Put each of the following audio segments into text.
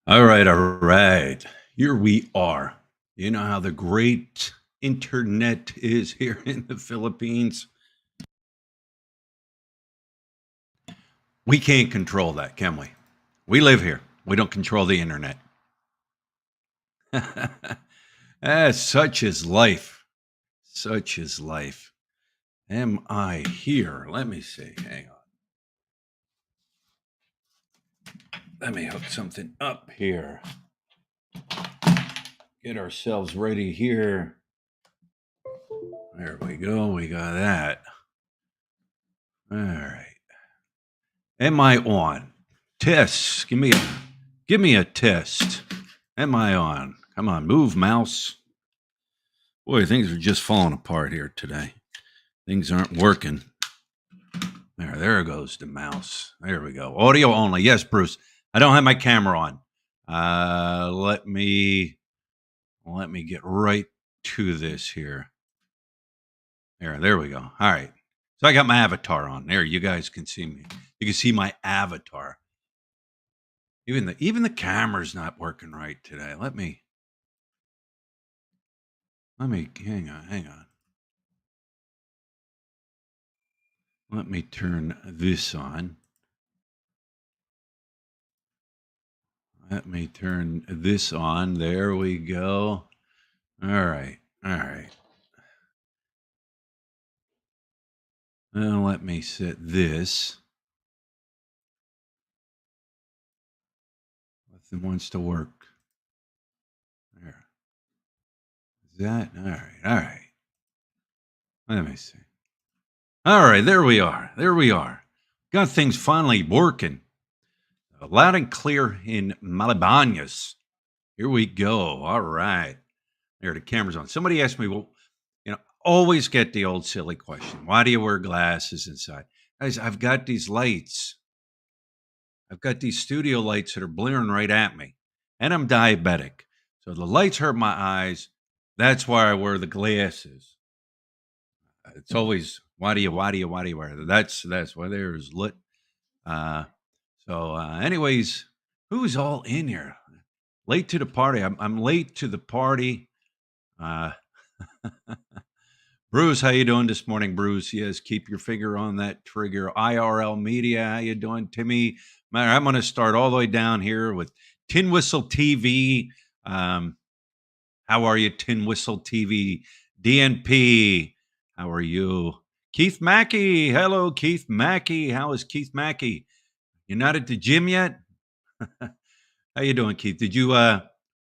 All right, all right. Here we are. You know how the great internet is here in the Philippines? We can't control that, can we? We live here. We don't control the internet. Such is life. Such is life. Am I here? Let me see. Hang on. Let me hook something up here. Get ourselves ready here. There we go. We got that. All right. Am I on? Test. Give me a test. Am I on? Come on, move, mouse. Boy, things are just falling apart here today. Things aren't working. There goes the mouse. There we go. Audio only. Yes, Bruce. I don't have my camera on. Let me get right to this here. There we go. All right. So I got my avatar on. There, you guys can see me. You can see my avatar. Even the camera's not working right today. Let me hang on. Let me turn this on. Let me turn this on. There we go. All right. All right. Now let me set this. Nothing wants to work. There. Is that? All right. All right. Let me see. All right. There we are. There we are. Got things finally working. Loud and clear in Malabanas. Here we go. All right. There, the camera's on. Somebody asked me, well, always get the old silly question. Why do you wear glasses inside? Guys, I've got these lights. I've got these studio lights that are blaring right at me, and I'm diabetic. So the lights hurt my eyes. That's why I wear the glasses. It's always, why do you wear that? That's why there's lit. Uh, anyways, who's all in here? Late to the party. I'm late to the party. Uh, Bruce, how you doing this morning, Bruce? Yes, keep your finger on that trigger. IRL Media, how you doing, Timmy? Man, I'm going to start all the way down here with Tin Whistle TV. Um, how are you, Tin Whistle TV? DNP, how are you? Keith Mackey, hello, Keith Mackey. How is Keith Mackey? You not at the gym yet? How you doing, Keith? Did you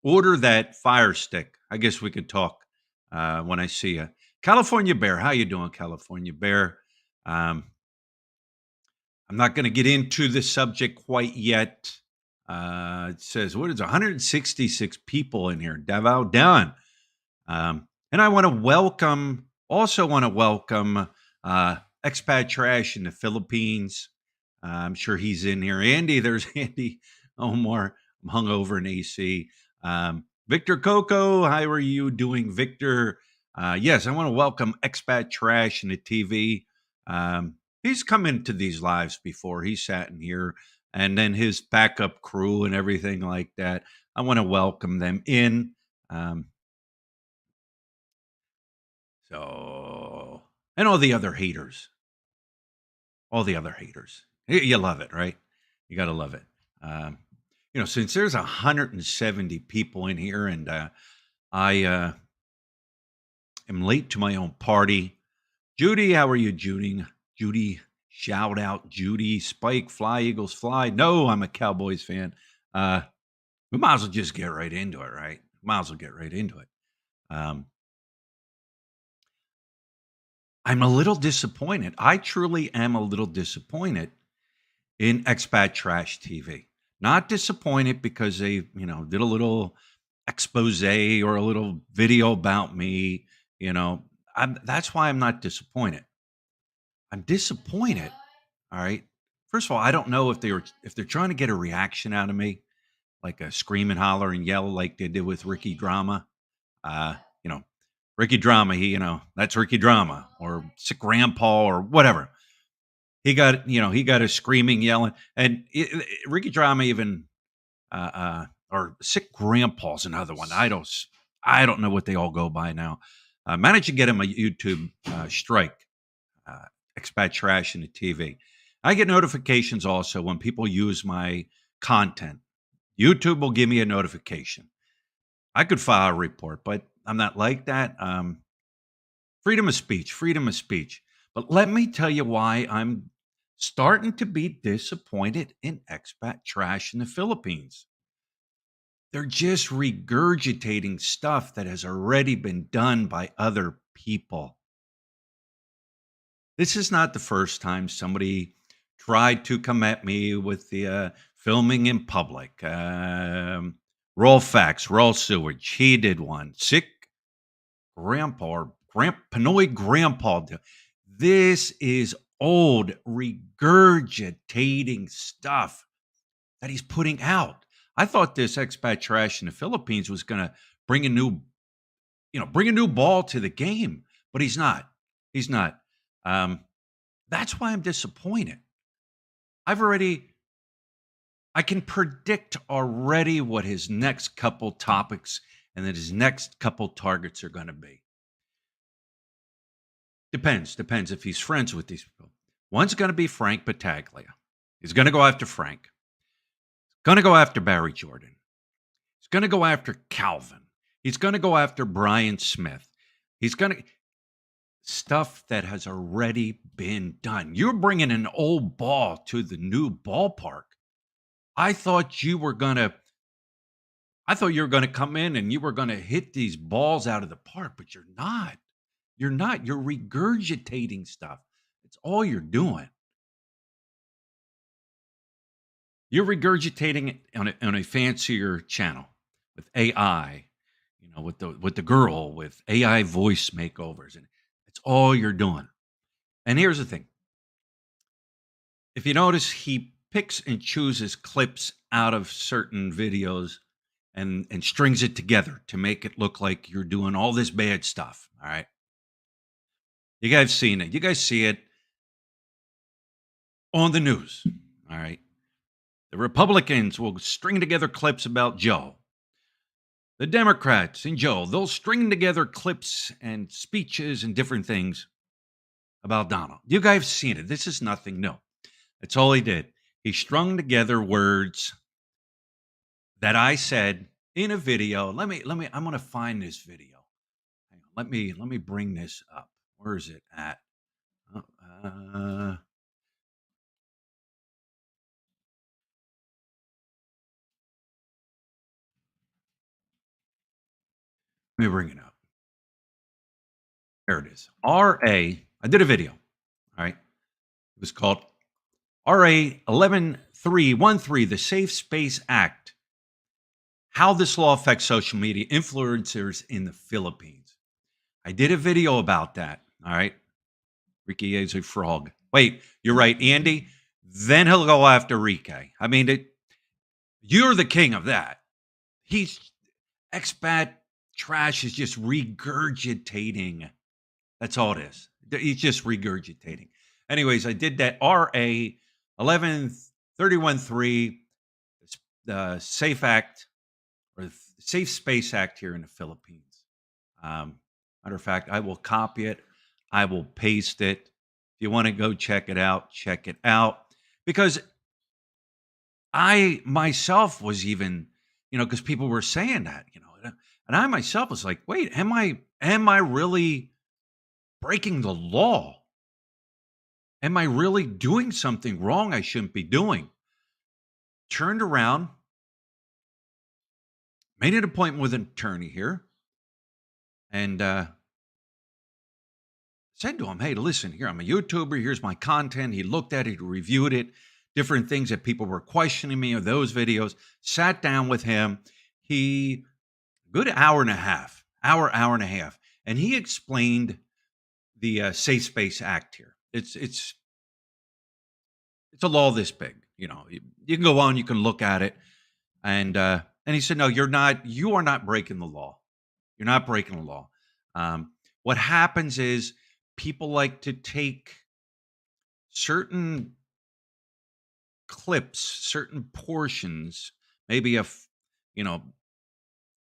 order that Fire Stick? I guess we could talk when I see you. California Bear, how you doing, California Bear? Um, I'm not going to get into the subject quite yet. It says what is 166 people in here? Davao done. And I want to welcome Expat Trash in the Philippines. I'm sure he's in here. Andy, there's Andy Omar. I'm hungover in AC. Victor Coco, how are you doing, Victor? Yes, I want to welcome Expat Trash in the TV. He's come into these lives before. He sat in here, and then his backup crew and everything like that. I want to welcome them in. Um, and all the other haters. You love it, right? You got to love it. Um, since there's 170 people in here, and I am late to my own party. Judy, how are you, Judy? Judy, shout out, Judy. Spike, fly, Eagles, fly. No, I'm a Cowboys fan. Uh, we might as well just get right into it, right? Might as well get right into it. Um, I'm a little disappointed. I truly am a little disappointed in Expat Trash TV. Not disappointed because they, did a little expose or a little video about me. That's why I'm not disappointed. I'm disappointed. All right. First of all, I don't know if they're trying to get a reaction out of me, like a scream and holler and yell like they did with Ricky Drama. Uh, you know, Ricky Drama, that's Ricky Drama or Sick Grandpa or whatever. He got a screaming, yelling, and Ricky Drama even or sick grandpa's another one. I don't know what they all go by now. Managed to get him a YouTube strike. Uh, Expat trash in the TV. I get notifications also when people use my content. YouTube will give me a notification. I could file a report, but I'm not like that. Freedom of speech, freedom of speech. But let me tell you why I'm starting to be disappointed in expat trash in the Philippines. They're just regurgitating stuff that has already been done by other people. This is not the first time somebody tried to come at me with the filming in public. Raw facts, raw sewage. He did one. Sick grandpa or Panoy grandpa. This is old, regurgitating stuff that he's putting out. I thought this expat trash in the Philippines was going to bring a new, bring a new ball to the game, but he's not. He's not. Um, that's why I'm disappointed. I've already, I can predict already what his next couple topics and then his next couple targets are going to be. Depends if he's friends with these people. One's going to be Frank Battaglia. He's going to go after Frank. Going to go after Barry Jordan. He's going to go after Calvin. He's going to go after Brian Smith. He's going to stuff that has already been done. You're bringing an old ball to the new ballpark. I thought you were going to come in and you were going to hit these balls out of the park, but you're not. You're not. You're regurgitating stuff. It's all you're doing. You're regurgitating it on a fancier channel with AI, with the girl with AI voice makeovers, and it's all you're doing. And here's the thing: if you notice, he picks and chooses clips out of certain videos and strings it together to make it look like you're doing all this bad stuff. All right, you guys seen it. You guys see it on the news. All right, the Republicans will string together clips about Joe. The Democrats and Joe, they'll string together clips and speeches and different things about Donald. You guys have seen it. This is nothing new. That's all he did. He strung together words that I said in a video. I'm gonna find this video. Hang on. Let me bring this up. Where is it at? Uh, uh, Let me bring it up. There it is. I did a video. All right. It was called RA 11313, the Safe Space Act. How this law affects social media influencers in the Philippines. I did a video about that. All right. Ricky is a frog. Wait, you're right, Andy. Then he'll go after Ricky. I mean, you're the king of that. He's expat trash is just regurgitating. That's all it is. He's just regurgitating. Anyways, I did that RA 11313, the Safe Act or the Safe Space Act here in the Philippines. Matter of fact, I will copy it. I will paste it. If you want to go check it out, check it out. Because I myself was even, because people were saying that, and I myself was like, wait, am I really breaking the law? Am I really doing something wrong I shouldn't be doing? Turned around, made an appointment with an attorney here, and said to him, hey, listen, here, I'm a YouTuber. Here's my content. He looked at it, he reviewed it, different things that people were questioning me of those videos, sat down with him. He, good hour and a half, hour and a half. And he explained the Safe Space Act here. It's a law this big. You can go on, you can look at it. And he said, no, you are not breaking the law. You're not breaking the law. What happens is people like to take certain clips, certain portions, maybe you know,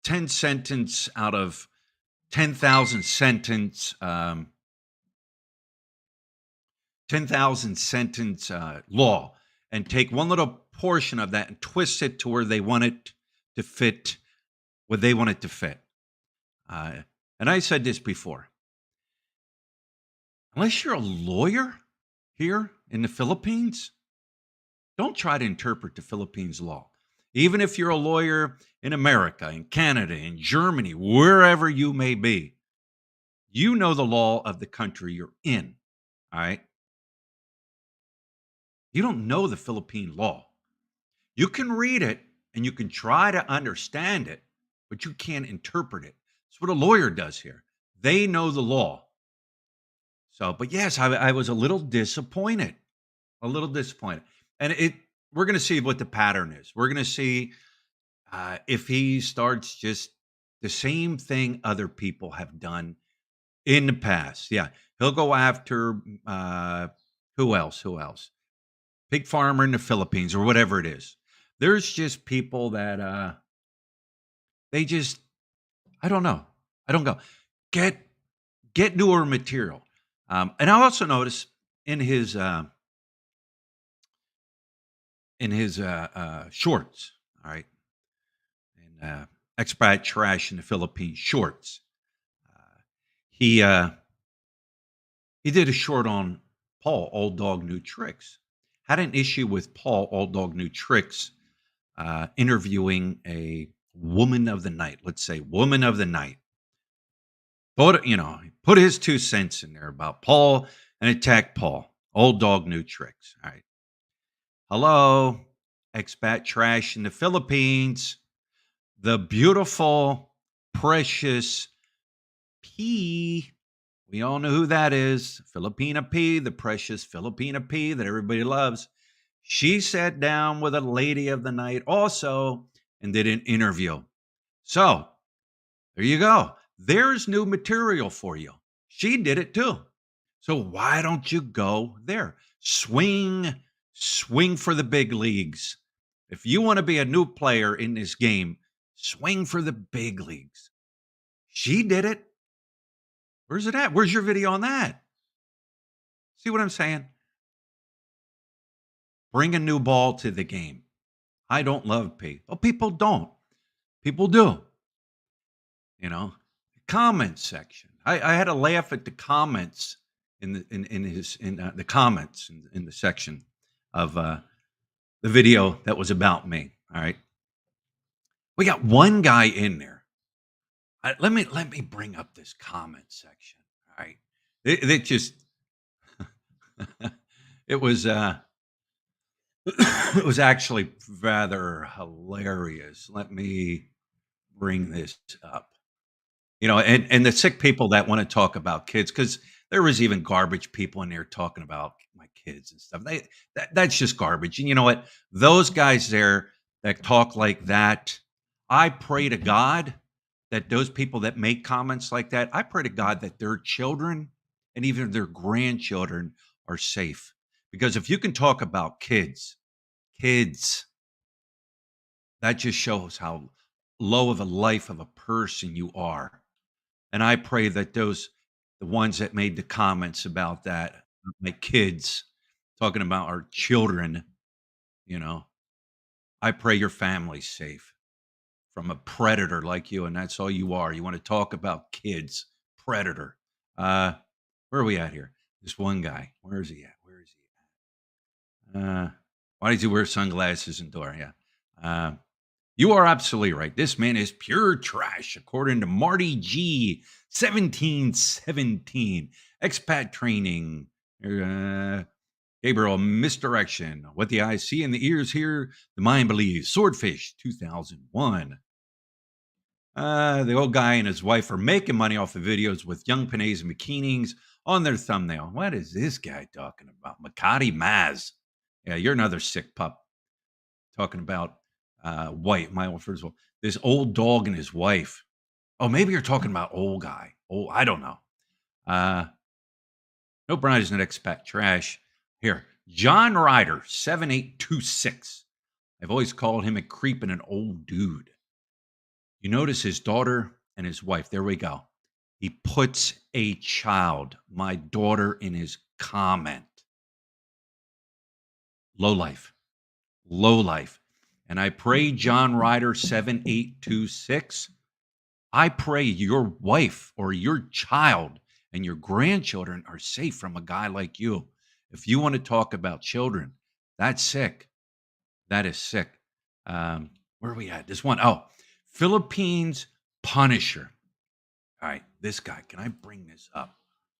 10 sentence out of 10,000 sentence, 10,000 sentence law and take one little portion of that and twist it to where they want it to fit what they want it to fit. Uh, and I said this before, unless you're a lawyer here in the Philippines, don't try to interpret the Philippines law. Even if you're a lawyer in America, in Canada, in Germany, wherever you may be, you know the law of the country you're in. All right. You don't know the Philippine law. You can read it and you can try to understand it, but you can't interpret it. That's what a lawyer does here. They know the law. So, but yes, I was a little disappointed. And we're going to see what the pattern is. We're going to see if he starts just the same thing other people have done in the past. Yeah, he'll go after who else? Who else? Pig farmer in the Philippines or whatever it is. There's just people that they just I don't know. I don't go get get newer material. And I also notice in his uh, in his shorts. All right, in expat trash in the Philippines shorts. Uh, he he did a short on Paul Old Dog New Tricks. Had an issue with Paul Old Dog New Tricks interviewing a woman of the night. Let's say woman of the night. But he put his 2 cents in there about Paul and attacked Paul. Old Dog New Tricks. All right. Hello, expat trash in the Philippines. The beautiful, precious P. We all know who that is. Filipina P, the precious Filipina P that everybody loves. She sat down with a lady of the night also and did an interview. So there you go. There's new material for you. She did it too. So why don't you go there? Swing for the big leagues. If you want to be a new player in this game, swing for the big leagues. She did it. Where's it at? Where's your video on that? See what I'm saying? Bring a new ball to the game. I don't love P. Well, people don't. People do. You know, comment section. I had to laugh at the comments in the comments in the section of the video that was about me. All right, we got one guy in there. Let me bring up this comment section. All right, it just it was it was actually rather hilarious. Let me bring this up. And the sick people that want to talk about kids, because there was even garbage people in there talking about my kids and stuff. That's just garbage. And you know what? Those guys there that talk like that, I pray to God that those people that make comments like that, I pray to God that their children and even their grandchildren are safe. Because if you can talk about kids, that just shows how low of a life of a person you are. And I pray that the ones that made the comments about that, my kids, talking about our children, you know, I pray your family's safe from a predator like you, and that's all you are. You want to talk about kids, predator. Uh, where are we at here? This one guy. Where is he at? Where is he at? Why did you wear sunglasses and door? Yeah. Uh, you are absolutely right. This man is pure trash, according to Marty G. 1717. Expat training. Gabriel, misdirection. What the eyes see and the ears hear, the mind believes. Swordfish, 2001. The old guy and his wife are making money off of videos with young panays and bikinis on their thumbnail. What is this guy talking about? Makati Maz. Yeah, you're another sick pup talking about white. First of all, this old dog and his wife. Oh, maybe you're talking about old guy. Oh, I don't know. Uh, no, Brian is an expat trash. Here, John Ryder, 7826. I've always called him a creep and an old dude. You notice his daughter and his wife. There we go. He puts a child, my daughter, in his comment. Low life, low life. And I pray John Ryder 7826. I pray your wife or your child and your grandchildren are safe from a guy like you. If you want to talk about children, that's sick. That is sick. Where are we at? This one. Oh, Philippines Punisher. All right, this guy. Can I bring this up?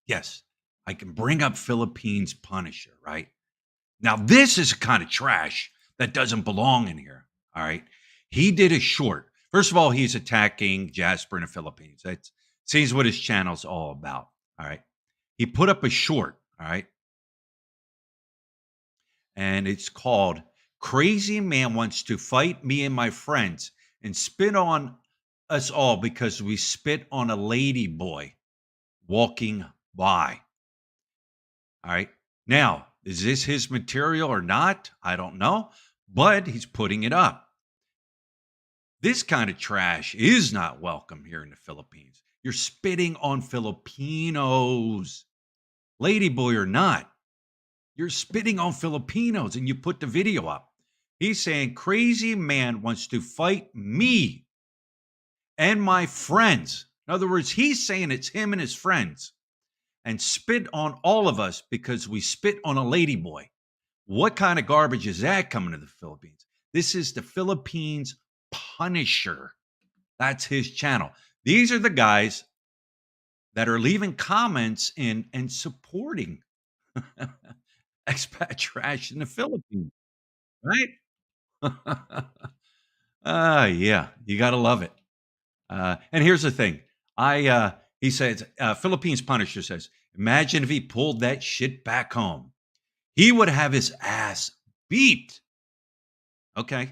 Yes, I can bring up Philippines Punisher, right? Now, this is kind of trash that doesn't belong in here. All right. He did a short. First of all, he's attacking Jasper in the Philippines. That seems what his channel's all about. All right. He put up a short. All right. And it's called Crazy Man Wants to Fight Me and My Friends and Spit on Us All Because We Spit on a Lady Boy Walking By. All right. Now, is this his material or not? I don't know, but he's putting it up. This kind of trash is not welcome here in the Philippines. You're spitting on Filipinos, ladyboy or not. You're spitting on Filipinos and you put the video up. He's saying, Crazy man wants to fight me and my friends. In other words, he's saying it's him and his friends and spit on all of us because we spit on a ladyboy. What kind of garbage is that coming to the Philippines? This is the Philippines Punisher. That's his channel. These are the guys that are leaving comments in and supporting expat trash in the Philippines, right? Yeah, you got to love it. And here's the thing. He says, Philippines Punisher says, imagine if he pulled that shit back home. He would have his ass beat. Okay,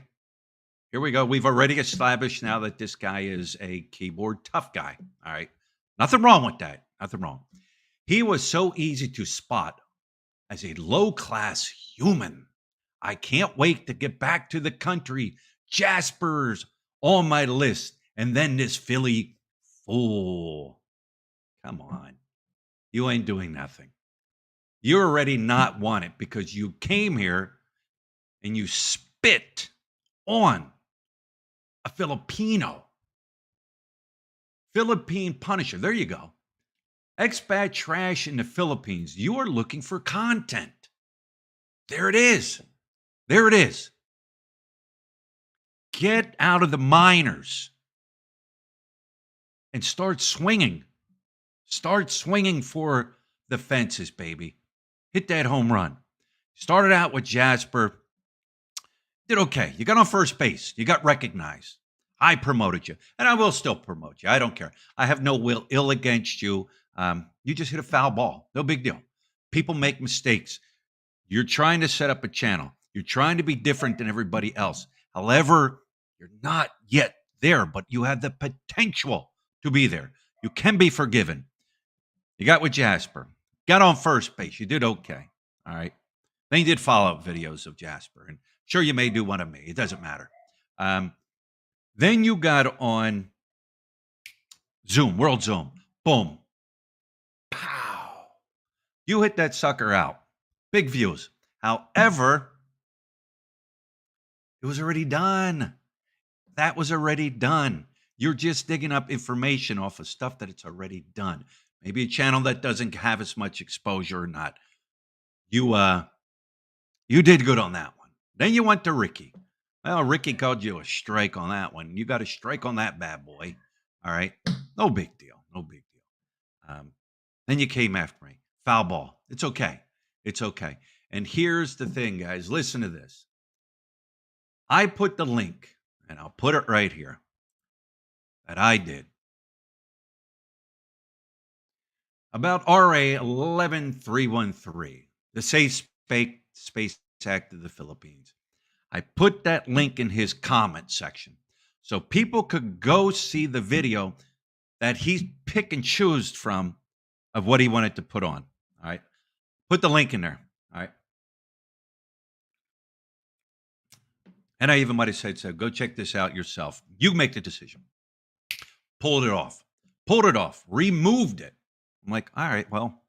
here we go. We've already established now that this guy is a keyboard tough guy. All right. Nothing wrong with that. Nothing wrong. He was so easy to spot as a low class human. I can't wait to get back to the country. Jasper's on my list. And then this Philly fool. Come on. You ain't doing nothing. You're already not wanted because you came here and you spit on a Filipino. Philippine Punisher. There you go. Expat trash in the Philippines. You are looking for content. There it is. There it is. Get out of the minors and start swinging. Start swinging for the fences, baby. Hit that home run. Started out with Jasper. Did okay. You got on first base. You got recognized. I promoted you, and I will still promote you. I don't care. I have no ill against you. You just hit a foul ball. No big deal. People make mistakes. You're trying to set up a channel. You're trying to be different than everybody else. However, you're not yet there, but you have the potential to be there. You can be forgiven. You got with Jasper. Got on first base. You did okay. All right. Then you did follow-up videos of Jasper. And sure, you may do one of me. It doesn't matter. Then you got on Zoom, World Zoom. Boom. Pow. You hit that sucker out. Big views. However, it was already done. That was already done. You're just digging up information off of stuff that it's already done. Maybe a channel that doesn't have as much exposure or not. You did good on that one. Then you went to Ricky. Well, Ricky called you a strike on that one. You got a strike on that bad boy. All right. No big deal. No big deal. Then you came after me. Foul ball. It's okay. It's okay. And here's the thing, guys. Listen to this. I put the link, and I'll put it right here, that I did about RA 11313, the Safe Space Act of the Philippines. I put that link in his comment section so people could go see the video that he's pick and choose from of what he wanted to put on. All right. Put the link in there. All right. And I even might have said, so go check this out yourself. You make the decision. pulled it off, pulled it off, removed it. I'm like, all right, well,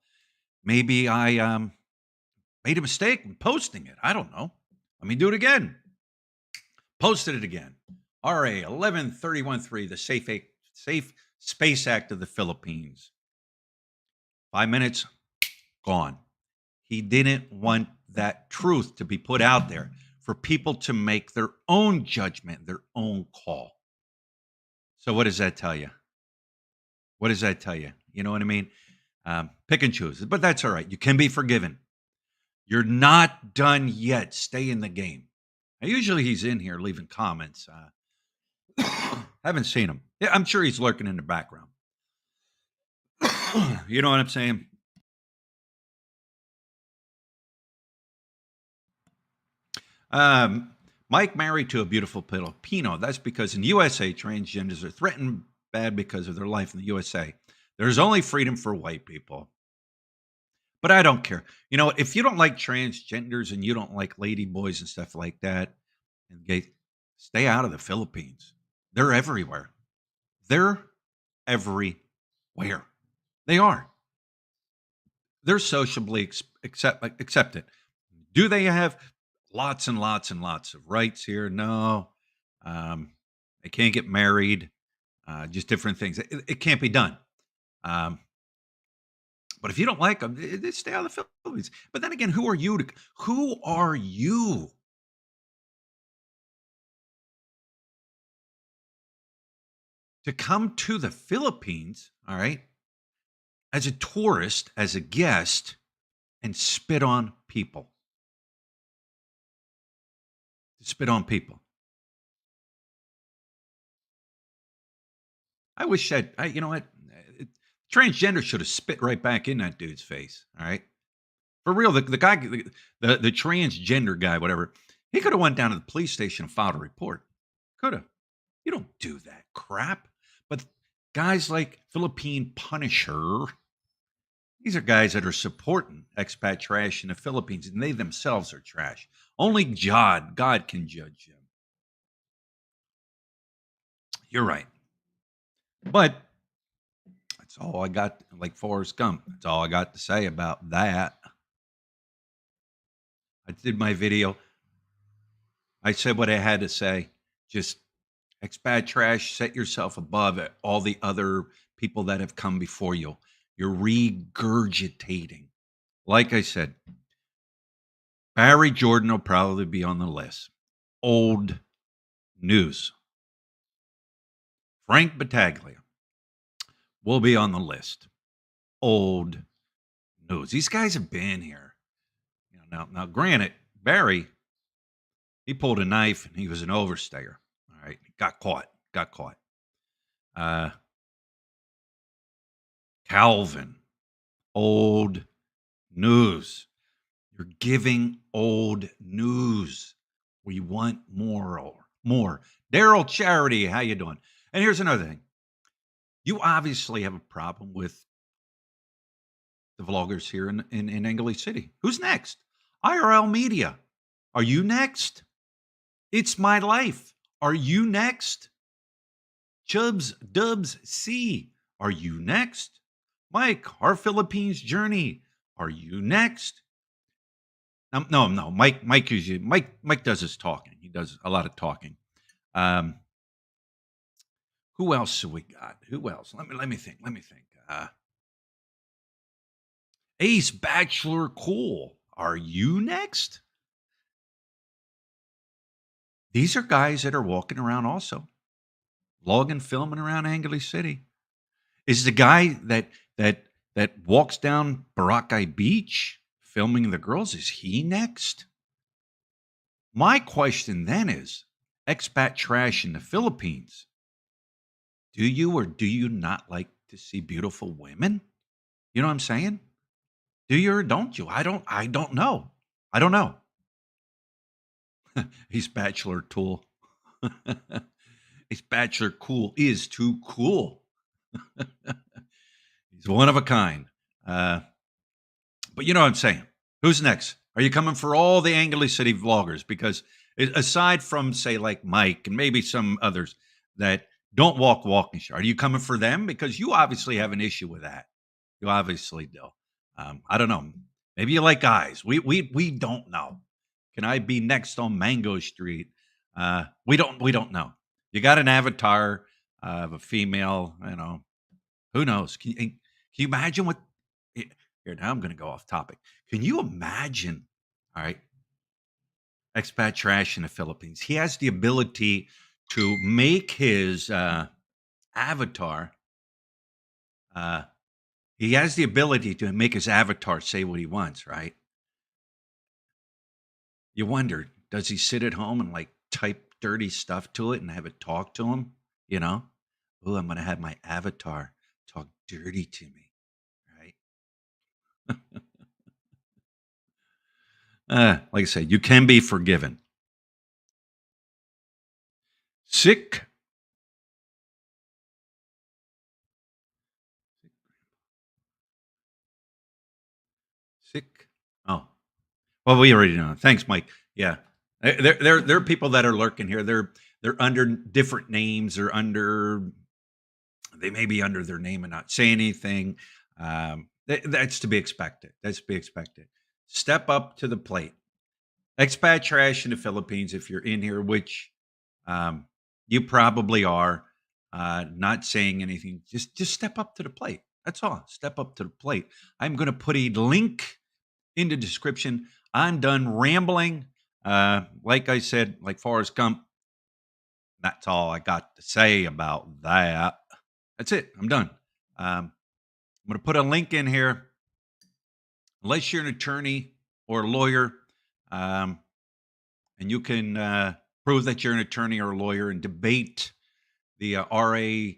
maybe I made a mistake in posting it. I don't know. Let me do it again. Posted it again. RA 11313, the Safe Space Act of the Philippines. 5 minutes, gone. He didn't want that truth to be put out there for people to make their own judgment, their own call. So, what does that tell you? What does that tell you? You know what I mean? Pick and choose, but that's all right. You can be forgiven. You're not done yet. Stay in the game. Now, usually he's in here leaving comments. Haven't seen him. Yeah, I'm sure he's lurking in the background. You know what I'm saying? Mike married to a beautiful Filipino. That's because in the USA, transgenders are threatened bad because of their life in the USA. There's only freedom for white people. But I don't care. You know, if you don't like transgenders and you don't like lady boys and stuff like that, and gay, stay out of the Philippines. They're everywhere. They're everywhere. They are. They're sociably accepted. Do they have lots and lots and lots of rights here? No. They can't get married. Just different things. It can't be done. But if you don't like them, stay out of the Philippines. But then again, who are you to come to the Philippines, all right, as a tourist, as a guest, and spit on people? Spit on people. I wish that, you know what? Transgender should have spit right back in that dude's face. All right. For real, the guy, the transgender guy, whatever, he could have went down to the police station and filed a report. Could have. You don't do that crap. But guys like Philippine Punisher, these are guys that are supporting expat trash in the Philippines, and they themselves are trash. Only God can judge them. You're right. But that's all I got, like Forrest Gump. That's all I got to say about that. I did my video. I said what I had to say. Just expat trash, set yourself above it, all the other people that have come before you. You're regurgitating. Like I said, Barry Jordan will probably be on the list. Old news. Frank Battaglia will be on the list. Old news. These guys have been here. You know, now, granted, Barry, he pulled a knife and he was an overstayer. All right, got caught. Calvin, old news. You're giving old news. We want more. Daryl Charity, how you doing? And here's another thing. You obviously have a problem with the vloggers here in Engley City. Who's next? IRL Media. Are you next? It's My Life. Are you next? Chubs Dubs C. Are you next? Mike, Our Philippines Journey. Are you next? No. Mike usually Mike does his talking. He does a lot of talking. Who else have we got? Who else? Let me think. Ace Bachelor Cool. Are you next? These are guys that are walking around also, vlogging, filming around Angeles City. Is the guy that walks down Boracay Beach filming the girls, is he next? My question then is, expat trash in the Philippines, do you or do you not like to see beautiful women? You know what I'm saying? Do you or don't you? I don't know. I don't know. He's Bachelor Tool. He's Bachelor Cool is too cool. He's one of a kind. But you know what I'm saying. Who's next? Are you coming for all the Angeles City vloggers? Because aside from, say, like Mike and maybe some others that Don't walk walking short. Are you coming for them? Because you obviously have an issue with that. You obviously do. I don't know. Maybe you like guys. We don't know. Can I be next on Mango Street? We don't know. You got an avatar of a female. Who knows? Can you imagine what? Here now, I'm going to go off topic. Can you imagine? All right, expat trash in the Philippines. He has the ability to make his avatar. Uh, he has the ability to make his avatar say what he wants, right? You wonder, does he sit at home and like type dirty stuff to it and have it talk to him? You know, oh, I'm going to have my avatar talk dirty to me, right? Like I said, you can be forgiven. Sick, sick. Oh, well, we already know. Thanks, Mike. Yeah, there are people that are lurking here. They're under different names. They may be under their name and not say anything. That's to be expected. That's to be expected. Step up to the plate. Expat trash in the Philippines. If you're in here, which um, you probably are, not saying anything. Just step up to the plate. That's all. Step up to the plate. I'm going to put a link in the description. I'm done rambling. Like I said, like Forrest Gump, that's all I got to say about that. That's it. I'm done. I'm going to put a link in here. Unless you're an attorney or a lawyer, um, and you can prove that you're an attorney or a lawyer and debate the RA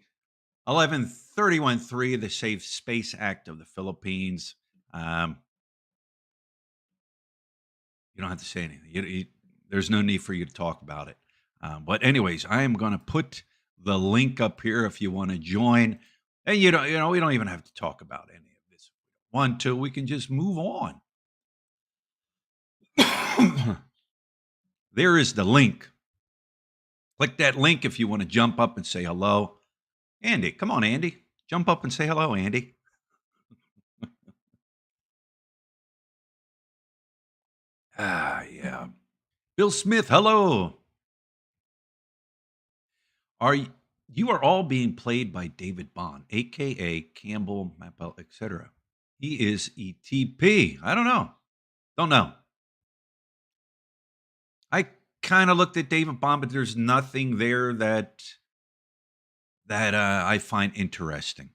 11313, the Safe Space Act of the Philippines. Um, you don't have to say anything. There's no need for you to talk about it. But anyways, I am going to put the link up here if you want to join. And we don't even have to talk about any of this. If we want to, we can just move on. There is the link. Click that link if you want to jump up and say hello. Andy, come on, Andy. Jump up and say hello, Andy. Yeah. Bill Smith, hello. You are all being played by David Bond, aka Campbell, Mappel, etc. He is ETP. I don't know. Don't know. I kind of looked at David Bond, but there's nothing there that I find interesting.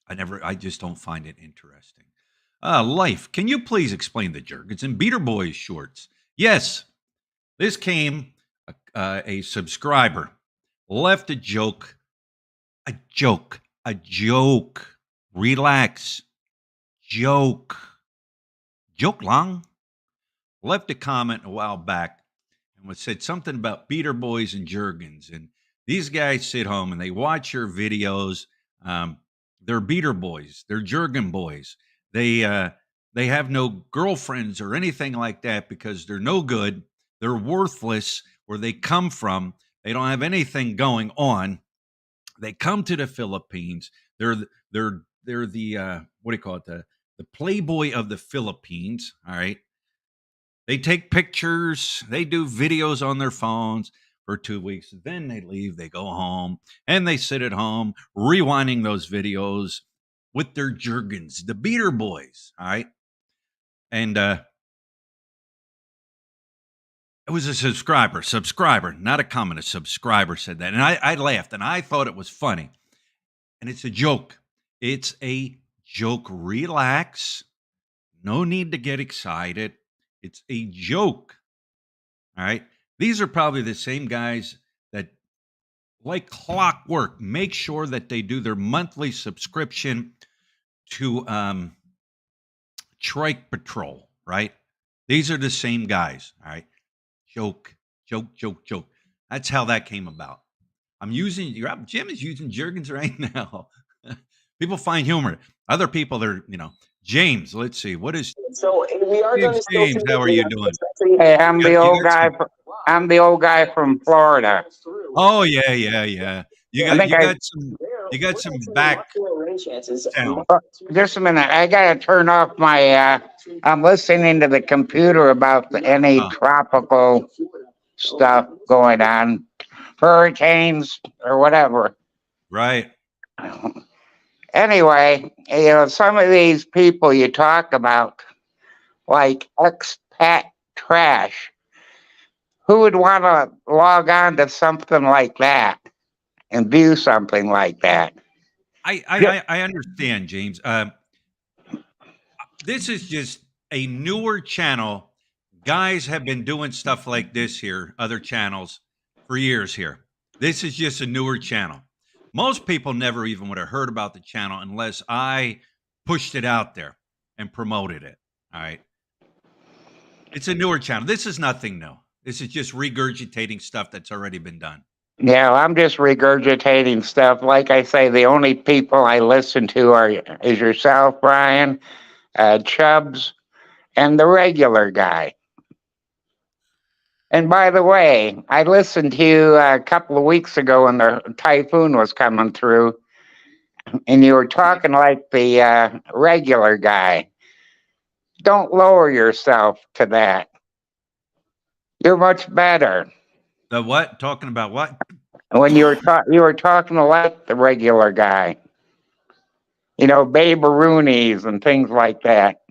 I just don't find it interesting. Life, can you please explain the Jergens and Beater Boys shorts? Yes, this came a subscriber left a joke, a joke. Relax, joke long. Left a comment a while back and was said something about Beater Boys and Jergens. And these guys sit home and they watch your videos. They're Beater Boys, they're Jergen boys. They have no girlfriends or anything like that because they're no good. They're worthless where they come from. They don't have anything going on. They come to the Philippines. They're the what do you call it? The Playboy of the Philippines. All right. They take pictures, they do videos on their phones for 2 weeks. Then they leave, they go home, and they sit at home rewinding those videos with their Jergens, the Beater Boys. All right. And it was a subscriber, not a comment. A subscriber said that. And I laughed and I thought it was funny. And it's a joke. It's a joke. Relax. No need to get excited. It's a joke. All right. These are probably the same guys that, like clockwork, make sure that they do their monthly subscription to Trike Patrol, right? These are the same guys. All right. Joke. That's how that came about. Jim is using Jergens right now. People find humor. Other people, James, let's see. What is So we are going to still James? How are you doing? Hey, I'm You the got old guy. some- I'm the old guy from Florida. Oh yeah, yeah, yeah. You I got think you I. got some you got some back sound. Just a minute. I gotta turn off my. I'm listening to the computer about any Oh, tropical stuff going on, hurricanes or whatever. right. Anyway, some of these people you talk about, like expat trash, who would want to log on to something like that and view something like that? Yeah, I understand, James. This is just a newer channel. Guys have been doing stuff like this here, other channels, for years here. This is just a newer channel. Most people never even would have heard about the channel unless I pushed it out there and promoted it. All right. It's a newer channel. This is nothing new. This is just regurgitating stuff that's already been done. yeah, I'm just regurgitating stuff. Like I say, the only people I listen to is yourself, Brian, Chubbs, and the regular guy. And by the way, I listened to you a couple of weeks ago when the typhoon was coming through, and you were talking like the regular guy. Don't lower yourself to that. You're much better. The what? Talking about what? When you were talking like the regular guy, Babe Rooney's and things like that.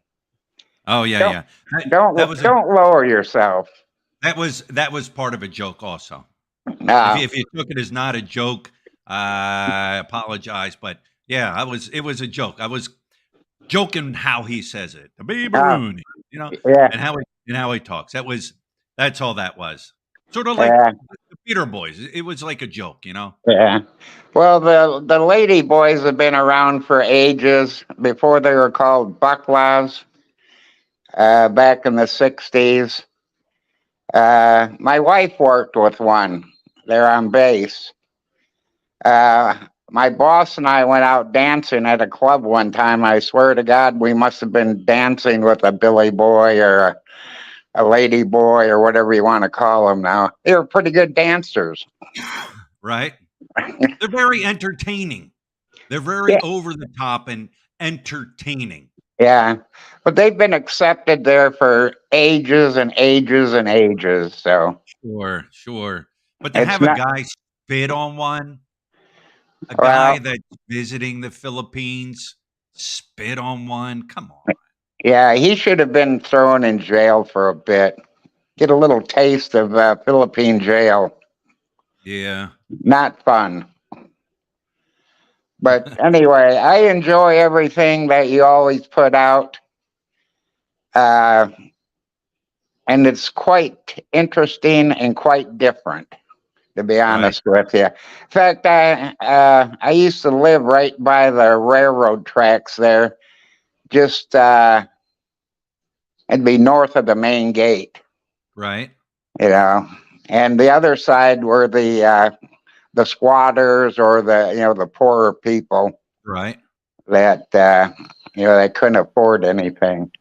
Oh yeah, Don't yeah. That was a don't lower yourself. that was part of a joke also. If No, you took it as not a joke, I apologize, but yeah, it was a joke. I was joking how he says it, the no, Rooney, yeah, and how he talks. That's all that was. Sort of like yeah, the Peter Boys. It was like a joke. yeah. Well, the lady boys have been around for ages before they were called bucklas. Back in the '60s, my wife worked with one. They're on base. My boss and I went out dancing at a club one time. I swear to God, we must have been dancing with a Billy Boy or a Lady Boy or whatever you want to call them now. They were pretty good dancers. Right? They're very entertaining. They're very Yeah, over the top and entertaining. yeah. But they've been accepted there for ages and ages and ages. So Sure, sure. But to it's have a not, guy spit on one, a well, guy that's visiting the Philippines, spit on one, come on. yeah, he should have been thrown in jail for a bit. Get a little taste of Philippine jail. Yeah. Not fun. But anyway, I enjoy everything that you always put out. Uh, and it's quite interesting and quite different, to be Right, honest with you. In fact, I used to live right by the railroad tracks there, just it'd be north of the main gate, right, you know. And the other side were the squatters or the poorer people right. that they couldn't afford anything.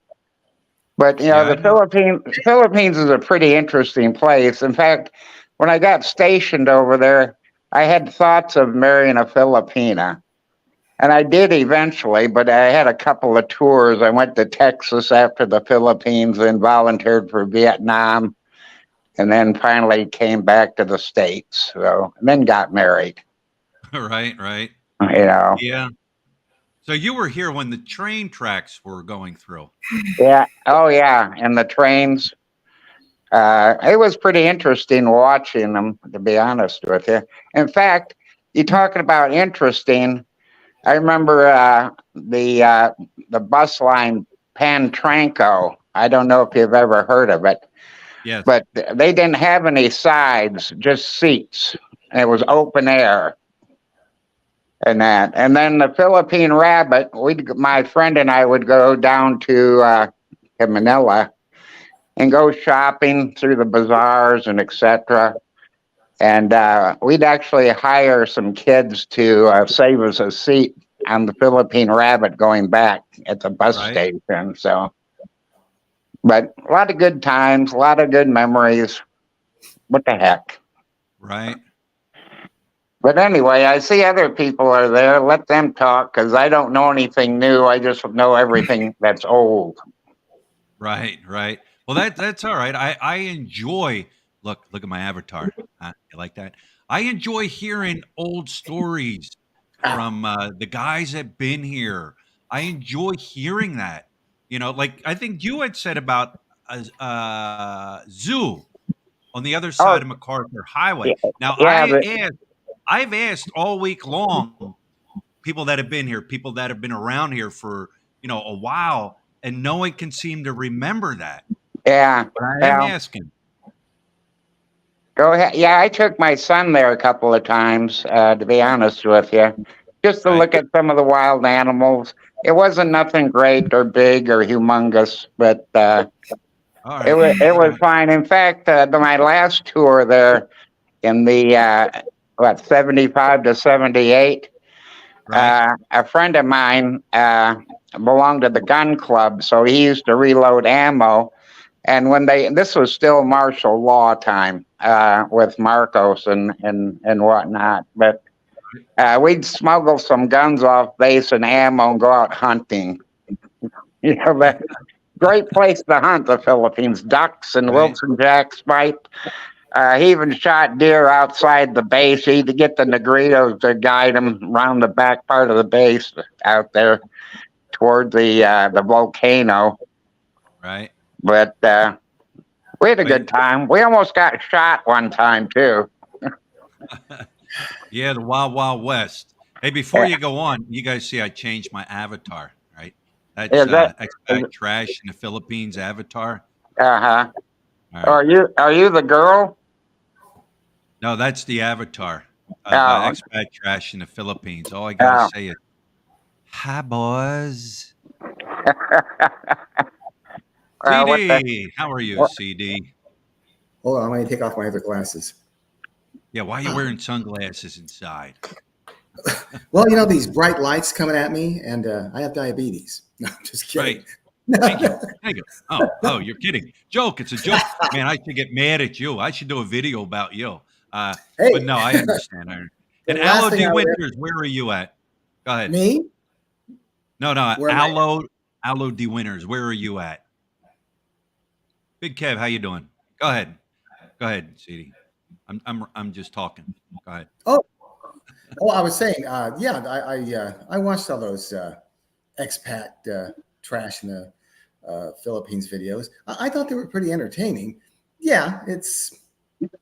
But Yeah, I the know. Philippines is a pretty interesting place. In fact, when I got stationed over there, I had thoughts of marrying a Filipina. And I did eventually, but I had a couple of tours. I went to Texas after the Philippines, then volunteered for Vietnam, and then finally came back to the States. So, and then got married, Right, right. you know. Yeah. So you were here when the train tracks were going through. Yeah. Oh, yeah. And the trains. It was pretty interesting watching them, to be honest with you. In fact, you talking about interesting. I remember the bus line Pantranco. I don't know if you've ever heard of it, Yes. but they didn't have any sides, just seats. It was open air and that. And then the Philippine Rabbit. My friend and I would go down to Manila and go shopping through the bazaars and etc. And we'd actually hire some kids to save us a seat on the Philippine Rabbit going back at the bus Right, station. So, but a lot of good times, a lot of good memories. What the heck? right. But anyway, I see other people are there. Let them talk because I don't know anything new. I just know everything that's old. Right, right. Well, that's all right. I enjoy look at my avatar. Huh? You like that? I enjoy hearing old stories from the guys that been here. I enjoy hearing that. You know, like I think you had said about a zoo on the other Oh, side of MacArthur Highway. yeah, Now, yeah, but I've asked all week long people that have been here, people that have been around here for a while, and no one can seem to remember that. yeah. But I am Well, asking. go ahead. Yeah, I took my son there a couple of times, to be honest with you, just to Right. look at some of the wild animals. It wasn't nothing great or big or humongous, but All it right. was fine. In fact, my last tour there in the 75 to 78, Right. a friend of mine belonged to the gun club, so he used to reload ammo. And when this was still martial law time with Marcos and whatnot, but we'd smuggle some guns off base and ammo and go out hunting. You know, but great place to hunt, the Philippines. Ducks and Right. Wilson Jack snipe. He even shot deer outside the base. He'd get the Negritos to guide him around the back part of the base out there toward the volcano. Right. But we had a But good time. We almost got shot one time too. yeah, the Wild Wild West. Hey, before Uh you go on, you guys see I changed my avatar, right? That's Is that? Expat Trash in the Philippines avatar. Uh-huh. All right. Are you the girl? No, that's the avatar of Oh, Expat Trash in the Philippines. All I gotta oh. say is, "Hi, boys." What the? CD, how are you, What? CD? Hold on, I'm going to take off my other glasses. Yeah, why are you wearing sunglasses inside? Well, these bright lights coming at me, and I have diabetes. No, I'm just Right. kidding. Thank you. Thank you. Oh, you're kidding. Joke. It's a joke. Man, I should get mad at you. I should do a video about you. But Hey, no, I understand. the And last Aloe thing D I would Winters, where are you at? Go ahead. me, No, where am I? Aloe D Winters, where are you at? Big Kev, how you doing? Go ahead. Go ahead, CD. I'm just talking. Go ahead. Oh, I was saying, yeah, I watched all those expat trash in the Philippines videos. I thought they were pretty entertaining. Yeah, it's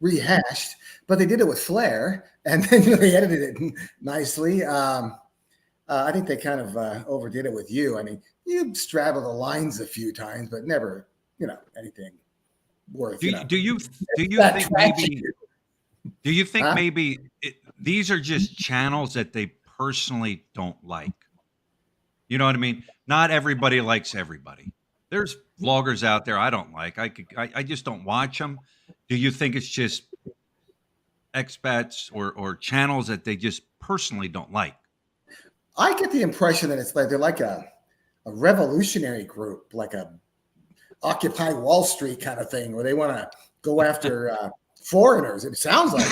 rehashed, but they did it with flair, and then they edited it nicely. I think they kind of overdid it with you. I mean, you straddle the lines a few times, but never, anything worth, Do you that think trashy. maybe do you think Huh? maybe these are just channels that they personally don't like? You know what I mean? Not everybody likes everybody. There's vloggers out there I don't like. I just don't watch them. Do you think it's just expats or channels that they just personally don't like? I get the impression that it's like they're like a revolutionary group, like a Occupy Wall Street kind of thing, where they want to go after foreigners. It sounds like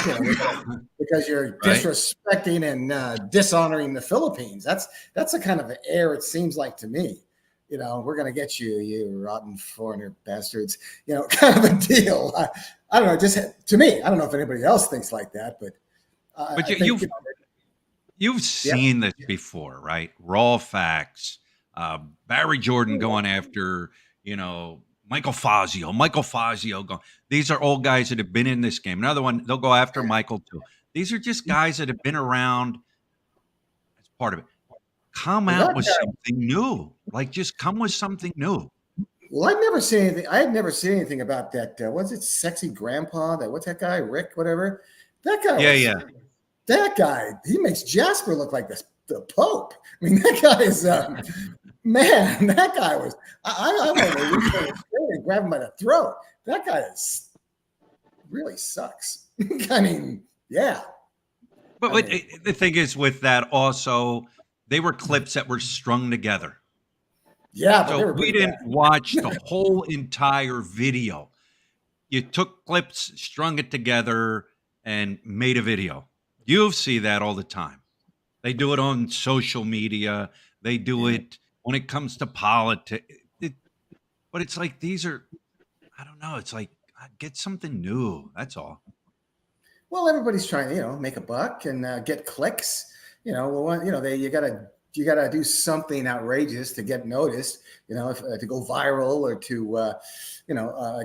because you're Right? disrespecting and dishonoring the Philippines. That's the kind of air it seems like to me. We're gonna get you, you rotten foreigner bastards. Kind of a deal. I don't know. Just to me, I don't know if anybody else thinks like that, but But I think you've yeah. seen this before, right? Raw facts. Barry Jordan going after, Michael Fazio going. These are all guys that have been in this game. Another one, they'll go after Michael too. These are just guys that have been around as part of it. Come Well, out that with guy. something new. Like just come with something new. Well, I've never seen anything. I had never seen anything about that. Was it sexy grandpa? What's that guy? Rick, whatever. That guy Yeah, was. yeah. That guy. He makes Jasper look like the Pope. I mean, that guy is. Man, that guy was. I wanted to reach over and grab him by the throat. That guy is really sucks. I mean, yeah. But the thing is with that also, they were clips that were strung together. Yeah, but they So were we pretty didn't bad. watch the whole entire video. You took clips, strung it together, and made a video. You see that all the time. They do it on social media. They do Yeah. it when it comes to politics. But it's like these are, I don't know. It's like get something new. That's all. Well, everybody's trying to, make a buck and get clicks. You gotta do something outrageous to get noticed. To go viral or to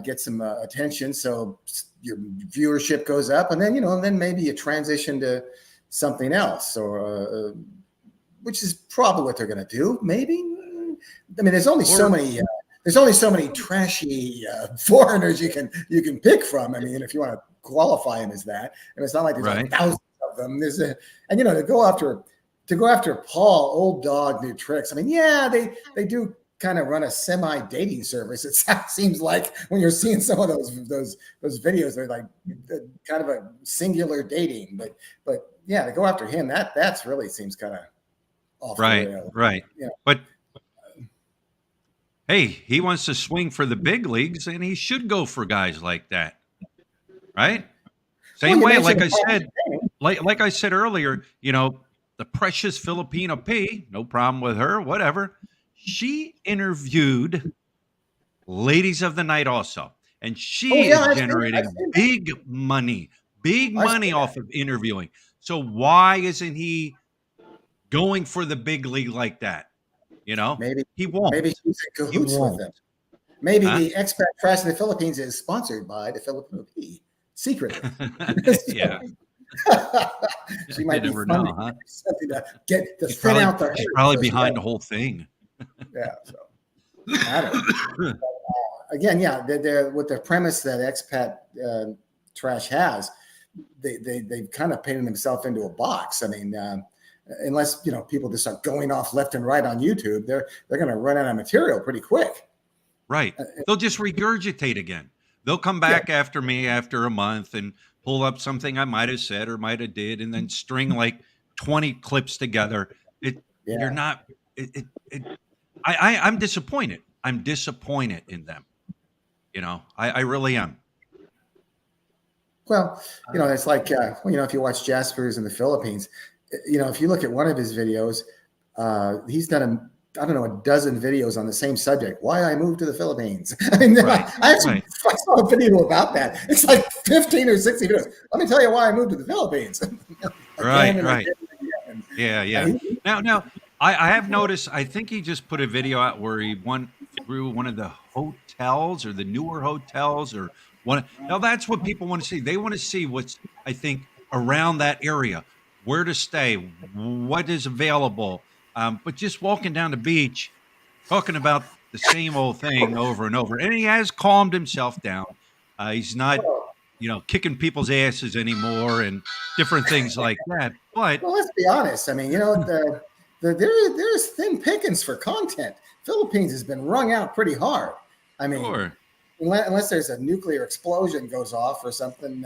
get some attention, so your viewership goes up, and then maybe you transition to something else, or which is probably what they're going to do. Maybe. I mean, there's only so many. There's only so many trashy foreigners you can pick from. I mean, if you want to qualify them as that, and it's not like there's like thousands of them. To go after Paul, old dog, new tricks. I mean, yeah, they do kind of run a semi dating service. It seems like when you're seeing some of those videos, they're like kind of a singular dating. But yeah, to go after him, that's really seems kind of off the rail. Right. But hey, he wants to swing for the big leagues, and he should go for guys like that, right? Same way, like I said earlier, the precious Filipino P, no problem with her, whatever. She interviewed ladies of the night also, and she is generating big money off of interviewing. So why isn't he going for the big league like that? Maybe he won't. Maybe he's in cahoots with them. Maybe the Expat Trash in the Philippines is sponsored by the Filipino P secretly. Yeah. She might be funding something to get the probably, out there. She's probably behind the whole thing. Yeah. So I don't know. Again, yeah, they're with the premise that Expat Trash has, they've kind of painted themselves into a box. I mean, unless people just start going off left and right on YouTube, they're going to run out of material pretty quick. Right. They'll just regurgitate again. They'll come back after me after a month and pull up something I might have said or might have did, and then string like 20 clips together. You're not. I'm disappointed. I'm disappointed in them. I really am. Well, it's like if you watch Jasper's in the Philippines, if you look at one of his videos, he's done a dozen videos on the same subject. Why I moved to the Philippines. I mean, I saw a video about that. It's like 15 or 16 videos. Let me tell you why I moved to the Philippines. Right. Yeah. Now, I have noticed. I think he just put a video out where he went through one of the hotels or the newer hotels or one. Now that's what people want to see. They want to see what's, I think, around that area, where to stay, what is available. But just walking down the beach, talking about the same old thing over and over. And he has calmed himself down. He's not, kicking people's asses anymore and different things like that. But let's be honest. I mean, there's thin pickings for content. Philippines has been wrung out pretty hard. I mean, unless there's a nuclear explosion goes off or something,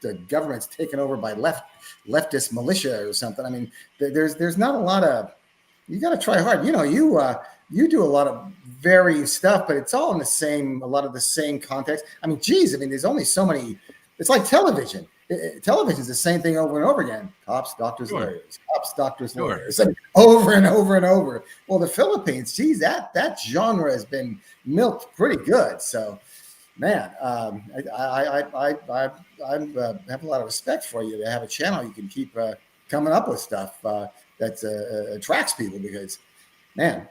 the government's taken over by leftist militia or something. I mean, there's not a lot of. You got to try hard. You do a lot of varied stuff, but it's all in a lot of the same context. I mean, there's only so many. It's like television. Television is the same thing over and over again. Cops, doctors, lawyers. Cops, doctors, lawyers. I mean, over and over and over. Well, the Philippines, that genre has been milked pretty good. So, man, I have a lot of respect for you to have a channel you can keep coming up with stuff that attracts people because, man,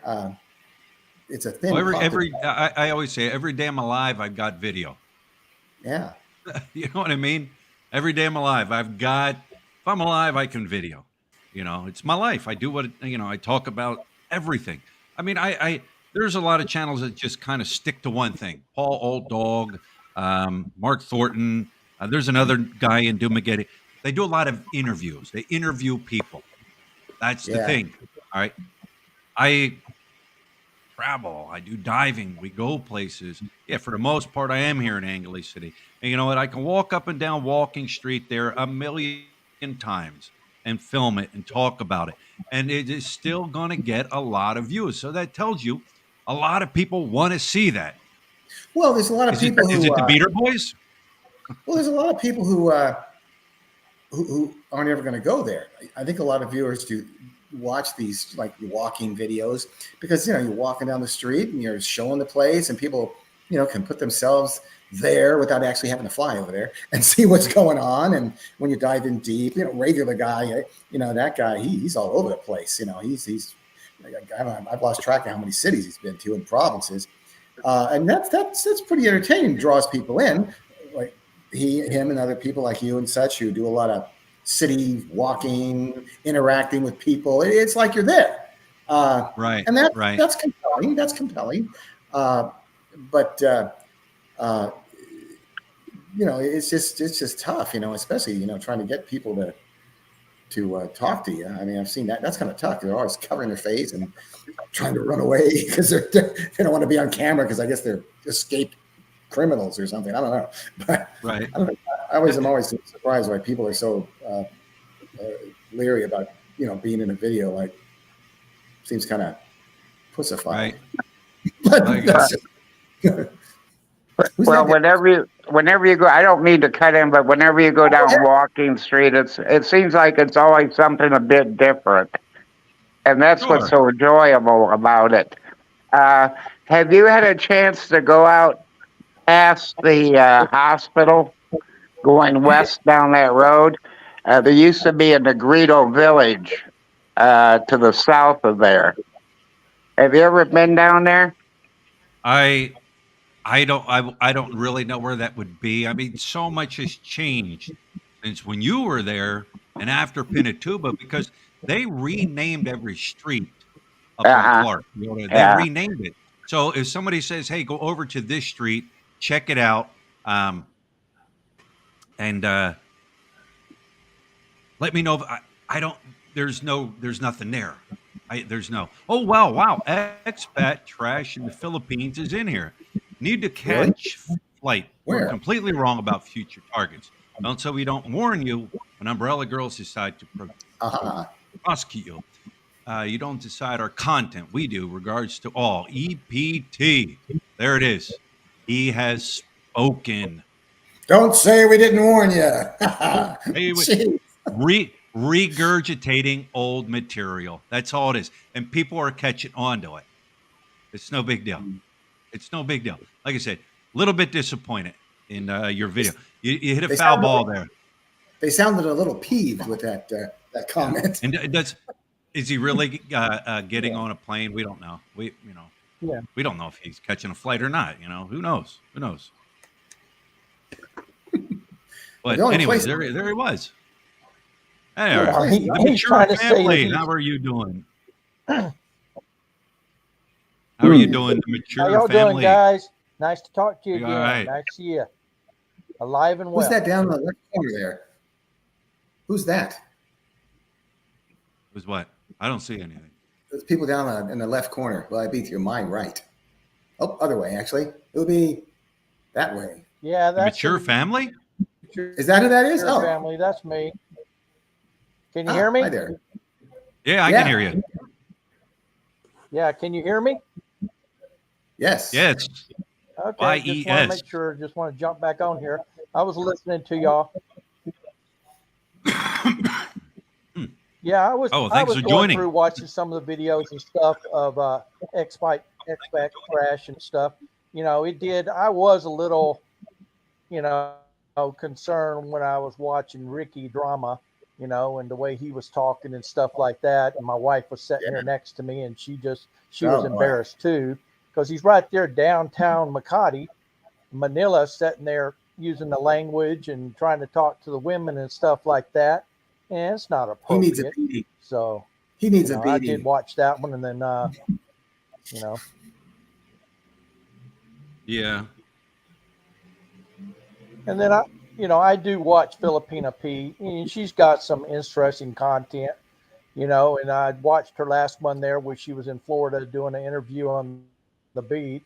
it's a thing. Well, I always say every day I'm alive, I've got video. Yeah. You know what I mean? Every day I'm alive, if I'm alive, I can video. It's my life. I do what, I talk about everything. I mean, there's a lot of channels that just kind of stick to one thing. Paul Old Dog, Mark Thornton. There's another guy in Dumageddon. They do a lot of interviews. They interview people. That's the thing. All right. I travel. I do diving. We go places. Yeah, for the most part, I am here in Angeles City. And you know what? I can walk up and down Walking Street there a million times and film it and talk about it. And it is still going to get a lot of views. So that tells you a lot of people want to see that. Well, there's a lot of people Is it the Beater Boys? Well, there's a lot of people who aren't ever going to go there. I think a lot of viewers do watch these like walking videos because you're walking down the street and you're showing the place, and people can put themselves there without actually having to fly over there and see what's going on. And when you dive in deep, regular guy, that guy, he's all over the place. He's I've lost track of how many cities he's been to and provinces, and that's pretty entertaining. Draws people in, like him, and other people like you and such who do a lot of city walking, interacting with people. It's like you're there, Right. and Right. that's compelling. That's compelling, but it's just tough, especially trying to get people to talk to you. I mean, I've seen that. That's kind of tough. They're always covering their face and trying to run away because they don't want to be on camera because I guess they're escaped criminals or something. I don't know, but Right. I don't know. I'm always surprised why people are so leery about being in a video. Like, seems kind of pussified. Right. But Like, Well, whenever you go, I don't mean to cut in, but whenever you go down Walking Street, it seems like it's always something a bit different, and that's what's so enjoyable about it. Have you had a chance to go out past the hospital, going west down that road? There used to be a Negrito village to the south of there. Have you ever been down there? I don't really know where that would be. I mean, so much has changed since when you were there and after Pinatuba because they renamed every street up in Uh-huh. Clark. They Yeah. renamed it. So if somebody says, "Hey, go over to this street, check it out," and let me know if I don't. There's nothing there. There's no. Oh wow! Expat trash in the Philippines is in here. Need to Really? catch flight. We're Where? completely wrong about future targets. So we don't warn you when Umbrella Girls decide to prosecute you. You don't decide our content. We do. Regards to all. EPT. There it is. He has spoken. Don't say we didn't warn you. Hey, Jeez. regurgitating old material. That's all it is. And people are catching on to it. It's no big deal. It's no big deal. Like I said, a little bit disappointed in your video. You hit a foul ball there. They sounded a little peeved with that comment. And is he really getting on a plane? We don't know. We don't know if he's catching a flight or not. Who knows? Who knows? But anyways, there he was. Hey, the mature family. How are you doing? How are you doing, the mature How y'all family? doing, guys? Nice to talk to you again. All right. Nice to see you. Alive and well. Who's that down in the left corner there? Who's that? Was what? I don't see anything. There's people down in the left corner. Well, I'd be to your mind right. Oh, other way, actually. It would be that way. Yeah, The that's mature family? Is that who that is? Mature Oh. family. That's me. Can you hear me? Hi there. Yeah, I can hear you. Yeah, can you hear me? Yes. Okay, Yes. just want to make sure. Just want to jump back on here. I was listening to y'all. Yeah, I was. Oh, I thanks was for going joining. through watching some of the videos and stuff of Expat crash and stuff. It did. I was a little, concerned when I was watching Ricky drama, and the way he was talking and stuff like that. And my wife was sitting here next to me, and she was embarrassed too, because he's right there downtown Makati, Manila, sitting there using the language and trying to talk to the women and stuff like that. And it's not appropriate. He needs a beating. So he needs a beating. I did watch that one, and then Yeah. And then I do watch Filipina P, and she's got some interesting content, and I watched her last one there where she was in Florida doing an interview on the beach,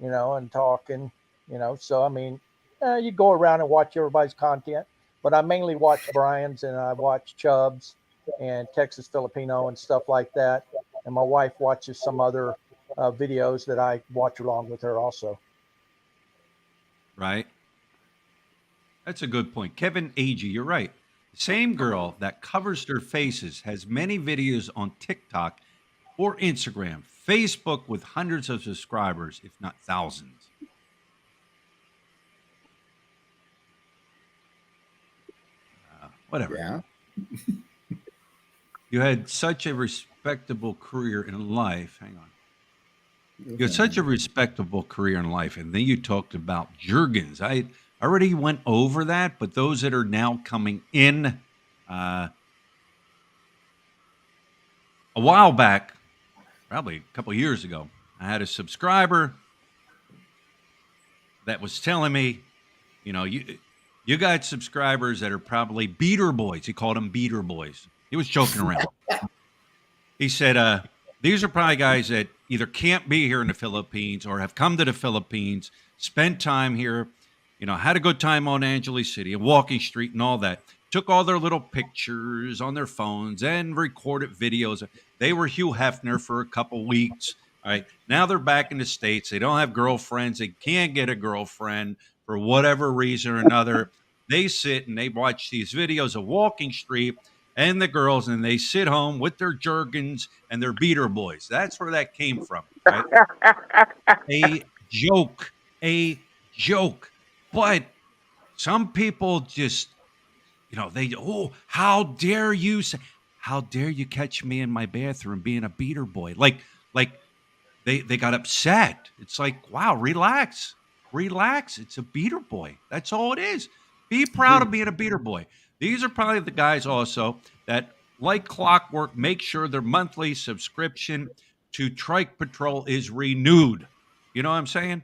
and talking, so I mean, you go around and watch everybody's content, but I mainly watch Brian's, and I watch Chubb's and Texas Filipino and stuff like that. And my wife watches some other videos that I watch along with her also. Right. That's a good point. Kevin Agee, you're right. The same girl that covers their faces has many videos on TikTok or Instagram, Facebook with hundreds of subscribers, if not thousands. Whatever. Yeah. You had such a respectable career in life. Hang on. You had such a respectable career in life, and then you talked about Jergens. I already went over that, but those that are now coming in, a while back, probably a couple of years ago, I had a subscriber that was telling me, you got subscribers that are probably beater boys. He called them beater boys. He was joking around. He said, these are probably guys that either can't be here in the Philippines or have come to the Philippines, spent time here, had a good time on Angeles City and Walking Street and all that. Took all their little pictures on their phones and recorded videos. They were Hugh Hefner for a couple weeks. All right. Now they're back in the States. They don't have girlfriends. They can't get a girlfriend for whatever reason or another. They sit and they watch these videos of Walking Street and the girls, and they sit home with their Jergens and their beater boys. That's where that came from. Right? A joke. But some people just, how dare you catch me in my bathroom being a beater boy? Like they got upset. It's like, wow, relax. It's a beater boy. That's all it is. Be proud of being a beater boy. These are probably the guys also that, like clockwork, make sure their monthly subscription to Trike Patrol is renewed. You know what I'm saying?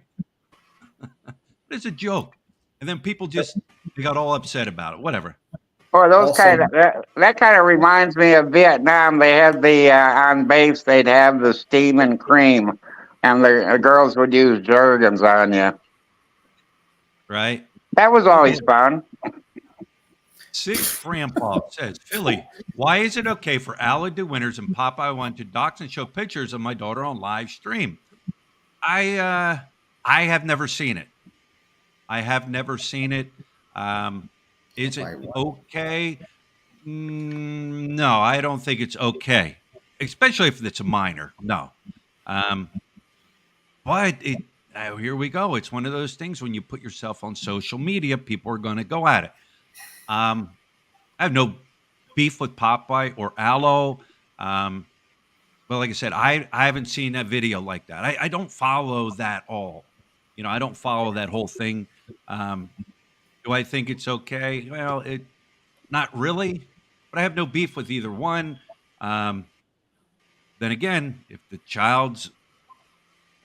It's a joke. And then people they got all upset about it. Whatever. Well, those Also- that kind of reminds me of Vietnam. They had the on base. They'd have the steam and cream, and the girls would use Jergens on you. Right? That was always fun. Sick Grandpa says, Philly, why is it okay for Alec DeWinters and Popeye One to dox and show pictures of my daughter on live stream? I have never seen it. Is it okay? No, I don't think it's okay, especially if it's a minor. No. But here we go. It's one of those things when you put yourself on social media, people are going to go at it. I have no beef with Popeye or Aloe. But like I said, I haven't seen that video like that. I don't follow that all. I don't follow that whole thing. Do I think it's okay? Well, not really, but I have no beef with either one. Then again, if the child's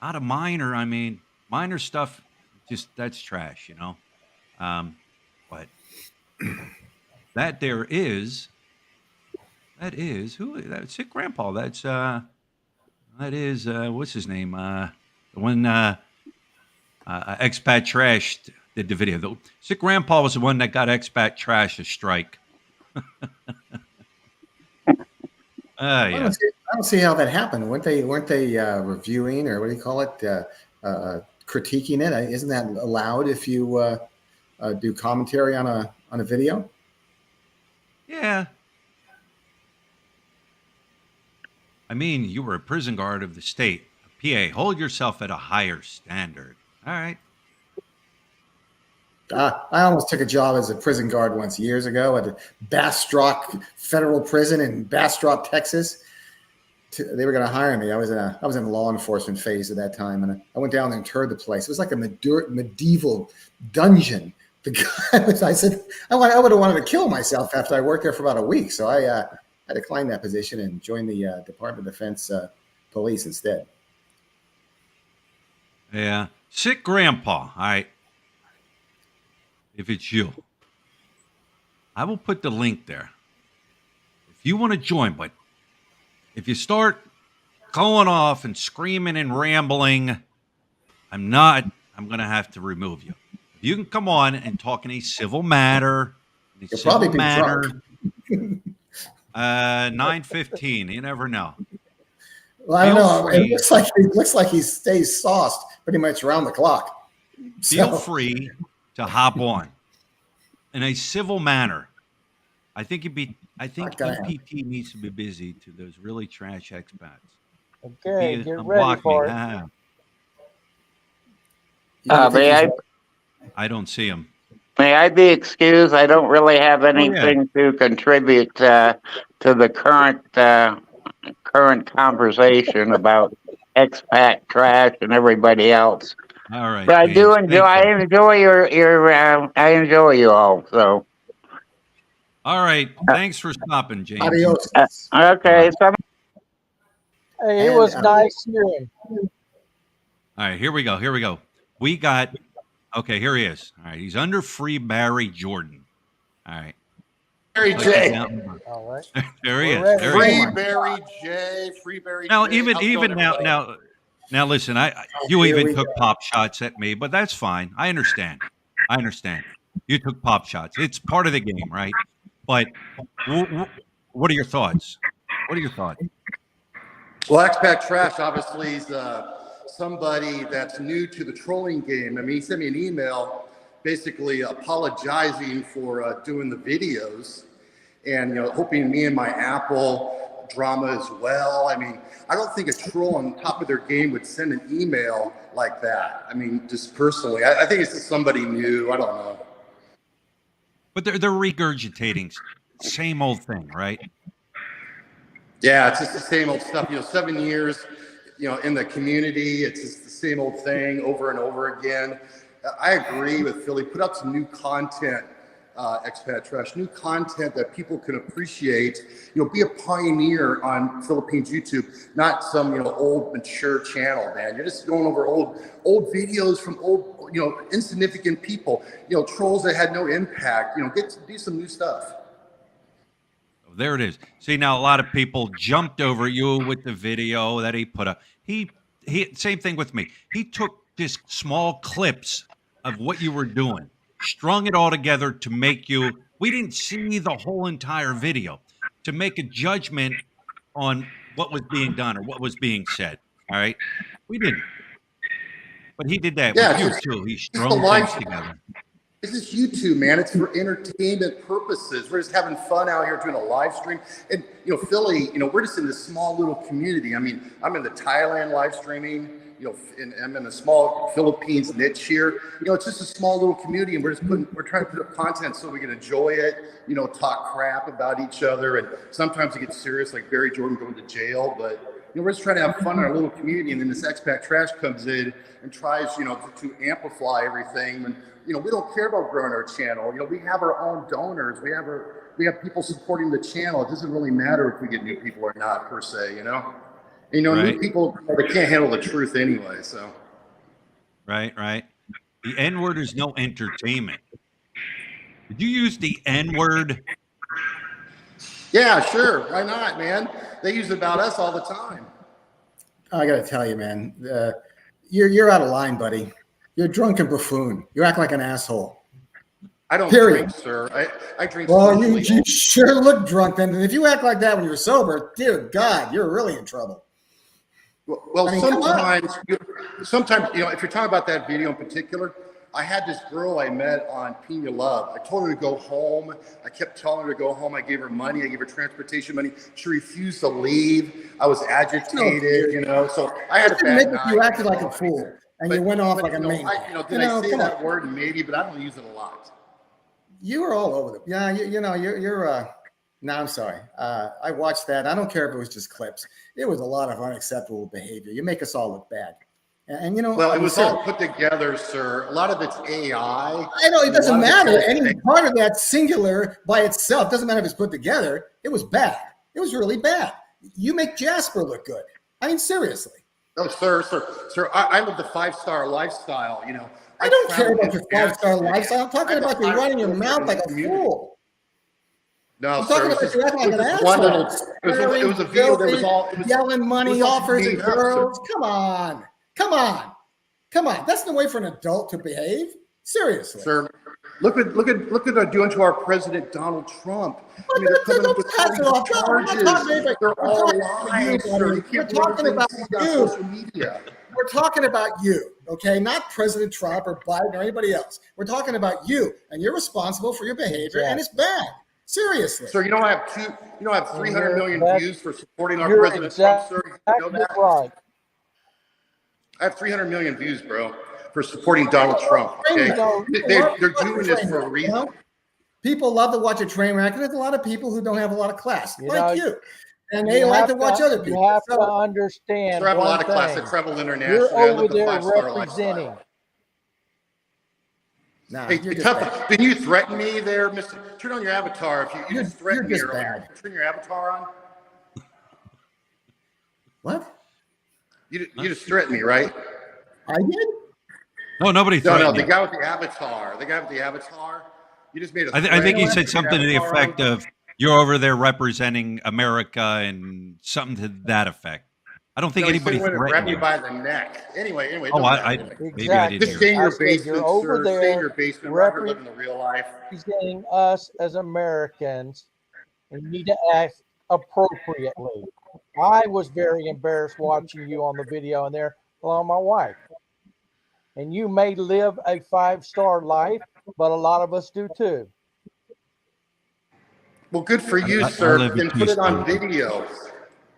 not a minor, minor stuff, that's trash, but that is Sick Grandpa. That is what's his name? The one Expat Trash did the video. Sick Grandpa was the one that got Expat Trash to strike. Yeah. I don't see how that happened. Weren't they reviewing, or what do you call it? Critiquing it? Isn't that allowed if you do commentary on a video? Yeah. You were a prison guard of the state. PA, hold yourself at a higher standard. All right. I almost took a job as a prison guard once years ago at the Bastrop Federal Prison in Bastrop, Texas. They were going to hire me. I was in the law enforcement phase at that time, and I went down there and toured the place. It was like a medieval dungeon. The guy, I said, I would have wanted to kill myself after I worked there for about a week. So I declined that position and joined the Department of Defense police instead. Yeah. Sick Grandpa. All right. If it's you, I will put the link there. If you want to join, but if you start going off and screaming and rambling, I'm going to have to remove you. If you can come on and talk in a civil matter, You'll probably be drunk. 9:15. You never know. Well, I don't know. It looks like he stays sauced pretty much around the clock. Feel free to hop on. in a civil manner. I think Okay. EPT needs to be busy to those really trash expats. Okay, get ready Unblock me. for it. You think May he's I right? I don't see him. may I be excused? I don't really have Oh yeah. anything to contribute to the current conversation about expat trash and everybody else. All right, But I do James. enjoy. Thank you. I enjoy I enjoy you all. So All right. Thanks for stopping, James. Adios. okay. Bye. Some Hey, it And was nice hearing. All right, here we go. Here we go. We got okay, here he is. All right, he's under Free Barry Jordan. All right. Barry Click it J. down. All right. There he We're is. ready. There he Free is. Barry J. Free Barry Now, J. How's it even going, now, everybody? now, listen. You here even we took go. pop shots at me, but that's fine. I understand. I understand. You took pop shots. It's part of the game, right? But what are your thoughts? What are your thoughts? Well, Expat Trash obviously is somebody that's new to the trolling game. I mean, he sent me an email basically apologizing for doing the videos and, hoping me and my Apple drama as well. I mean, I don't think a troll on top of their game would send an email like that. I mean, just personally, I think it's just somebody new. I don't know. But they're regurgitating same old thing, right? Yeah, it's just the same old stuff. 7 years, in the community, it's just the same old thing over and over again. I agree with Philly. Put out some new content, Expat Trash, new content that people can appreciate. Be a pioneer on Philippines YouTube, not some old mature channel, man. You're just going over old videos from old insignificant people, trolls that had no impact. Get to do some new stuff. There it is. See, now a lot of people jumped over you with the video that he put up. He same thing with me. He took just small clips of what you were doing, strung it all together to make you. We didn't see the whole entire video to make a judgment on what was being done or what was being said. All right, we didn't. But he did that Yeah, with you it's too. He just the strung live. things together. This is YouTube, man. It's for entertainment purposes. We're just having fun out here doing a live stream. And, Philly, we're just in this small little community. I mean, I'm in the Thailand live streaming, and I'm in a small Philippines niche here. It's just a small little community, and we're trying to put up content so we can enjoy it, talk crap about each other. And sometimes it gets serious, like Barry Jordan going to jail. But, we're just trying to have fun in our little community. And then this expat trash comes in and tries, to amplify everything. And, we don't care about growing our channel. We have our own donors. We have people supporting the channel. It doesn't really matter if we get new people or not, per se. And, Right. new people, they can't handle the truth anyway. So. Right. The N word is no entertainment. Did you use the N word? Yeah, sure. Why not, man? They use it about us all the time. I got to tell you, man, you're out of line, buddy. You're a drunken buffoon. You act like an asshole. I don't Period. drink, sir. I drink. Well, you sure look drunk then. And if you act like that when you're sober, dear God, you're really in trouble. Well, I mean, sometimes, if you're talking about that video in particular, I had this girl I met on Pina Love. I told her to go home. I kept telling her to go home. I gave her money. I gave her transportation money. She refused to leave. I was agitated, so I had a bad night. You acted like a fool, and you went off like a maniac. Did I say that word? Maybe, but I don't use it a lot. You were all over the. Yeah, you're. No, I'm sorry. I watched that. I don't care if it was just clips. It was a lot of unacceptable behavior. You make us all look bad. And well, it was all put together, sir. A lot of it's AI. I know it doesn't matter. Any part of that singular by itself doesn't matter if it's put together. It was bad. It was really bad. You make Jasper look good. I mean, seriously. Oh, sir. I live the 5-star lifestyle. I don't care about your 5-star lifestyle. I'm talking about you running your mouth like a fool. No, sir. It was a video that was all yelling money offers and girls. Come on. That's the way for an adult to behave. Seriously, sir. Look at they're doing to our president Donald Trump. I mean, they're coming up with charges. They're all lies, sir. You can't talking about you. social media. we're talking about you, okay? Not President Trump or Biden or anybody else. We're talking about you, and you're responsible for your behavior, and it's bad. Seriously. Sir, I have 300 million views for supporting our You're President Trump, sir. You know that? right. I have 300 million views, bro, for supporting Donald Trump. Okay, they're doing this for a reason. People love to watch a train wreck, and there's a lot of people who don't have a lot of class, You like know, you, and they like to watch other people. You have to understand. Sir, I have a lot of class. I travel internationally. I live the 5-star lifestyle. Nah, hey, didn't you threaten me there, Mr.? Turn on your avatar. If you just threatened me earlier. Turn your avatar on. What? You just threatened me, right? I did? No, nobody threatened No, the guy with the avatar. The guy with the avatar. You just made a I think he said something to the effect of, you're over there representing America and something to that effect. I don't think anybody threatened grab you by the neck. Anyway. Oh, maybe I didn't. Just stay in your basement, sir. Stay in your basement. We're living the real life. Representing us as Americans, and you need to act appropriately. I was very embarrassed watching you on the video and there along my wife. And you may live a 5-star life, but a lot of us do too. Well, good for you, sir. Then put it on video.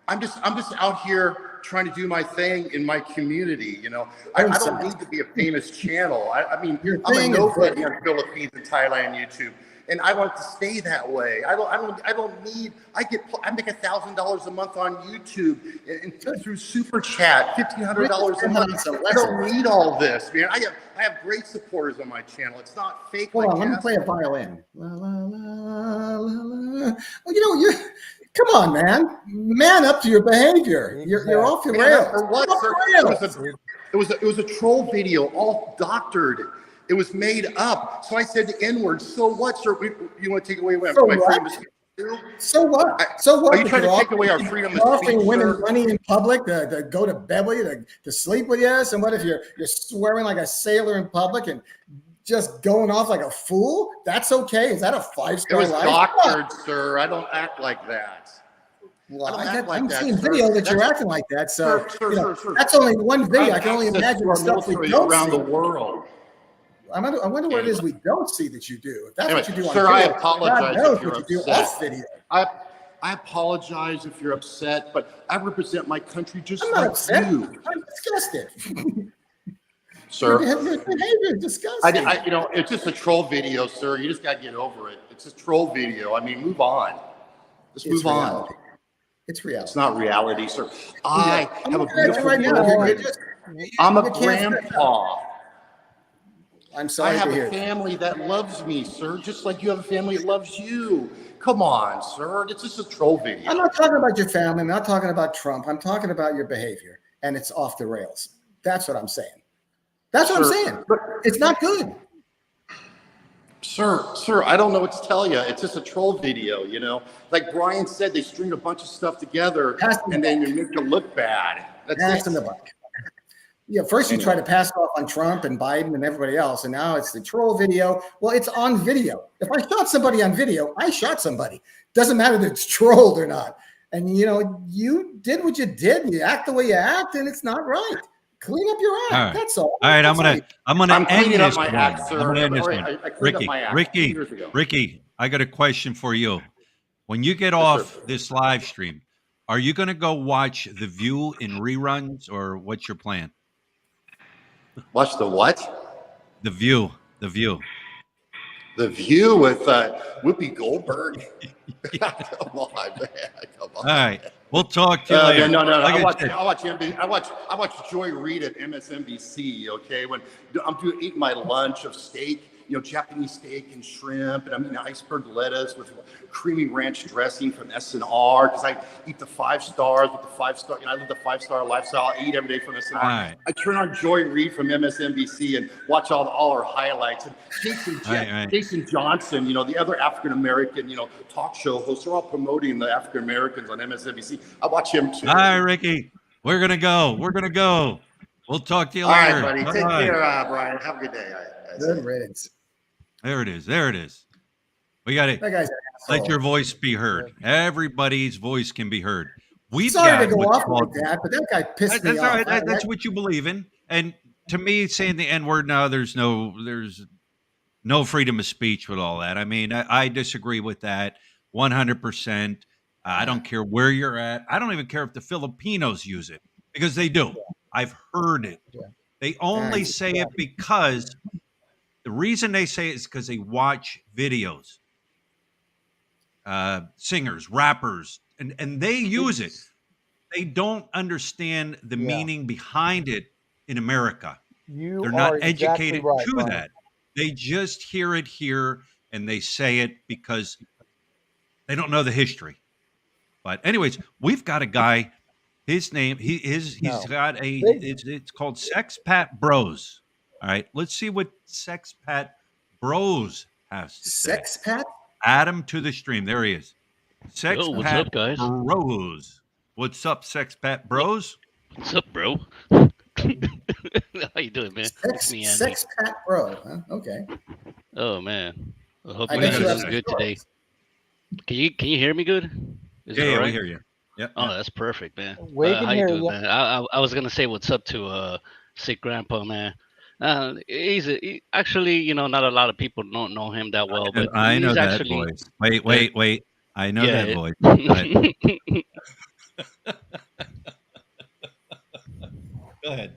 I'm just out here trying to do my thing in my community. You know, I don't need to be a famous channel. I mean, I'm a nobody on Philippines and Thailand YouTube, and I want to stay that way. I don't need. I make $1,000 a month on YouTube and through Super Chat, $1,500 a month. I don't need all this, man. I have great supporters on my channel. It's not fake. Hold on, let me play a violin. La, la, la, la, la. Well, come on, man. Man up to your behavior. You're off your rails. For what, sir? It was a troll video, all doctored. It was made up. So I said the N-word. So what, sir? You want to take away my freedom of speech? So what? So what? Are you trying to take away our freedom of speech? Offering women money in public to go to bed with you, to sleep with you. And what if you're swearing like a sailor in public and just going off like a fool? That's okay. Is that a 5-star life? It was doctored, sir. I don't act like that. Well, I'm seeing video that you're acting like that. So sir. That's only one video. I can only imagine the stuff we don't around see. the world. I wonder what it is we don't see that you do. If that's what you do on sir, video, I apologize if you're what you do upset. off video. I apologize if you're upset, but I represent my country just I'm not like upset. you. I'm disgusted. Sir, your behavior is disgusting. It's just a troll video, sir. You just got to get over it. It's a troll video. I mean, move on. Just move on. It's reality. It's not reality, sir. I have a beautiful right now. I'm a grandpa. I'm sorry I have to hear a family that loves me, sir, just like you have a family that loves you. Come on, sir. It's just a troll video. I'm not talking about your family. I'm not talking about Trump. I'm talking about your behavior, and it's off the rails. That's what I'm saying. That's what I'm saying. It's not good. Sir, I don't know what to tell you. It's just a troll video, you know. Like Brian said, they string a bunch of stuff together, and then you make you look bad. That's in the buck. Yeah, first you try to pass off on Trump and Biden and everybody else, and now it's the troll video. Well, it's on video. If I shot somebody on video, I shot somebody. Doesn't matter if it's trolled or not. And, you did what you did. You act the way you act, and it's not right. Clean up your act. Right. That's all. All right, I'm gonna end this one. Act, I'm gonna end this one. Ricky, I got a question for you. When you get off this live stream, are you gonna go watch The View in reruns, or what's your plan? Watch the what? The View. The View. The View with Whoopi Goldberg. Come on, man. Come on. All right. We'll talk to you later. No. I watch Joy Reid at MSNBC. Okay, when I'm eating my lunch of steak, Japanese steak and shrimp, and I'm eating iceberg lettuce with creamy ranch dressing from S&R because I eat the 5 stars with the 5-star. I live the 5-star lifestyle. I eat every day from S&R. Right. I turn on Joy Reid from MSNBC and watch all our highlights. And Jason Johnson, the other African American, talk show hosts are all promoting the African Americans on MSNBC. I watch him too. All right, Ricky, we're gonna go. We'll talk to you later. All right, buddy. Take care, Brian. Have a good day. Good riddance. There it is. We got to let your voice be heard. Everybody's voice can be heard. We've Sorry got to go what's off called like that, but that guy pissed me that's all off. right. That's what you believe in. And to me, saying the N word, no, there's no freedom of speech with all that. I mean, I disagree with that 100%. I don't care where you're at. I don't even care if the Filipinos use it because they do. I've heard it. Yeah. They only say it because the reason they say it is because they watch videos, singers, rappers, and they use it. They don't understand the Yeah. meaning behind it in America. You They're not are exactly educated right, to Brian. that. They just hear it here and they say it because they don't know the history. But anyways, we've got a guy. His name he's No. got a They, it's called Sexpat Bros. All right, let's see what Sexpat Bros has to say. Sex Pat? Add him to the stream. There he is. Yo, what's Sexpat up, guys? Bros. What's up, Sexpat Bros? What's up, bro? How you doing, man? It's me, Andy. Sex Pat Bro. Huh? Okay. Oh man, I hope I you bet guys you are have doing some good today. stories. Can you hear me good? Is it Yeah, all we right? hear you. Yep. Oh, that's perfect, man. we can How you hear doing, you. man? I was gonna say what's up to sick grandpa, man. Actually, not a lot of people don't know him that well, but I know he's that actually voice. Wait. I know that yeah. voice. Go ahead. Go ahead.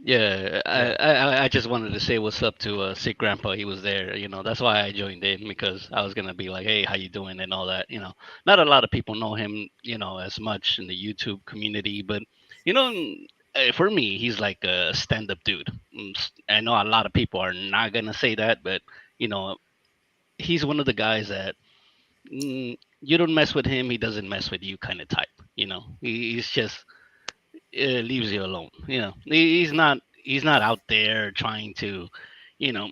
Yeah, I just wanted to say what's up to sick grandpa. He was there, That's why I joined in because I was gonna be like, hey, how you doing and all that. Not a lot of people know him, as much in the YouTube community, but for me, he's like a stand-up dude. I know a lot of people are not gonna say that, but he's one of the guys that you don't mess with him, he doesn't mess with you, kind of type. He's just leaves you alone. He's not out there trying to, you know,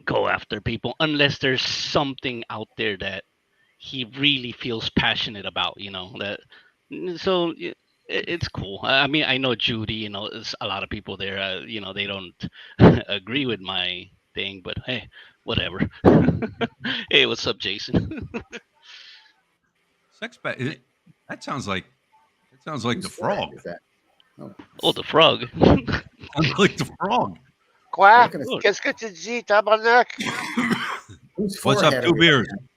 go after people unless there's something out there that he really feels passionate about. That so it's cool. I mean, I know Judy. There's a lot of people there. They don't agree with my thing, but hey, whatever. Hey, what's up, Jason? Sexpat. That sounds like Whose the forehead frog. is that? Oh, Oh, the frog. Sounds like the frog. Quoi? Look at his- Qu'est-ce que tu dis, tabarnak? whose What's up, forehead two are we beers? looking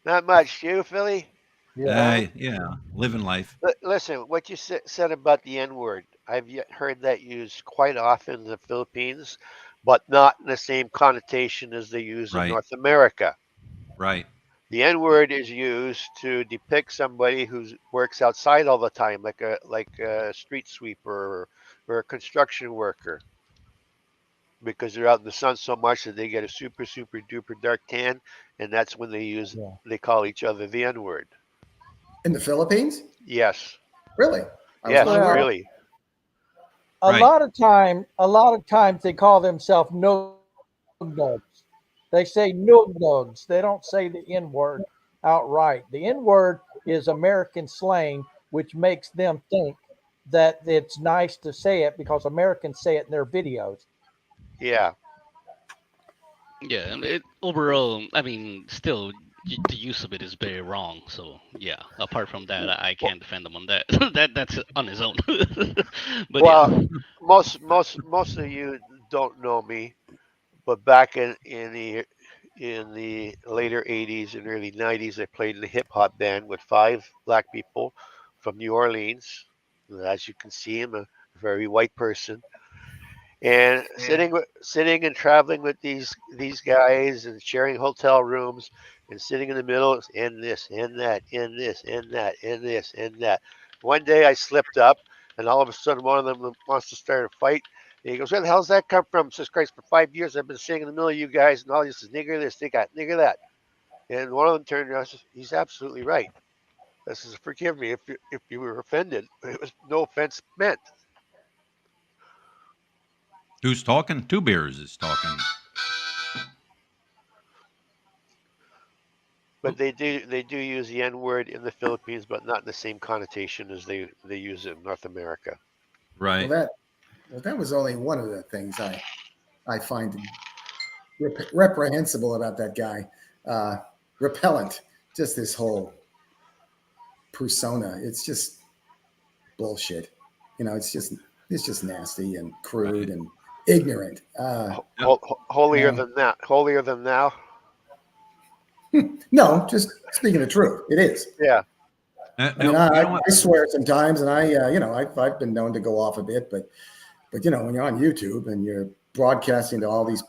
Not much. You, Philly? Yeah. Yeah, living life. Listen, what you said about the N word, I've heard that used quite often in the Philippines, but not in the same connotation as they use in Right. North America. Right. The N word is used to depict somebody who works outside all the time, like a street sweeper or a construction worker, because they're out in the sun so much that they get a super super duper dark tan, and that's when Yeah. they call each other the N word. in the Philippines? Yes, Really? I was yes, not aware. Well, really. a Right. lot of times they call themselves no nugs. They say no nugs. They don't say the N word outright. The N word is American slang, which makes them think that it's nice to say it because Americans say it in their videos. Yeah. Yeah, and overall, I mean, still, the use of it is very wrong. So yeah, apart from that, I can't defend him on that. That's on his own. But Well, yeah, most of you don't know me, but back in the later '80s and early '90s, I played in a hip hop band with 5 black people from New Orleans. As you can see, I'm a very white person. And sitting and traveling with these guys and sharing hotel rooms and sitting in the middle and this and that and this and that and this and that. One day I slipped up and all of a sudden one of them wants to start a fight. And he goes, "Where the hell's that come from?" Says, "Christ, for 5 years I've been sitting in the middle of you guys and all this is nigger this, they got nigger that." And one of them turned around and says, "He's absolutely right." I says, "Forgive me if you were offended. It was no offense meant." Who's talking? Two beers is talking. But they do use the N word in the Philippines, but not in the same connotation as they use it in North America. Right. That was only one of the things I find reprehensible about that guy. Repellent. Just this whole persona. It's just bullshit. You know, it's just nasty and crude Right. and ignorant. Yep. Holier Yeah. than that. Holier than thou. No, just speaking the truth. It is. Yeah. I mean, You know what? I swear sometimes, and I've been known to go off a bit, but when you're on YouTube and you're broadcasting to all these,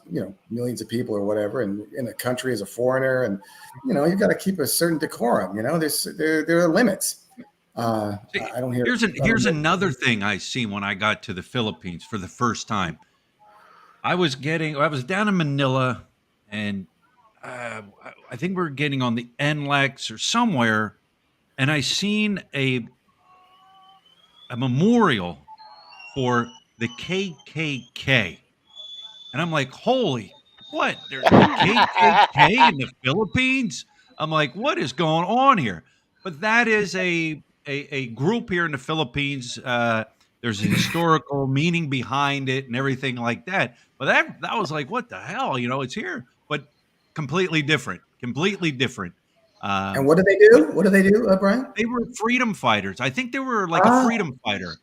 millions of people or whatever, and in a country as a foreigner, and you've got to keep a certain decorum. There are limits. See, I don't hear. here's another thing I seen when I got to the Philippines for the first time. I was down in Manila, and I think we were getting on the NLEX or somewhere, and I seen a memorial for the KKK. And I'm like, holy, what? There's a KKK in the Philippines? I'm like, what is going on here? But that is a group here in the Philippines. There's a historical meaning behind it and everything like that. But that was like, what the hell? It's here, but completely different. Completely different. And Um, what do they but do? What do they do, Brian? they were freedom fighters. I think they were like a Ah, freedom fighter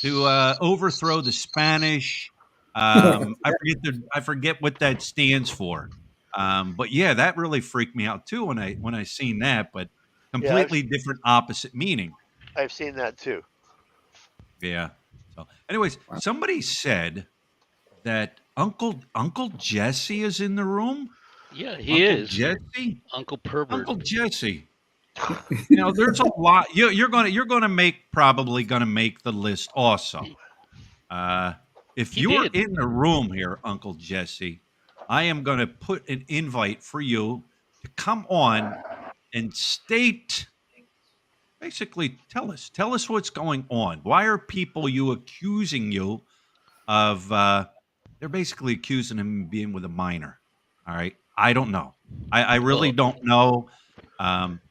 to overthrow the Spanish. I forget what that stands for. But yeah, that really freaked me out too when I seen that. But Yeah, completely different, opposite meaning. I've seen that too. Yeah. So, anyways, somebody said that Uncle Jesse is in the room. Yeah, he Uncle is Jesse. Uncle Pervert. Uncle Jesse. There's a lot. You're probably gonna make the list also. Uh, if He you're did. in the room here, Uncle Jesse, I am going to put an invite for you to come on and state, basically, tell us what's going on. Why are people accusing you of? They're basically accusing him of being with a minor. All right, I don't know. I really Well, don't know.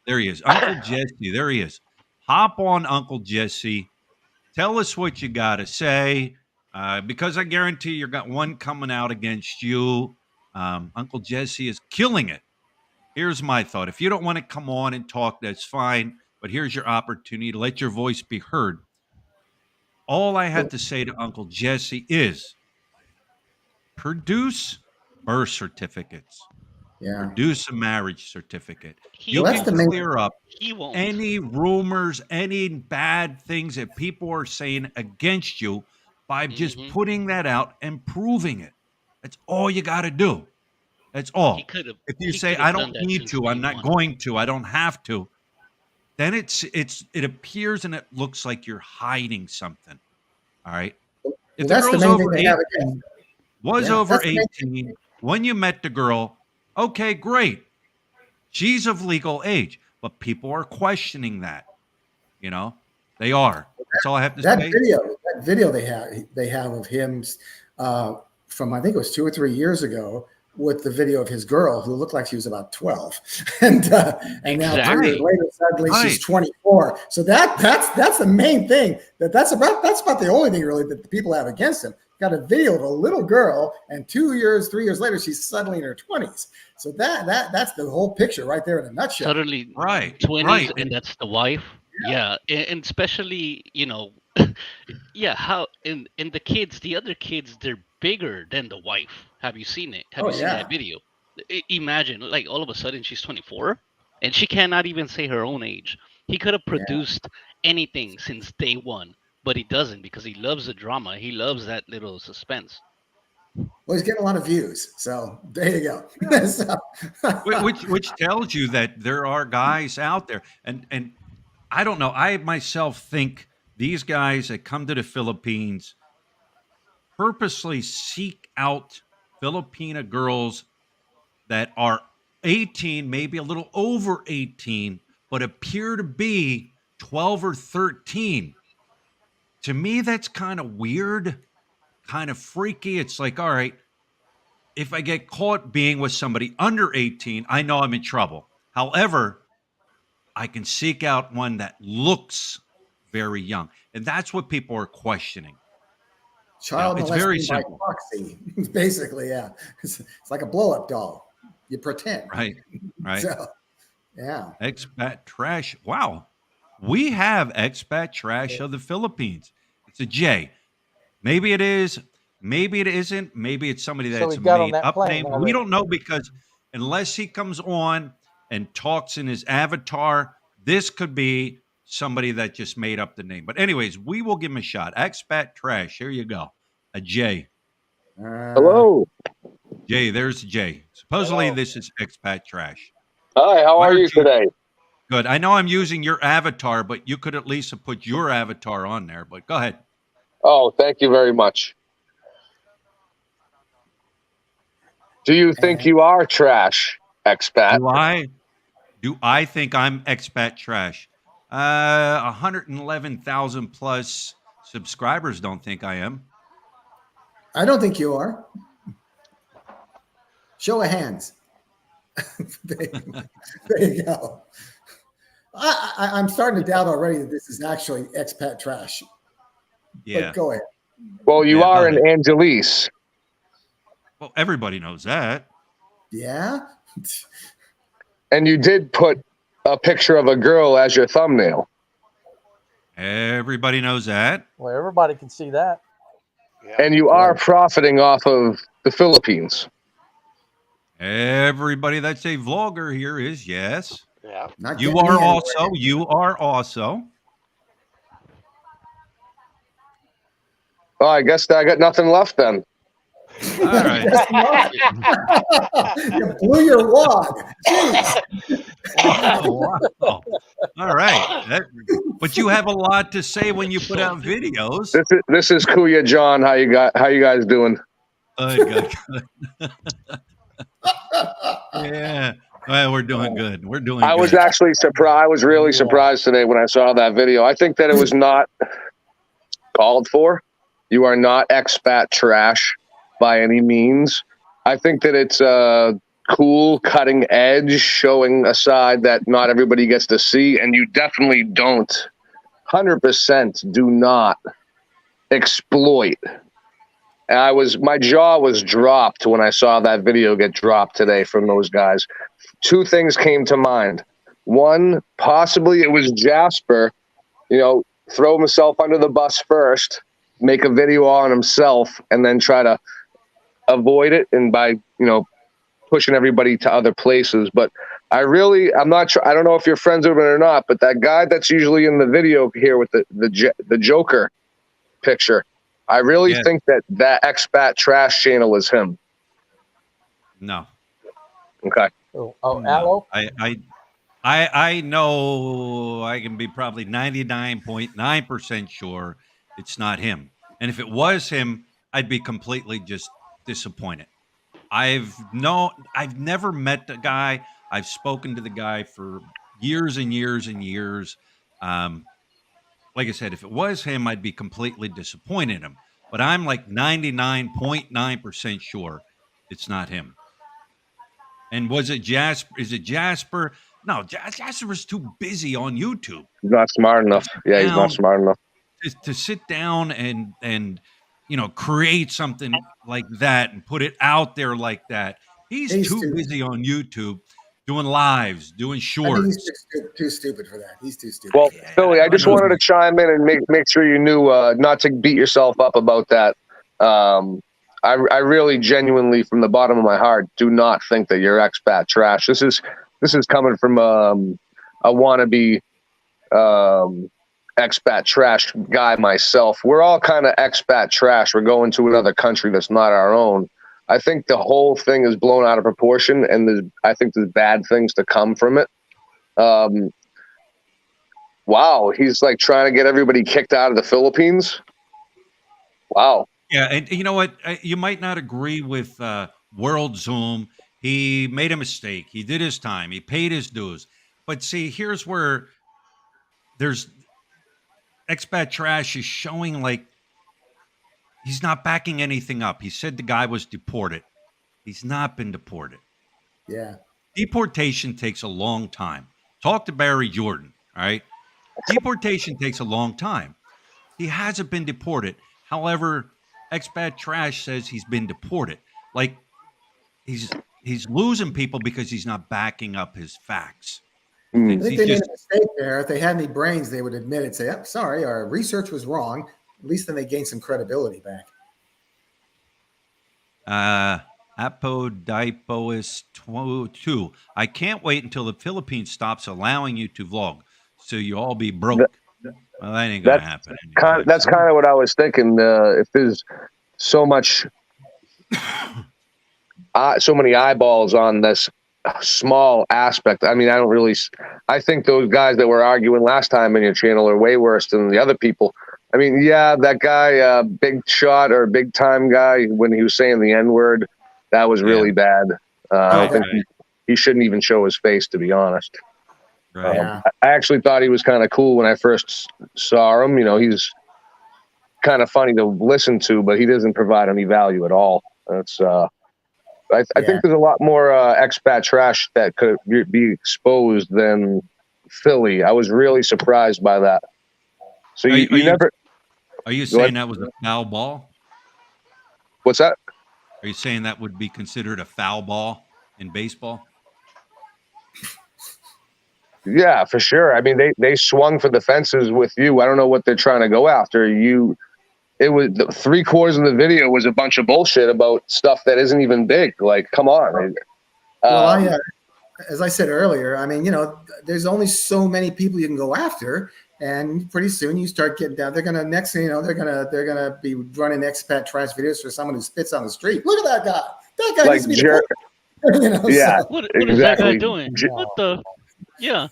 There he is, Uncle Jesse. There he is. Hop on, Uncle Jesse. Tell us what you got to say, because I guarantee you got one coming out against you. Uncle Jesse is killing it. Here's my thought: if you don't want to come on and talk, that's fine. But here's your opportunity to let your voice be heard. All I have to say to Uncle Jesse is produce birth certificates, yeah. produce a marriage certificate. he You Well, that's can the won't. main. clear up He won't. any rumors, any bad things that people are saying against you by just Hmm. putting that out and proving it. That's all you got to do. That's He all. could have. If you He say could I have don't done that need since to, day I'm not one. going to, I don't have to, then it appears and it looks like you're hiding something. All right. If Well, the that's the girl's main thing over they have against. was Yeah, over that's the main. 18 when you met the girl, okay, great. She's of legal age, but people are questioning that. You know, they are. That's all I have to That say. video, that video they have of him uh, from, I think it was 2 or 3 years ago, with the video of his girl who looked like she was about 12, and now 3 years Right, Exactly. later suddenly she's right. 24. So that's the main thing. That's about the only thing really that the people have against him. Got a video of a little girl, and 2 years, 3 years later, she's suddenly in her 20s. So that's the whole picture right there in a nutshell. Suddenly Right, 20s, right. and that's the wife. Yeah, and especially yeah, how and the kids, the other kids, they're bigger than the wife. Have you seen it? Have Oh you seen that yeah, video? Imagine, like, all of a sudden she's 24 and she cannot even say her own age. He could have yeah. produced anything since day one, but he doesn't because he loves the drama. He loves that little suspense. Well, he's getting a lot of views, so there you go. Yeah. So- Which tells you that there are guys out there, and I don't know. I myself think these guys that come to the Philippines purposely seek out Filipina girls that are 18, maybe a little over 18, but appear to be 12 or 13. To me, that's kind of weird, kind of freaky. It's like, all right, if I get caught being with somebody under 18, I know I'm in trouble. However, I can seek out one that looks very young. And that's what people are questioning. Child It's very molesting by simple. proxy, basically. Yeah, it's like a blow-up doll. You pretend. Right. Right. So, yeah. Expat trash. Wow. We have expat trash of the Philippines. It's a J. Maybe it is. Maybe it isn't. Maybe it's somebody So that's he a got on made that up plane name. We already. don't know because unless he comes on and talks in his avatar, this could be somebody that just made up the name. But anyways, we will give him a shot. Expat trash. Here you go. A J. Hello. Jay, there's Jay. Supposedly Hello. this is expat trash. Hi, how Why are you aren't you today? good? I know I'm using your avatar, but you could at least have put your avatar on there. But go ahead. Oh, thank you very much. Do you think And you are trash, expat? Do I think I'm expat trash? 111,000 plus subscribers don't think I am. I don't think you are. Show of hands. there you go. I'm starting to doubt already that this is actually expat trash. Yeah. But go ahead. Well, you Yeah, go are an ahead. Angelis, Well, everybody knows that. Yeah. and you did put a picture of a girl as your thumbnail. Everybody knows that. Well, everybody can see that. Yeah. And you are profiting off of the Philippines. Everybody that's a vlogger here is yes. Yeah. Not You getting me are anywhere. also. You are also. Oh, I guess I got nothing left then. All right. Guess not. You blew your wad. Jeez. Wow. All right. But you have a lot to say when you put out videos. This is Kuya John. How you guys doing? Good. Yeah. Well, we're doing good. We're doing I was good. actually surprised. I was really surprised today when I saw that video. I think that it was not called for. You are not expat trash by any means. I think that it's cool, cutting edge, showing a side that not everybody gets to see, and you definitely don't. 100% do not exploit. My jaw was dropped when I saw that video get dropped today from those guys. Two things came to mind. One, possibly it was Jasper, throw himself under the bus first, make a video on himself, and then try to avoid it, and by, pushing everybody to other places. But I'm not sure. I don't know if you're friends with him or not, but that guy that's usually in the video here with the Joker picture, I really think that expat trash channel is him. No. Okay. Oh, No. Aloe? I know I can be probably 99.9% sure it's not him. And if it was him, I'd be completely just disappointed. I've never met the guy. I've spoken to the guy for years and years and years. Like I said, if it was him, I'd be completely disappointed in him. But I'm like 99.9% sure it's not him. And was it Jasper? Is it Jasper? No, Jasper was too busy on YouTube. He's not smart enough. Yeah, he's not smart enough. To sit down and create something like that and put it out there like that. He's too busy on YouTube doing lives, doing I think shorts. he's too stupid for that. He's too stupid. Well, Philly, I just wanted to chime in and make sure you knew not to beat yourself up about that. I really genuinely, from the bottom of my heart, do not think that you're expat trash. This is coming from a wannabe expat trash guy myself. We're all kind of expat trash. We're going to another country that's not our own. I think the whole thing is blown out of proportion, and I think there's bad things to come from it. Wow, he's like trying to get everybody kicked out of the Philippines. Wow. Yeah, and you know what? You might not agree with World Zoom. He made a mistake. He did his time. He paid his dues. But see, here's where there's expat trash is showing like he's not backing anything up. He said the guy was deported. He's not been deported. Yeah. Deportation takes a long time. Talk to Barry Jordan, all right? Deportation takes a long time. He hasn't been deported. However, expat trash says he's been deported. Like he's losing people because he's not backing up his facts. I Thinks think he's they made just a mistake there. If they had any brains, they would admit it. Say, "I'm sorry, our research was wrong." At least then they gain some credibility back. Apodipois 2. I can't wait until the Philippines stops allowing you to vlog, so you all be Th- broke. Well, that ain't gonna That's happen anytime that's soon. kind of what I was thinking. If there's so much, so many eyeballs on this small aspect. I mean, I don't really. I think those guys that were arguing last time in your channel are way worse than the other people. I mean, yeah, that guy, big shot or big time guy, when he was saying the N word, that was Yeah. really bad. I don't Right, think he shouldn't even show his face, to be honest. right. Yeah. I actually thought he was kind of cool when I first saw him. You know, he's kind of funny to listen to, but he doesn't provide any value at all. That's I Yeah. think there's a lot more expat trash that could be exposed than Philly. I was really surprised by that. So Are, you are you never. are you Go ahead. saying that was a foul ball? What's that? Are you saying that would be considered a foul ball in baseball? Yeah, for sure. I mean, they swung for the fences with you. I don't know what they're trying to go after. It was 3/4 of the video was a bunch of bullshit about stuff that isn't even big. Like, come on. Well, as I said earlier, I mean, there's only so many people you can go after, and pretty soon you start getting down. They're gonna next thing you know, they're gonna be running expat trash videos for someone who spits on the street. Look at that guy. That guy like needs to be jerk. Yeah, so, What is that guy exactly. doing? What the? Yeah.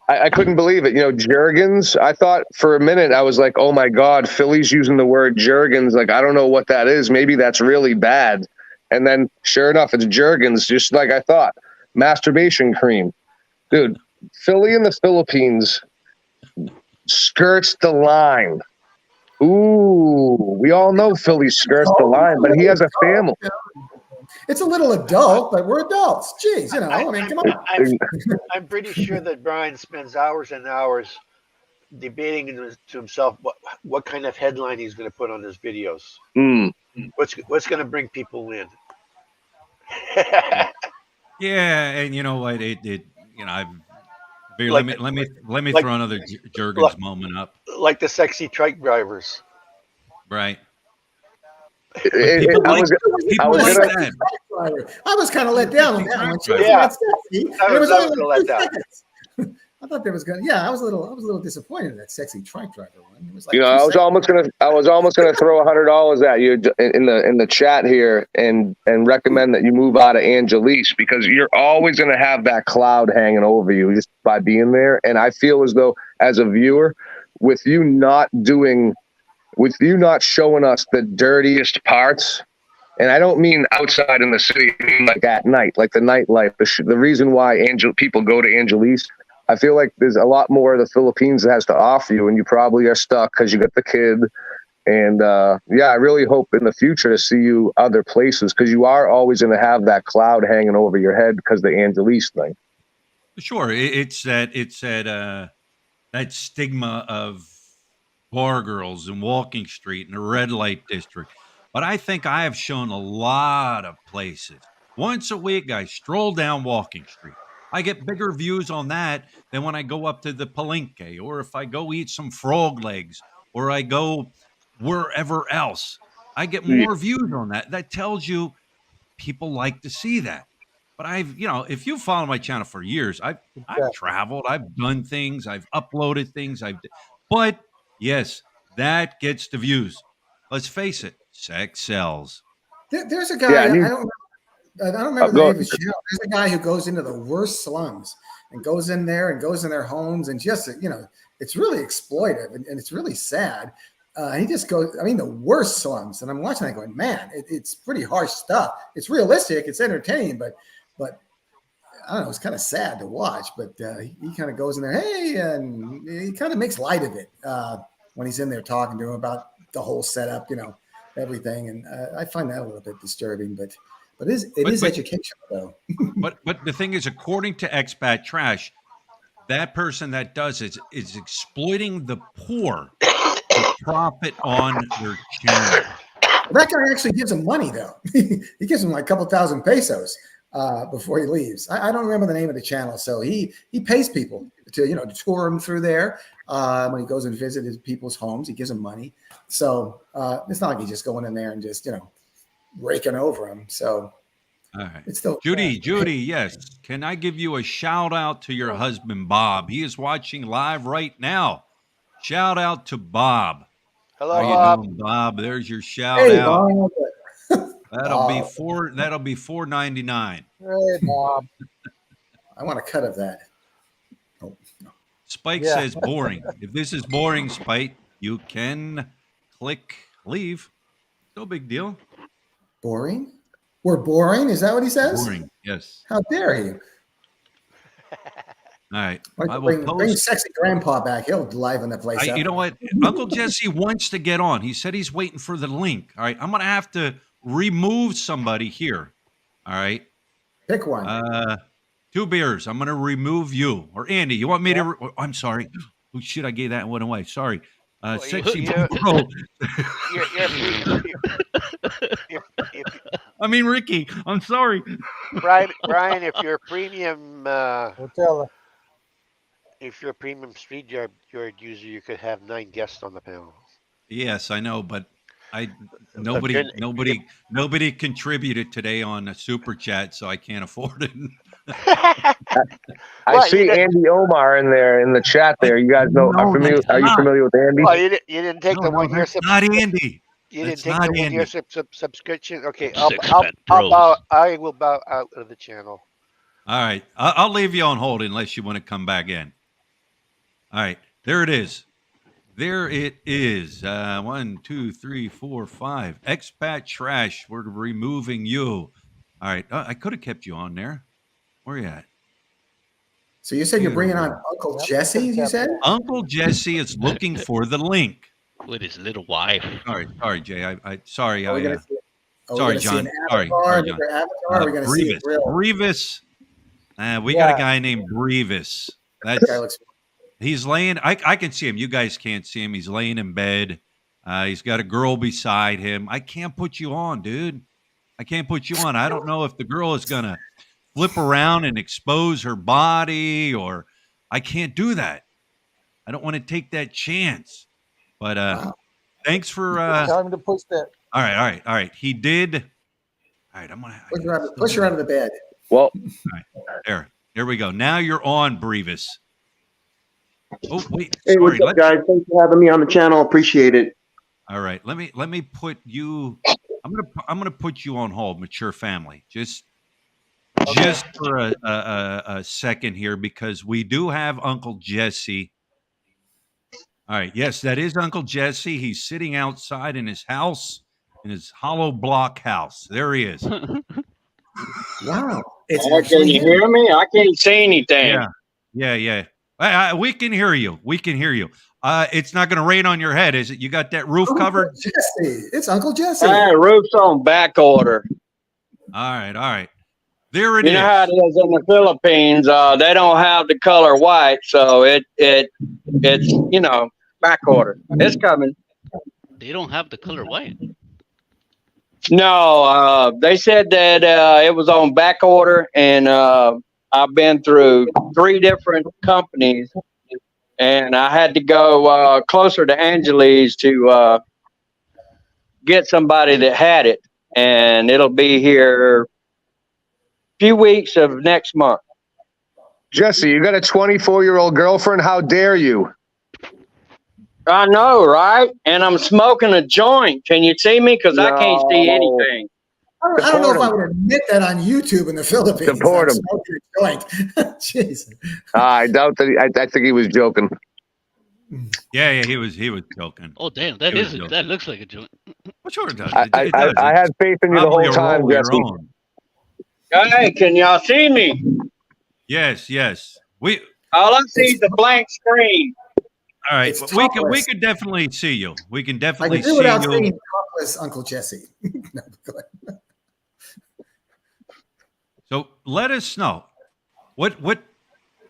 I couldn't believe it. You know, Jergens. I thought for a minute, I was like, oh my God, Philly's using the word Jergens. Like, I don't know what that is. Maybe that's really bad. And then sure enough, it's Jergens, just like I thought. Masturbation cream. Dude, Philly in the Philippines skirts the line. Ooh, we all know Philly skirts the line, but he has a family. it's a little adult, but we're adults. Jeez, I mean, come on. I'm pretty sure that Brian spends hours and hours debating to himself what kind of headline he's going to put on his videos. Mm. What's going to bring people in? Yeah, and you know what? I've Like- let me like- throw another Jurgens moment up. Like the sexy trike drivers. Right. I was like gonna- that. I was kind of let down on that one. She was Yeah. not sexy. I and it was was only gonna like let 2 down. seconds. I thought there was gonna. Yeah, I was a little disappointed in that sexy trike driver one. It was like You know, 2 I was seconds. almost gonna throw $100 at you in the chat here and recommend that you move out of Angeles, because you're always gonna have that cloud hanging over you just by being there. And I feel as though, as a viewer, with you not showing us the dirtiest parts, and I don't mean outside in the city, I mean like at night, like the nightlife, the reason why people go to Angeles. I feel like there's a lot more of the Philippines that has to offer you, and you probably are stuck because you got the kid. And I really hope in the future to see you other places, because you are always going to have that cloud hanging over your head because the Angeles thing. Sure, it's that that stigma of bar girls and Walking Street and the red light district. But I think I have shown a lot of places. Once a week, I stroll down Walking Street. I get bigger views on that than when I go up to the Palenque, or if I go eat some frog legs, or I go wherever else. I get more views on that. That tells you people like to see that. But if you follow my channel for years, I've Exactly. traveled, I've done things, I've uploaded things, but yes, that gets the views. Let's face it, sex sells. There's a guy. Yeah, I don't remember the go- name of his channel. There's a guy who goes into the worst slums and goes in there and goes in their homes and just it's really exploitive and it's really sad. He just goes, I mean, the worst slums. And I'm watching that going, man, it's pretty harsh stuff. It's realistic, it's entertaining, but I don't know, it's kind of sad to watch. But he kind of goes in there, hey, and he kind of makes light of it when he's in there talking to him about the whole setup, everything. And I find that a little bit disturbing, but it is educational though. but the thing is, according to Expat Trash, that person that does it is exploiting the poor to profit on their channel. That guy actually gives him money though. He gives him like a couple thousand pesos. before he leaves. I don't remember the name of the channel. So he pays people to, to tour him through there. When he goes and visits people's homes, he gives them money. So it's not like he's just going in there and just, raking over them. So All right. it's still Judy, yes. Can I give you a shout out to your husband, Bob? He is watching live right now. Shout out to Bob. Hello, How you Bob. doing, Bob? There's your shout Hey, out. Bob. That'll be Bob. $4.99. Hey, Bob. I want a cut of that. Oh, no. Spike Yeah. says boring. If this is boring, Spike, you can click leave. No big deal. Boring? We're boring? Is that what he says? Boring. Yes. How dare he? All right. Why I don't will you bring post. sexy grandpa back. He'll liven the place up. You know what? Uncle Jesse wants to get on. He said he's waiting for the link. All right. I'm going to have to remove somebody here. All right. Pick one. 2 beers. I'm going to remove you. Or Andy, you want me to? I'm sorry. Oh, shit. I gave that one away. Sorry. Sexy you- bro. if, I mean, Ricky. I'm sorry. Brian, if you're premium, We'll tell her. if you're a premium Street Yard user, you could have 9 guests on the panel. Yes, I know, but you're- nobody contributed today on a super chat, so I can't afford it. I Well, see you didn't- Andy Omar in there in the chat. There, you guys know? No, Are that's you not. familiar with Andy? Well, you didn't take the 1 year that's not Andy. You That's didn't take not the 1 year Andy. subscription. Okay, Expat Bros. I will bow out of the channel. All right, I'll leave you on hold unless you want to come back in. All right, there it is. There it is. 1, 2, 3, 4, 5. Expat trash. We're removing you. All right, I could have kept you on there. Where you at? So you said you're bringing on Uncle Yep, Jesse, you said? Uncle Jesse is looking for the link. With his little wife. Sorry, Jay. Sorry. Are we gonna see, Sorry, gonna see John. an Sorry, avatar? John. Avatar? Are we going to see it real? Brevis. We got a guy named Brevis. That guy looks. He's laying. I can see him. You guys can't see him. He's laying in bed. He's got a girl beside him. I can't put you on, dude. I can't put you on. I don't know if the girl is gonna flip around and expose her body, or I can't do that. I don't want to take that chance. But thanks for. Tell him to push that. All right. He did. All right, I'm gonna Push her out of the bed. Well, there we go. Now you're on, Brevis. Oh wait, Hey, sorry. what's up, guys? Thanks for having me on the channel. Appreciate it. All right, let me put you. I'm gonna put you on hold, mature family. Just for a second here, because we do have Uncle Jesse. All right, yes, that is Uncle Jesse. He's sitting outside in his house, in his hollow block house. There he is. Wow. It's Can you hear me? I can't see anything. Yeah. We can hear you. It's not going to rain on your head, is it? You got that roof covered? Jesse. It's Uncle Jesse. Roof's on back order. All right. There it You is. know how it is in the Philippines. They don't have the color white, so it's back order. It's coming. They don't have the color white. No, they said that it was on back order, and I've been through 3 different companies, and I had to go closer to Angeles to get somebody that had it, and it'll be here a few weeks of next month. Jesse, you got a 24-year-old girlfriend. How dare you? I know, right? And I'm smoking a joint. Can you see me? Because I can't see anything. I don't know if I would admit that on YouTube in the Philippines. Support I'm him. smoking a joint. Jeez. I doubt that. I think he was joking. Yeah, he was joking. Oh damn, was that looks like a joint. Well, sure it does. I had faith in you the Probably whole a time, roll of your Jesse. own. Hey, can y'all see me? Yes. All I see is a blank screen. All right, It's we topless. could definitely see you. We can I definitely can do see without you. seeing topless Uncle Jesse. No, go ahead. So let us know what.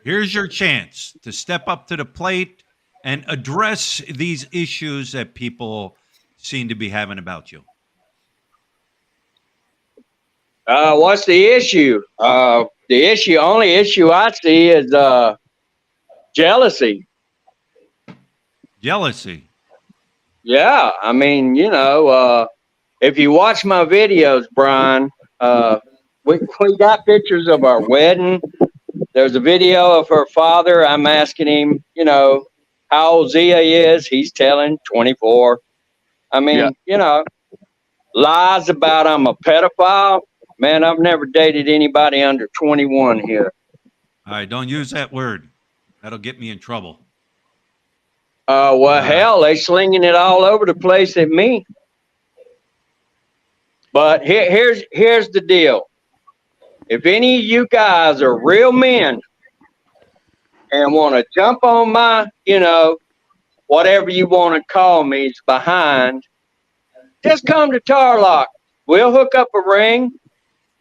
Here's your chance to step up to the plate and address these issues that people seem to be having about you. What's the issue? Only issue I see is jealousy. Jealousy. Yeah, I mean, if you watch my videos, Brian, we got pictures of our wedding. There's a video of her father. I'm asking him, how old Zia is. He's telling 24. I mean, lies about I'm a pedophile. Man, I've never dated anybody under 21 here. All right, don't use that word. That'll get me in trouble. Hell, they slinging it all over the place at me. But here's the deal. If any of you guys are real men and want to jump on my, whatever you want to call me behind, just come to Tarlock. We'll hook up a ring.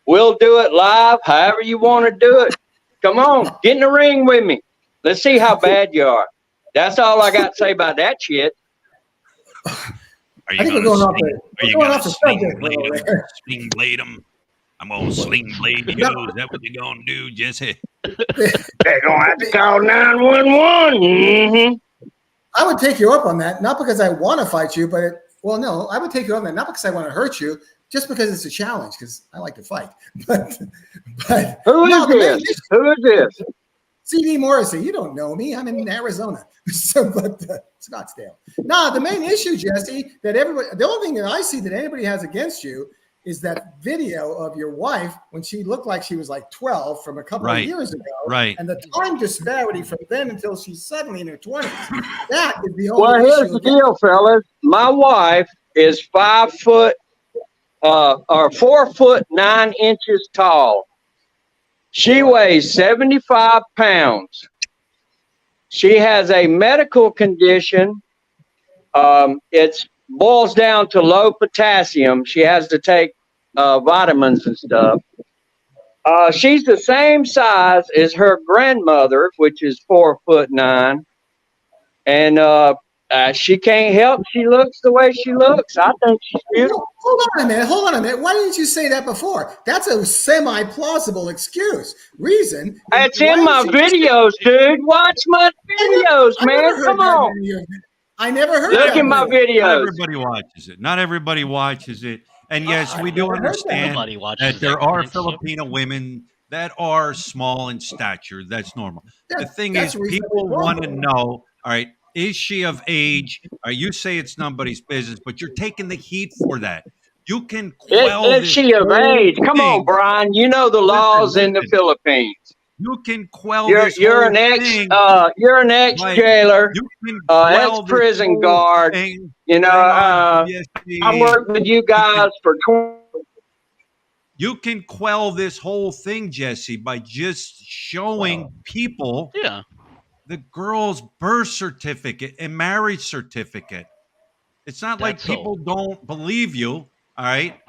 We'll do it live, however you want to do it. Come on, get in the ring with me. Let's see how bad you are. That's all I got to say about that shit. Are you going to sling blade them? I'm going to sling blade you. Is that what you're going to do, Jesse? They're going to have to call 911. Mm-hmm. I would take you up on that, not because I want to fight you, but I would take you up on that, not because I want to hurt you, just because it's a challenge, because I like to fight. But Who is this? CD Morrissey, you don't know me. I'm in Arizona, Scottsdale. No, the main issue, Jesse, the only thing that I see that anybody has against you is that video of your wife when she looked like she was like 12 from a couple of years ago. Right. And the time disparity from then until she's suddenly in her 20s. That is the only issue. Well, here's the deal, fellas. My wife is 4 foot 9 inches tall. She weighs 75 pounds. She has a medical condition. It boils down to low potassium. She has to take vitamins and stuff. She's the same size as her grandmother, which is 4 foot 9. And she can't help. She looks the way she looks. I think she's beautiful. Hold on a minute. Why didn't you say that before? That's a semi-plausible reason. It's in my videos, dude. Watch my videos, man. Come on. I never heard. Look at my videos. Not everybody watches it. Not everybody watches it. And yes, we do understand that there are Filipino women that are small in stature. That's normal. The thing is, people want to know, all right, is she of age? You say it's nobody's business, but you're taking the heat for that. You can quell Is she of age? Come on, Brian. You know the laws in the Philippines. You can quell this You're an ex-jailer, ex-prison guard. I worked with you guys for 20. You can quell this whole thing, Jesse, by just showing people the girl's birth certificate and marriage certificate. It's not like people don't believe you, all right?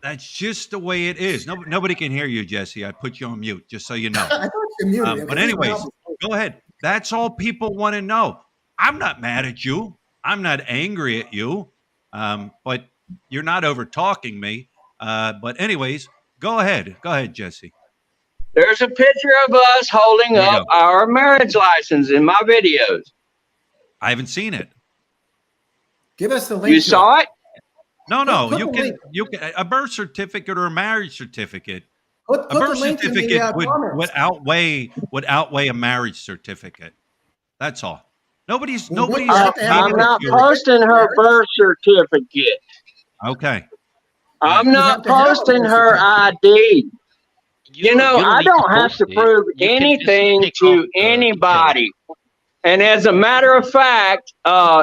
That's just the way it is. Nobody can hear you, Jesse. I put you on mute, just so you know. I thought you muted. But anyways, go ahead. That's all people want to know. I'm not mad at you. I'm not angry at you. But you're not over-talking me. But anyways, go ahead. Go ahead, Jesse. There's a picture of us holding up our marriage license in my videos. I haven't seen it. Give us the link. You saw it? No. You can a birth certificate or a marriage certificate. A birth certificate would outweigh a marriage certificate. That's all. Nobody's. I'm not posting her birth certificate. Okay. I'm not posting her ID. I don't have to prove anything to anybody. And as a matter of fact,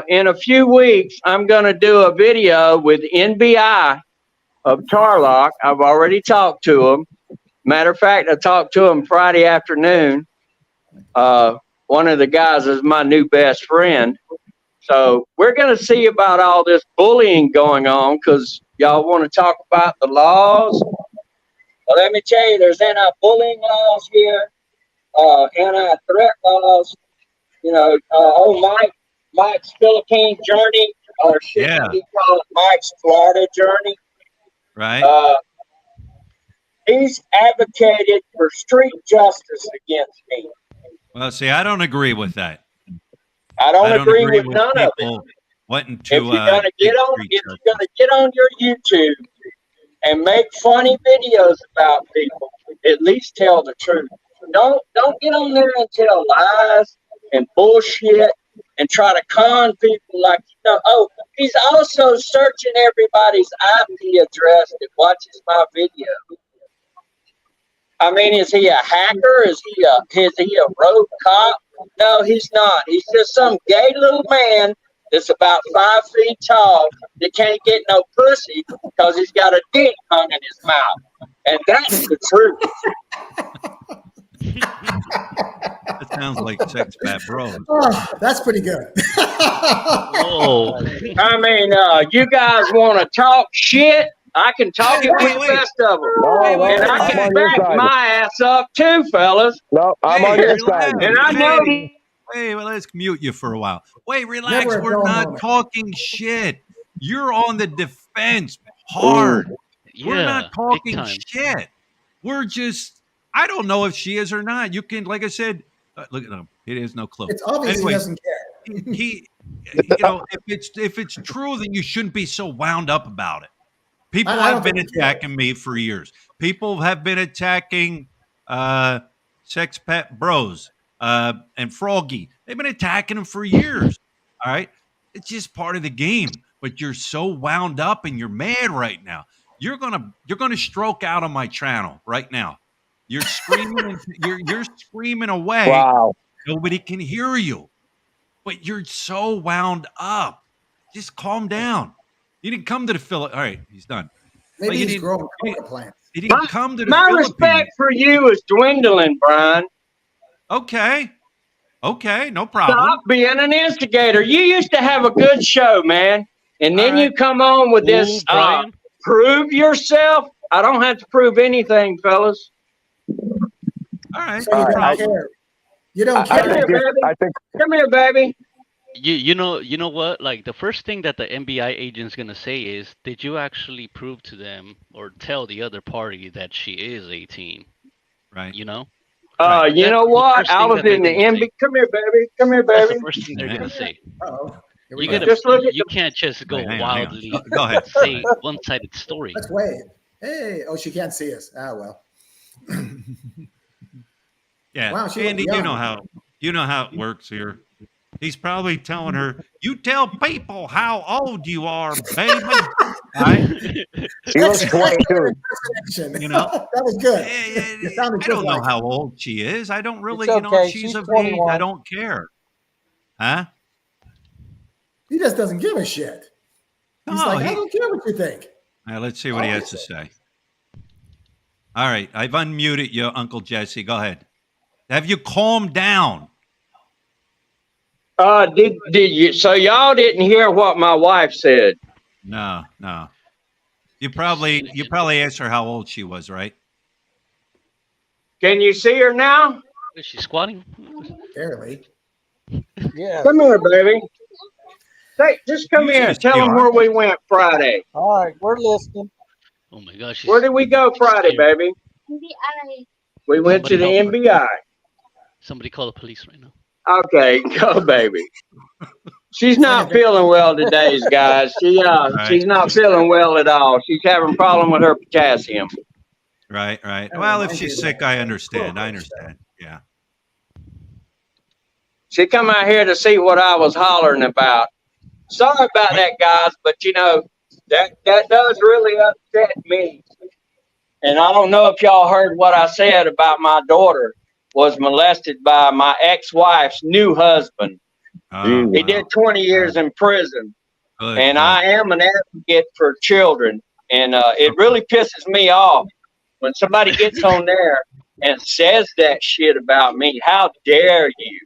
in a few weeks, I'm going to do a video with NBI of Tarlock. I've already talked to them. Matter of fact, I talked to them Friday afternoon. One of the guys is my new best friend. So we're going to see about all this bullying going on because y'all want to talk about the laws. Well, let me tell you, there's anti-bullying laws here, anti-threat laws. Mike's Philippine journey, or we call it Mike's Florida journey. Right. He's advocated for street justice against me. Well, see, I don't agree with that. I don't agree with none of it. people wanting If to. you're gonna take get on, street if justice. you're gonna get on your YouTube and make funny videos about people, at least tell the truth. Don't get on there and tell lies and bullshit and try to con people like, oh, he's also searching everybody's IP address that watches my video. I mean, is he a hacker? Is he a rogue cop? No, he's not. He's just some gay little man that's about 5 feet tall that can't get no pussy because he's got a dick hung in his mouth. And that's the truth. That sounds like Expat Bros. Oh, that's pretty good. Whoa. I mean, you guys want to talk shit? I can talk it with the best of them. And I can back my ass up too, fellas. No, I'm on your side. And I know Hey, well, let's mute you for a while. Wait, relax. Never a We're dull not moment. talking shit. You're on the defense hard. We're Yeah, not big talking time. shit. We're just, I don't know if she is or not. You can, like I said, look at him. He has no clue. It's obvious Anyway, he doesn't care. he if it's true, then you shouldn't be so wound up about it. People I have don't been think he cares. attacking me for years. People have been attacking Sex Pet Bros and Froggy. They've been attacking him for years. All right. It's just part of the game. But you're so wound up and you're mad right now. You're gonna stroke out on my channel right now. You're screaming you're screaming away. Wow. Nobody can hear you. But you're so wound up. Just calm down. You didn't come to the Philippines. All right, he's done. Maybe But you he's didn't- growing coca plants. He didn't come to the my Philippines. respect for you is dwindling, Brian. Okay, no problem. Stop being an instigator. You used to have a good show, man. And then All right. you come on with this, Ooh, Brian. prove yourself. I don't have to prove anything, fellas. All right, So you no don't problem. care. You don't I care. think baby. I think Come here, baby. You know what? Like the first thing that the NBI agent's gonna say is, did you actually prove to them or tell the other party that she is 18? Right. You know? Right. You That's know the what? first I thing was that they're in the gonna MB. say. Come here, baby. Come here, That's baby. the first thing they're Yeah. gonna say. Uh-oh. Here we You go. gotta, Just look at you can't just go Wait, hang on. wildly Go ahead. say one-sided story. Let's wave. Hey, oh, she can't see us. Ah, well. Yeah, Wow, she Andy, looked you know how it works here. He's probably telling her, "You tell people how old you are, baby." Right? he looks 22. You know? That was good. I You sounded just don't know like how old she is. I don't really, It's okay. she's She's of age. 21. I don't care. Huh? He just doesn't give a shit. He's No, like, I he- don't care what you think. All right, let's see what he has to say. All right, I've unmuted you, Uncle Jesse. Go ahead. Have you calmed down? Did you? So y'all didn't hear what my wife said. No. You probably asked her how old she was, right? Can you see her now? Is she squatting? Barely. Yeah. Come here, baby. Hey, just come You here. should Tell see them her. where we went Friday. All right, we're listening. Oh my gosh. Where did we go Friday, baby? We went to the Somebody NBI. Somebody call the police right now. Okay, go, baby. She's not feeling well today, guys. She's not feeling well at all. She's having a problem with her potassium. Right. Well, if she's sick, I understand. Yeah. She come out here to see what I was hollering about. Sorry about that, guys, but that does really upset me. And I don't know if y'all heard what I said about my daughter was molested by my ex-wife's new husband. He did 20 years in prison. Good, And good. I am an advocate for children. And it really pisses me off when somebody gets on there and says that shit about me. How dare you?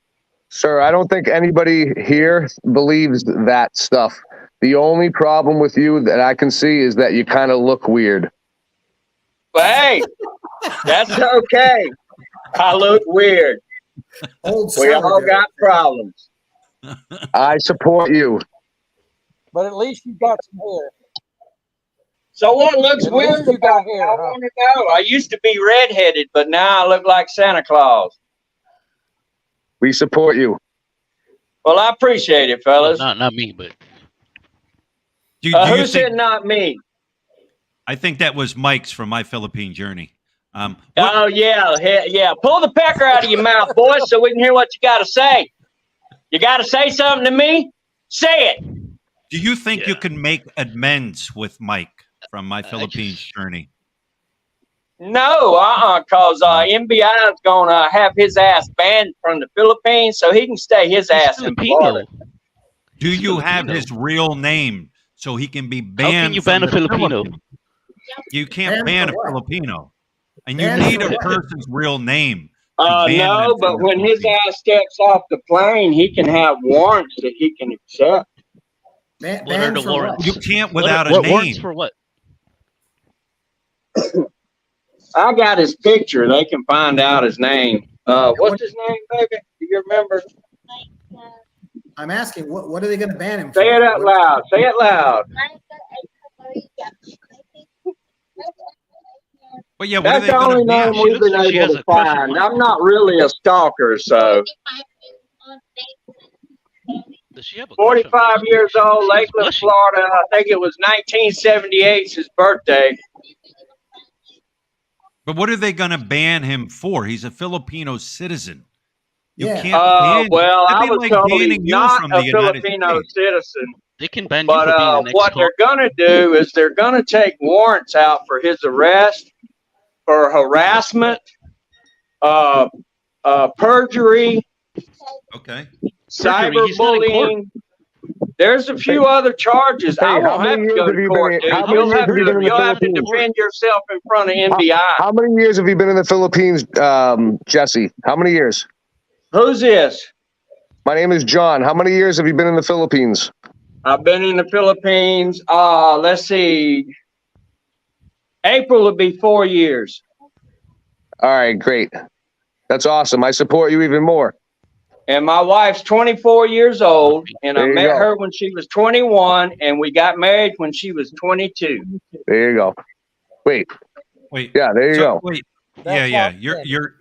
Sir, I don't think anybody here believes that stuff. The only problem with you that I can see is that you kind of look weird. But hey, that's okay. I look weird. Old We all Southern. got problems. I support you. But at least you got some hair. So what looks At least weird you got about me? hair, I huh? want to know. I used to be redheaded, but now I look like Santa Claus. We support you. Well, I appreciate it, Well, fellas. not me, but Do you Who think? said not me? I think that was Mike's from My Philippine Journey. What Oh yeah, yeah. Pull the pecker out of your mouth, boys, so we can hear what you got to say. You got to say something to me. Say it. do you think you yeah, can make amends with Mike from My I Philippines just Journey? No, cause MBI is gonna have his ass banned from the Philippines, so he can stay his he's ass in Florida. Filipino. Do He's you have Filipino. his real name so he can be How can you banned ban from a the Filipino? Philippines? You can't Banned ban for a what? Filipino, and you Banned need for a what? person's real name to ban them No, from but the when his Philippines. ass steps off the plane, he can have warrants that he can accept. What are Banned the for what? You warrants? can't without a What warrants name. for what? I got his picture. They can find out his name. What's his name, baby? Do you remember? I'm asking, what are they going to ban him Say for? it out loud. Say it loud. But yeah, what are That's they the going to only name ban? She we've looks been like she able has to a crush on find. Mike. I'm not really a stalker, so Does she have a crush on Mike? 45 years old, She's Lakeland, blushing. Florida. I think it was 1978's his birthday. But what are they going to ban him for? He's a Filipino citizen. You Yeah. can't ban. Well, That'd I be was like told he's banning you not from a the United Filipino States. citizen. They can ban you But for being an what ex-con. they're going to do is they're going to take warrants out for his arrest, for harassment, perjury, Okay. Perjury. He's not in court. cyberbullying. There's a few other charges. I Hey, how won't have many to years go have to you court, been? dude. How many You'll years have have you been in the to Philippines? defend yourself in front of MBI. How many years have you been in the Philippines, Jesse? How many years? Who's this? My name is John. How many years have you been in the Philippines? I've been in the Philippines. Let's see. April will be 4 years. All right, great. That's awesome. I support you even more. And my wife's 24 years old, and I There you met go. her when she was 21, and we got married when she was 22. There you go. Wait. Wait. Yeah, there you go. Wait. That's Yeah. awesome. You're.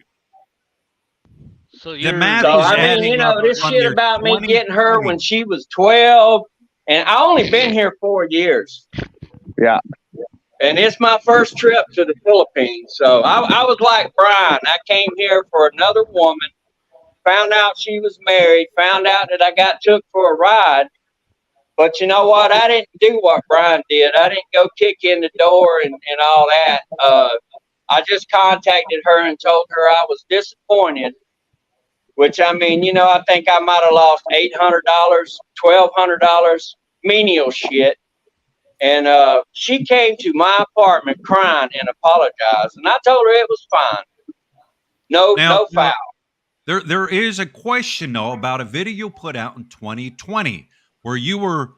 So The you're math So, is I mean, adding up this from shit your about me getting her 2020. when she was 12, and I only been here 4 years. Yeah. And it's my first trip to the Philippines. So I was like Brian. I came here for another woman, found out she was married, found out that I got took for a ride. But you know what? I didn't do what Brian did. I didn't go kick in the door and all that. I just contacted her and told her I was disappointed. Which, I mean, I think I might have lost $800, $1,200, menial shit. And she came to my apartment crying and apologized. And I told her it was fine. No foul. There is a question though about a video you put out in 2020 where you were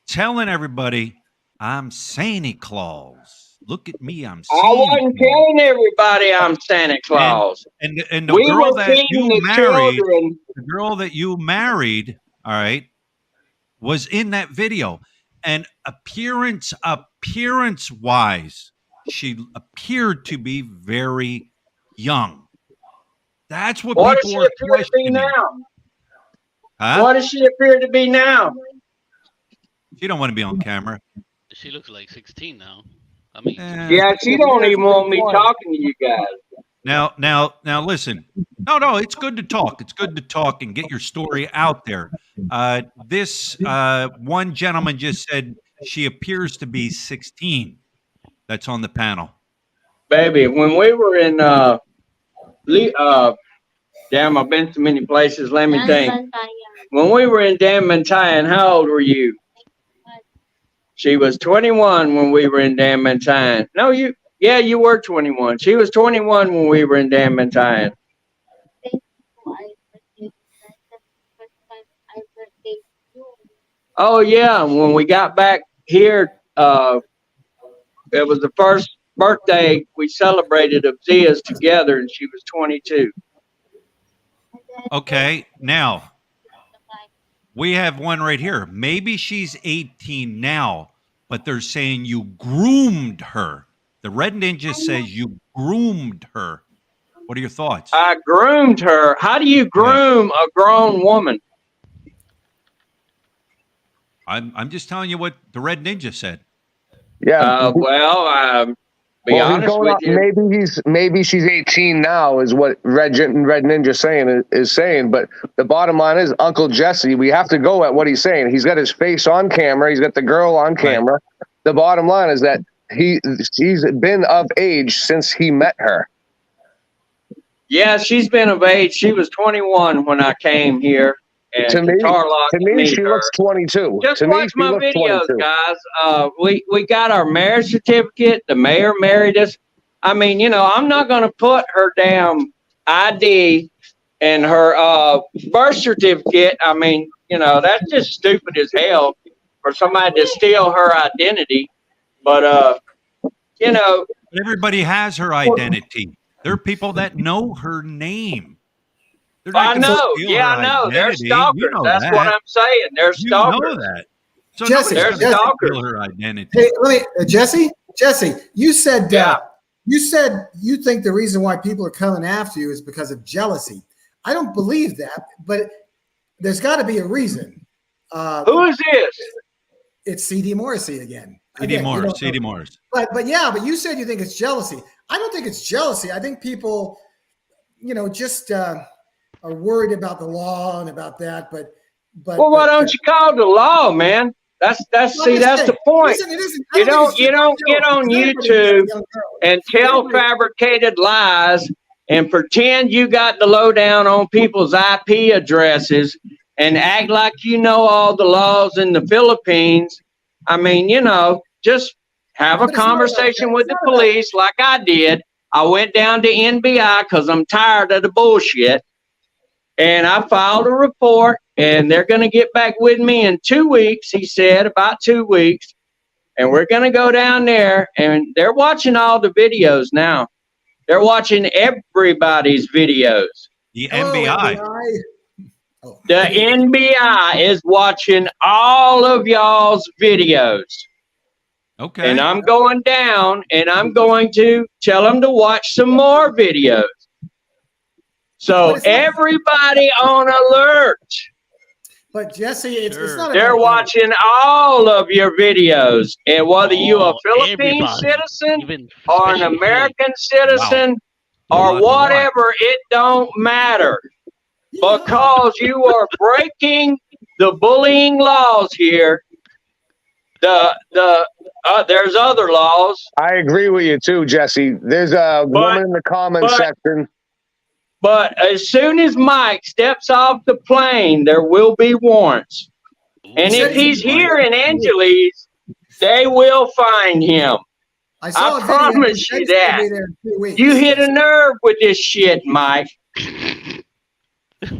telling everybody, "I'm Santa Claus. Look at me, I'm I Santa wasn't Claus." telling everybody I'm Santa Claus. And the We girl were that feeding you the married, children. the girl that you married, all right, was in that video. And appearance wise, she appeared to be very young. That's what What does people she are appear to be questioning. now? Huh? What does she appear to be now? She don't want to be on camera. She looks like 16 now. I mean, Eh, Yeah, she don't even want me talking to you guys. Now, listen. No, it's good to talk. It's good to talk and get your story out there. This one gentleman just said she appears to be 16. That's on the panel. Baby, when we were in damn, I've been to many places. Let me think. When we were in Bantayan, how old were you? She was 21 when we were in Bantayan. No, you were 21. She was 21 when we were in Bantayan. Oh yeah, when we got back here, it was the first birthday we celebrated of Zia's together, and she was 22. Okay, now we have one right here. Maybe she's 18 now, but they're saying you groomed her. The Red Ninja says you groomed her. What are your thoughts? I groomed her. How do you groom a grown woman? I'm just telling you what the Red Ninja said. Yeah. Be honest with you. Maybe she's 18 now, is what Red Ninja is saying. But the bottom line is, Uncle Jesse, we have to go at what he's saying. He's got his face on camera. He's got the girl on camera. Right. The bottom line is that she's been of age since he met her. Yeah, she's been of age. She was 21 when I came here. And to me, she looks 22. Just watch my videos, 22. Guys. We got our marriage certificate. The mayor married us. I mean, you know, I'm not going to put her damn ID and her birth certificate. I mean, you know, that's just stupid as hell for somebody to steal her identity. But, you know. Everybody has her identity. There are people that know her name. I know. Yeah, I know. They're stalkers. You know that's what I'm saying. They're stalkers. You know that. So Jesse, they're stalkers. Her identity. Hey, let me, Jesse, you said you think the reason why people are coming after you is because of jealousy. I don't believe that, but there's got to be a reason. Who is this? It's C.D. Morrissey again. C.D. Morris. But you said you think it's jealousy. I don't think it's jealousy. I think people, you know, just are worried about the law and about that. But why don't you call the law, man? That's the point. You don't get on YouTube and tell fabricated lies and pretend you got the lowdown on people's IP addresses and act like you know all the laws in the Philippines. I mean, you know, just have a conversation with the police like I did. I went down to NBI because I'm tired of the bullshit. And I filed a report, and they're going to get back with me in 2 weeks, he said, about 2 weeks. And we're going to go down there, and they're watching all the videos now. They're watching everybody's videos. The NBI. The NBI is watching all of y'all's videos. Okay. And I'm going down, and I'm going to tell them to watch some more videos. So everybody on alert. But Jesse, it's not. They're watching all of your videos, and whether you're a Philippine citizen or an American citizen or whatever, it don't matter because you are breaking the bullying laws here. There's other laws. I agree with you too, Jesse. There's a woman in the comment section. But as soon as Mike steps off the plane, there will be warrants. And if he's here in Angeles, they will find him. I promise you that. You hit a nerve with this shit, Mike.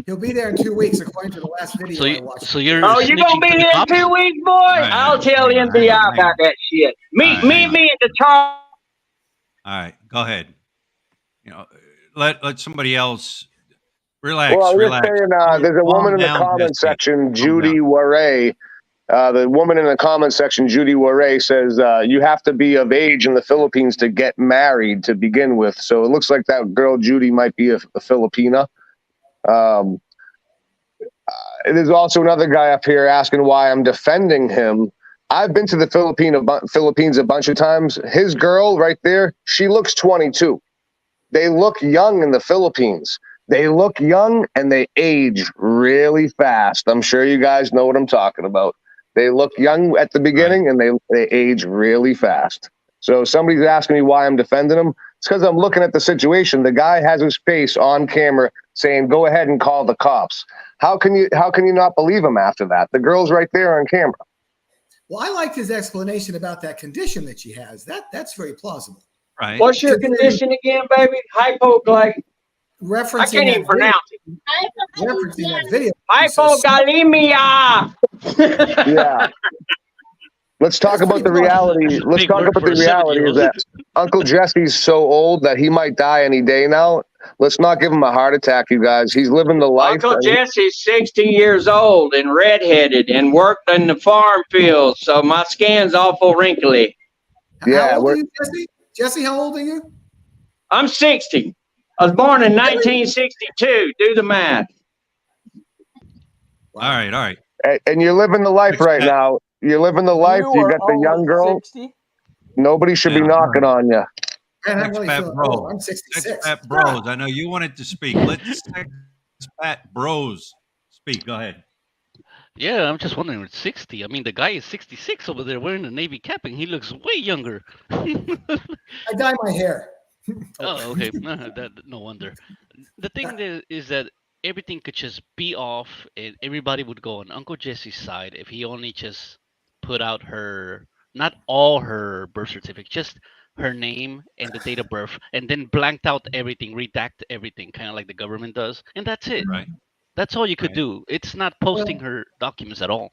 He'll be there in 2 weeks, according to the last video I watched. You're gonna be here in 2 weeks, boy? I'll tell NBI about that shit. Meet me at the top. All right, go ahead. You know, let somebody else relax. Well, relax. Saying, there's a woman in the comment section, Judy Waray. The woman in the comment section, Judy Waray, says you have to be of age in the Philippines to get married to begin with. So it looks like that girl Judy might be a Filipina. There's also another guy up here asking why I'm defending him. I've been to the Philippines a bunch of times. His girl right there, she looks 22. They look young in the Philippines. They look young and they age really fast. I'm sure you guys know what I'm talking about. They look young at the beginning and they age really fast. So somebody's asking me why I'm defending him. It's because I'm looking at the situation. The guy has his face on camera saying, "Go ahead and call the cops." How can you not believe him after that? The girl's right there on camera. Well, I liked his explanation about that condition that she has. That's very plausible. Right. What's your condition again, baby? Hypoglycemia. Referencing I can't even pronounce it. Referencing that video. Hypoglycemia. Yeah. Let's talk about the reality. Let's talk about the reality is that Uncle Jesse's so old that he might die any day now. Let's not give him a heart attack, you guys. He's living the life. Uncle Jesse's 60 years old and redheaded and worked in the farm field, so my skin's awful wrinkly. Yeah, How old are you, Jesse? Jesse, how old are you? I'm 60. I was born in 1962. Do the math. All right, all right. And you're living the life right now. You're living the life. You got the young girl. 60? Nobody should be knocking on you. Man, I'm really Expat feeling bro. old. I'm 66. Expat bros. I know you wanted to speak. Let's expat bros speak. Go ahead. Yeah, I'm just wondering, it's 60. I mean, the guy is 66 over there wearing a Navy cap, and he looks way younger. I dye my hair. Oh, okay. No wonder. The thing is that everything could just be off, and everybody would go on Uncle Jesse's side if he only just put out not all her birth certificate, just her name and the date of birth, and then blanked out everything, redact everything, kind of like the government does, and that's it. Right. That's all you could do. It's not posting her documents at all.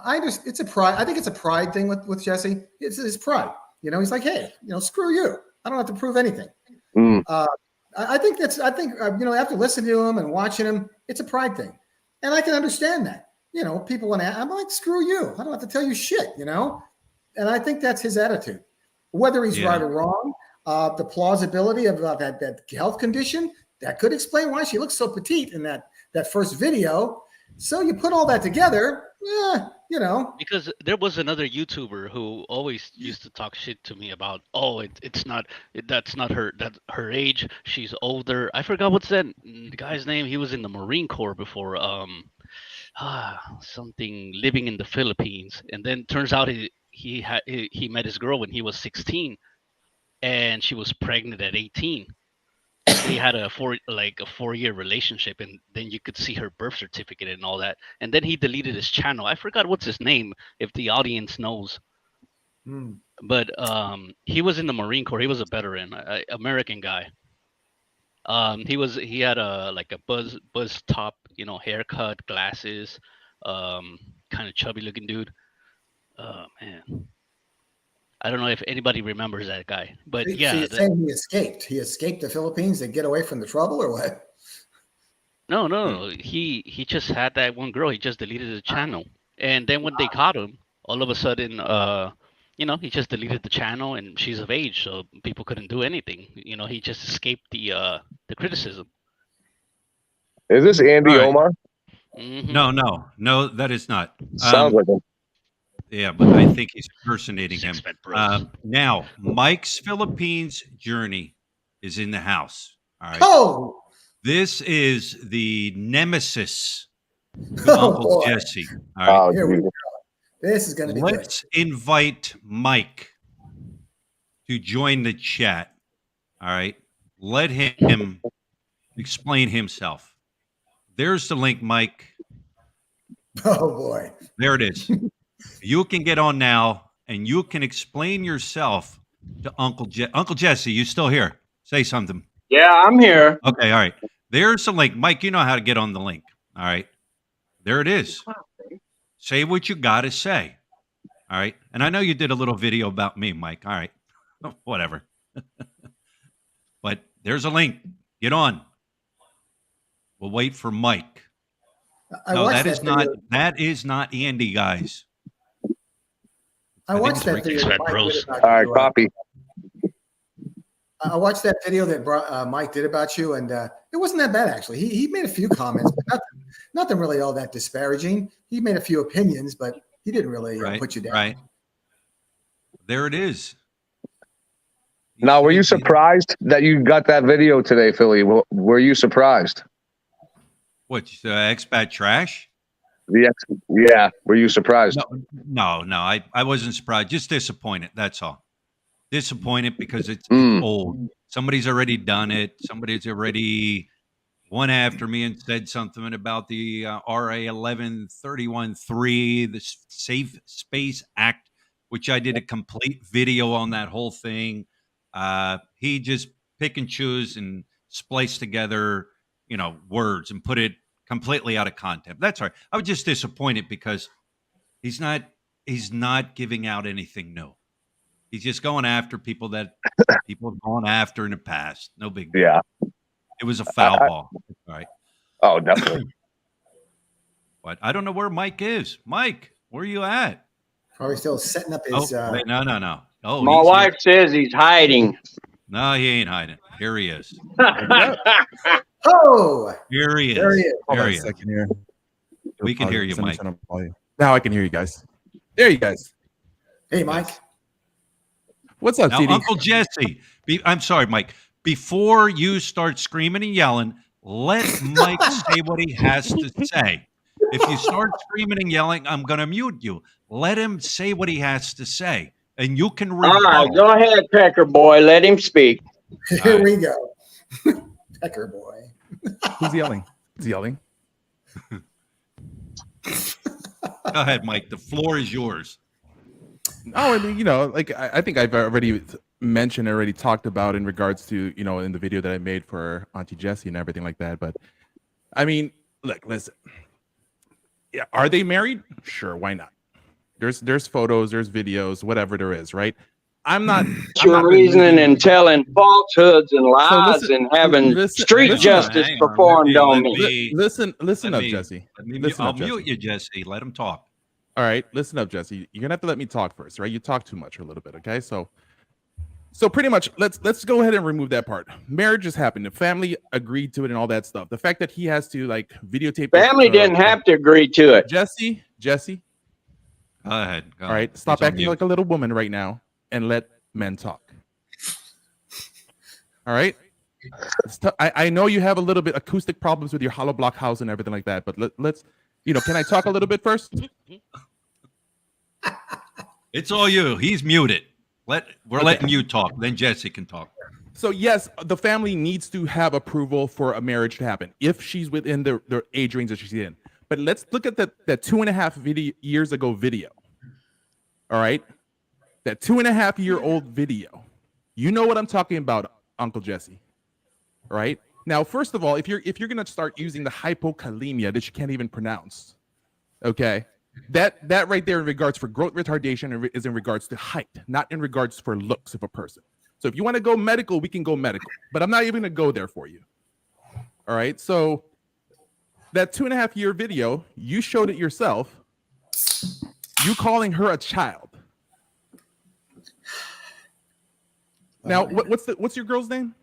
It's a pride. I think it's a pride thing with Jesse. It's his pride. He's like, hey, screw you. I don't have to prove anything. I think after listening to him and watching him, it's a pride thing. And I can understand that. People want to, I'm like, screw you. I don't have to tell you shit, And I think that's his attitude. Whether he's right or wrong, the plausibility of that health condition, that could explain why she looks so petite in that first video. So you put all that together, Because there was another YouTuber who always used to talk shit to me about, that's not her age. She's older. I forgot what's that guy's name. He was in the Marine Corps before. Something living in the Philippines, and then turns out he met his girl when he was 16, and she was pregnant at 18. They had a 4-year relationship, and then you could see her birth certificate and all that. And then he deleted his channel. I forgot what's his name, if the audience knows. But he was in the Marine Corps. He was a veteran, American guy. He had a buzz top, haircut, glasses, kind of chubby looking dude. Oh man. I don't know if anybody remembers that guy, but so you're saying he escaped. He escaped the Philippines to get away from the trouble, or what? No. He just had that one girl. He just deleted the channel, and then when they caught him, all of a sudden, he just deleted the channel, and she's of age, so people couldn't do anything. He just escaped the criticism. Is this Andy Omar? Mm-hmm. No, that is not. Sounds like him. Yeah, but I think he's impersonating him. Now, Mike's Philippines journey is in the house. All right. Oh, this is the nemesis to Uncle Jesse. All right. Here we go. This is going to be Let's invite Mike to join the chat. All right. Let him explain himself. There's the link, Mike. Oh, boy. There it is. You can get on now, and you can explain yourself to Uncle Jesse. Uncle Jesse, you still here? Say something. Yeah, I'm here. Okay, all right. There's the link. Mike, you know how to get on the link. All right. There it is. Say what you got to say. All right. And I know you did a little video about me, Mike. All right. Whatever. But there's a link. Get on. We'll wait for Mike. That is not Andy, guys. I watched that video. All right, copy. I watched that video that Mike did about you, and it wasn't that bad, actually. He made a few comments, but nothing really all that disparaging. He made a few opinions, but he didn't really put you down. Right. There it is. Now, were you surprised that you got that video today, Philly? Were you surprised? What, expat trash? Yeah. Were you surprised? No. I wasn't surprised. Just disappointed. That's all. Disappointed because it's old. Somebody's already done it. Somebody's already went after me and said something about the RA 1131.3, the Safe Space Act, which I did a complete video on that whole thing. He just pick and choose and splice together, words and put it completely out of context. That's all right. I was just disappointed because he's not giving out anything new. He's just going after people that people have gone after in the past. No big deal. Yeah. It was a foul ball. All right. Oh, definitely. But I don't know where Mike is. Mike, where are you at? Probably still setting up Oh, his. wait, no. Oh, My he's wife here. says he's hiding. No, he ain't hiding. Here he is. Oh, Here he there he is. is. Hold There on he a is. second here. We can hear you, Mike. Now I can hear you guys. There you guys. Hey, Mike. What's up, Now, CD? Uncle Jesse, I'm sorry, Mike. Before you start screaming and yelling, let Mike say what he has to say. If you start screaming and yelling, I'm going to mute you. Let him say what he has to say, and you can All right, rebuttal. go ahead, Pecker boy. Let him speak. Here right. we go. Pecker boy. Who's yelling? Who's yelling? Go ahead, Mike. The floor is yours. Oh, I mean, like I think I've already mentioned, already talked about in regards to, in the video that I made for Auntie Jessie and everything like that. But I mean, look, listen. Yeah, are they married? Sure, why not? There's photos, there's videos, whatever there is, right? I'm not Your reasoning and telling falsehoods and lies listen- and having listen- street listen- justice hang on, performed on let me. me- Listen let up, me- Jesse. I'll mute you, Jesse. Let him talk. All right, listen up, Jesse. You're gonna have to let me talk first, right? You talk too much a little bit, okay? So pretty much, let's go ahead and remove that part. Marriage has happened. The family agreed to it and all that stuff. The fact that he has to like videotape. Family didn't have to agree to it. Jesse. Go ahead. Go All right, ahead. stop He's on acting mute. like a little woman right now and let men talk. All right. I know you have a little bit acoustic problems with your hollow block house and everything like that, but let's, can I talk a little bit first? It's all you. He's muted. We're letting you talk. Then Jesse can talk. So yes, the family needs to have approval for a marriage to happen if she's within the age range that she's in. But let's look at that 2.5 years ago video. All right, that 2.5-year-old video. You know what I'm talking about, Uncle Jesse. All right. Now, first of all, if you're gonna start using the hypokalemia that you can't even pronounce, okay, that right there in regards for growth retardation is in regards to height, not in regards for looks of a person. So if you want to go medical, we can go medical, but I'm not even gonna go there for you. All right. So that 2.5-year video, you showed it yourself. You calling her a child. Now, what's your girl's name?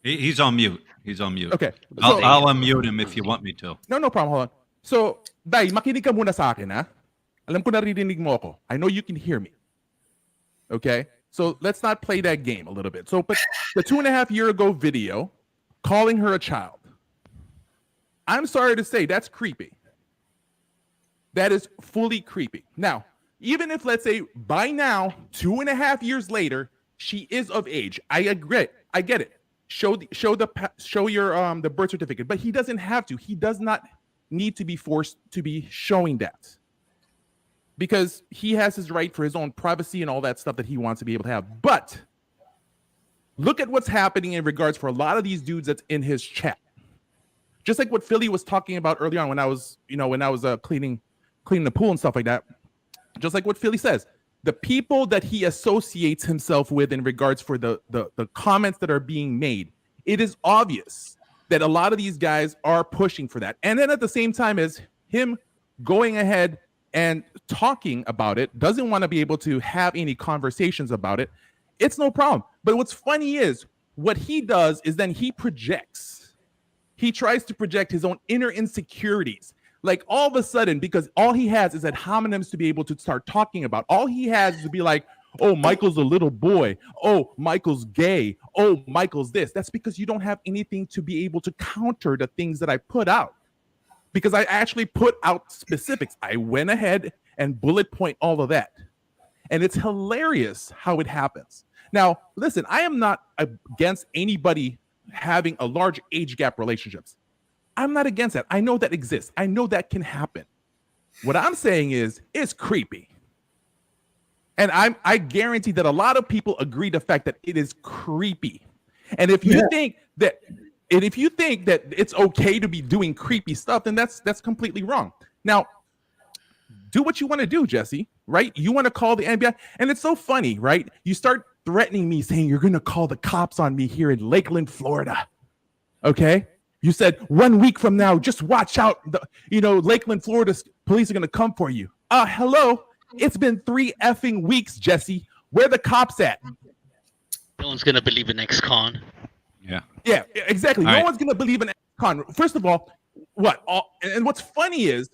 He's on mute. He's on mute. Okay. I'll unmute him if you want me to. No problem. Hold on. So, Dai, makinig ka muna sa akin, ha? Alam ko naririnig mo ako. I know you can hear me. Okay? So, let's not play that game a little bit. So, but the 2.5-year ago video, calling her a child. I'm sorry to say, that's creepy. That is fully creepy. Now, even if, let's say, by now, 2.5 years later, she is of age. I agree. I get it. Show your the birth certificate, but he doesn't have to. He does not need to be forced to be showing that, because he has his right for his own privacy and all that stuff that he wants to be able to have. But look at what's happening in regards for a lot of these dudes that's in his chat. Just like what Philly was talking about earlier on when I was cleaning the pool and stuff like that. Just like what Philly says, the people that he associates himself with in regards for the comments that are being made, it is obvious that a lot of these guys are pushing for that. And then at the same time as him going ahead and talking about it, doesn't want to be able to have any conversations about it, it's no problem. But what's funny is what he does is then he projects. He tries to project his own inner insecurities. Like all of a sudden, because all he has is ad hominems to be able to start talking about. All he has is to be like, oh, Michael's a little boy. Oh, Michael's gay. Oh, Michael's this. That's because you don't have anything to be able to counter the things that I put out. Because I actually put out specifics. I went ahead and bullet point all of that. And it's hilarious how it happens. Now, listen, I am not against anybody having a large age gap relationships. I'm not against that. I know that exists. I know that can happen. What I'm saying is, it's creepy. And I guarantee that a lot of people agree the fact that it is creepy. And if you think that it's okay to be doing creepy stuff, then that's completely wrong. Now, do what you want to do, Jesse, right? You want to call the NBA, and it's so funny, right? You start threatening me, saying you're going to call the cops on me here in Lakeland, Florida. Okay? You said 1 week from now, just watch out. Lakeland, Florida police are going to come for you. Hello? It's been 3 effing weeks, Jesse. Where the cops at? No one's going to believe in ex-con. Yeah. Yeah, exactly. All no right. one's going to believe in ex-con. First of all, and what's funny is,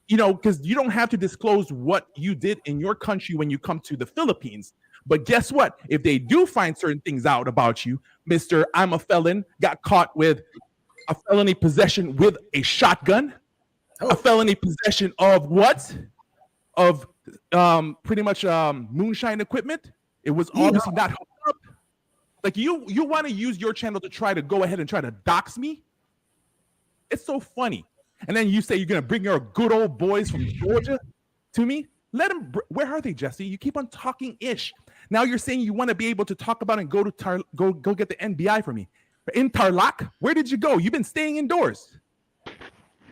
because you don't have to disclose what you did in your country when you come to the Philippines. But guess what? If they do find certain things out about you, Mr. I'm a felon, got caught with a felony possession with a shotgun, a felony possession of what? Of pretty much moonshine equipment. It was obviously not hooked up. Like you want to use your channel to try to go ahead and try to dox me? It's so funny. And then you say you're going to bring your good old boys from Georgia to me? Let them. Where are they, Jesse? You keep on talking ish. Now you're saying you want to be able to talk about and go to go get the NBI for me. In Tarlac, where did you go? You've been staying indoors.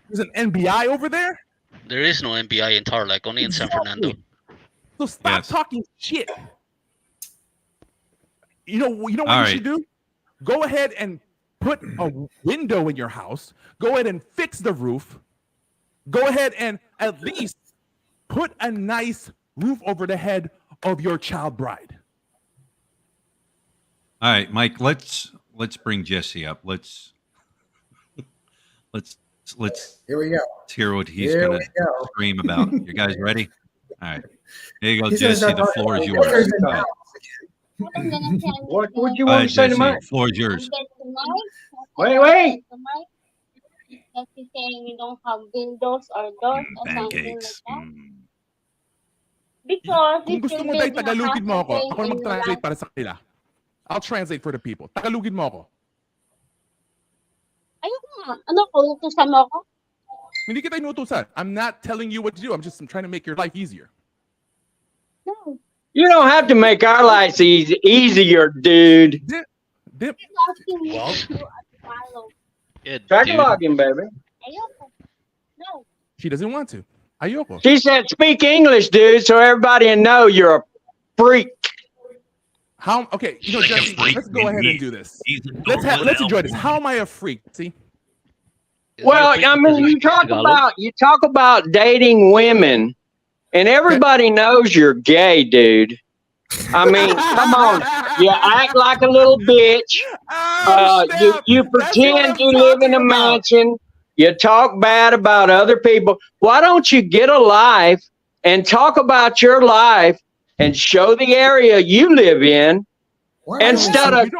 There's an NBI over there? There is no NBI in Tarlac, only in San Fernando. So stop talking shit. You know what you should do? Go ahead and put a window in your house. Go ahead and fix the roof. Go ahead and at least put a nice roof over the head of your child bride. All right, Mike, let's bring Jesse up. Let's Here we go. let's hear what he's going to scream about. You guys ready? All right. Here you go, Jesse. The floor is yours. What would you want to say to Mike? The floor is yours. Wait. That he's saying we don't have windows or doors or something like that. Because Kung gusto mo tayo Tagalogin mo ako, ako na mag-translate para sa kanila. I'll translate for the people. Tagalogin mo ako. Ayoko nga. Ano ko? Utusan mo ako? Hindi kita inutusan. I'm not telling you what to do. I'm trying to make your life easier. No. You don't have to make our lives easier, dude. Well, Tagalog him, baby. ayoko. No. She doesn't want to. Ayoko. She said, speak English, dude, so everybody will know you're a freak. Okay, Jesse, let's go ahead and do this. Let's enjoy this. How am I a freak? See? Well, I mean, you talk about dating women, and everybody knows you're gay, dude. I mean, come on. You act like a little bitch. You pretend you live in a mansion. You talk bad about other people. Why don't you get a life and talk about your life and show the area you live in instead of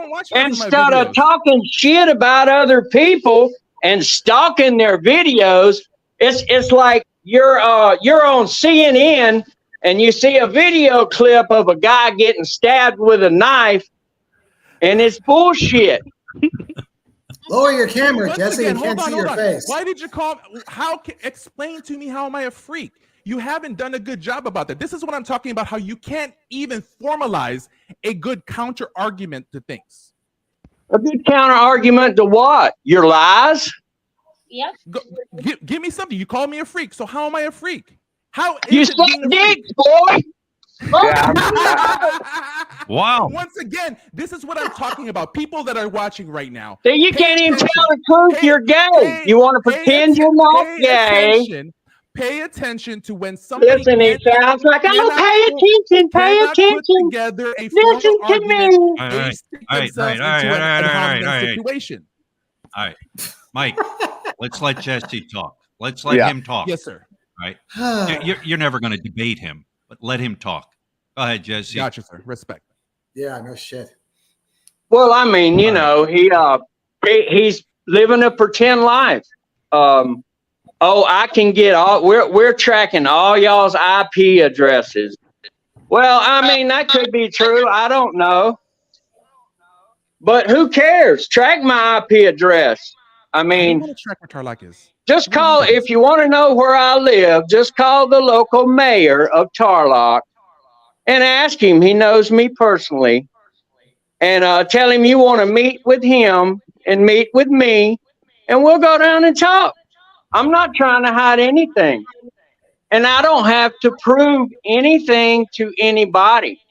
talking shit about other people and stalking their videos? It's like you're on CNN and you see a video clip of a guy getting stabbed with a knife, and it's bullshit. Lower your camera, Once Jesse. again, I can't see your on. face. Why did you call? Explain to me, how am I a freak? You haven't done a good job about that. This is what I'm talking about, how you can't even formalize a good counter argument to things. A good counter argument to what? Your lies? Yes. Give me something. You call me a freak. So how am I a freak? How You is it suck being a dick, freak? boy. Wow. Once again, this is what I'm talking about. People that are watching right now. So you can't even tell the truth. You're gay. You want to pretend you're not gay. Pay attention to when somebody. Listen, it sounds like, oh, pay attention. Pay attention. Put together a Listen to me. All right. Situation. All right, Mike, let's let Jesse talk. Let's let him talk. Yes, sir. All right. You're never going to debate him, but let him talk. Go ahead, Jesse. Gotcha, sir. Respect. Yeah, no shit. Well, I mean, you know, he's living a pretend life. I can get all. We're tracking all y'all's IP addresses. Well, I mean, that could be true. I don't know. But who cares? Track my IP address. I mean, want to track where Tarlac is. Just call, if you want to know where I live, just call the local mayor of Tarlac and ask him. He knows me personally. And tell him you want to meet with him and meet with me, and we'll go down and talk. I'm not trying to hide anything. And I don't have to prove anything to anybody.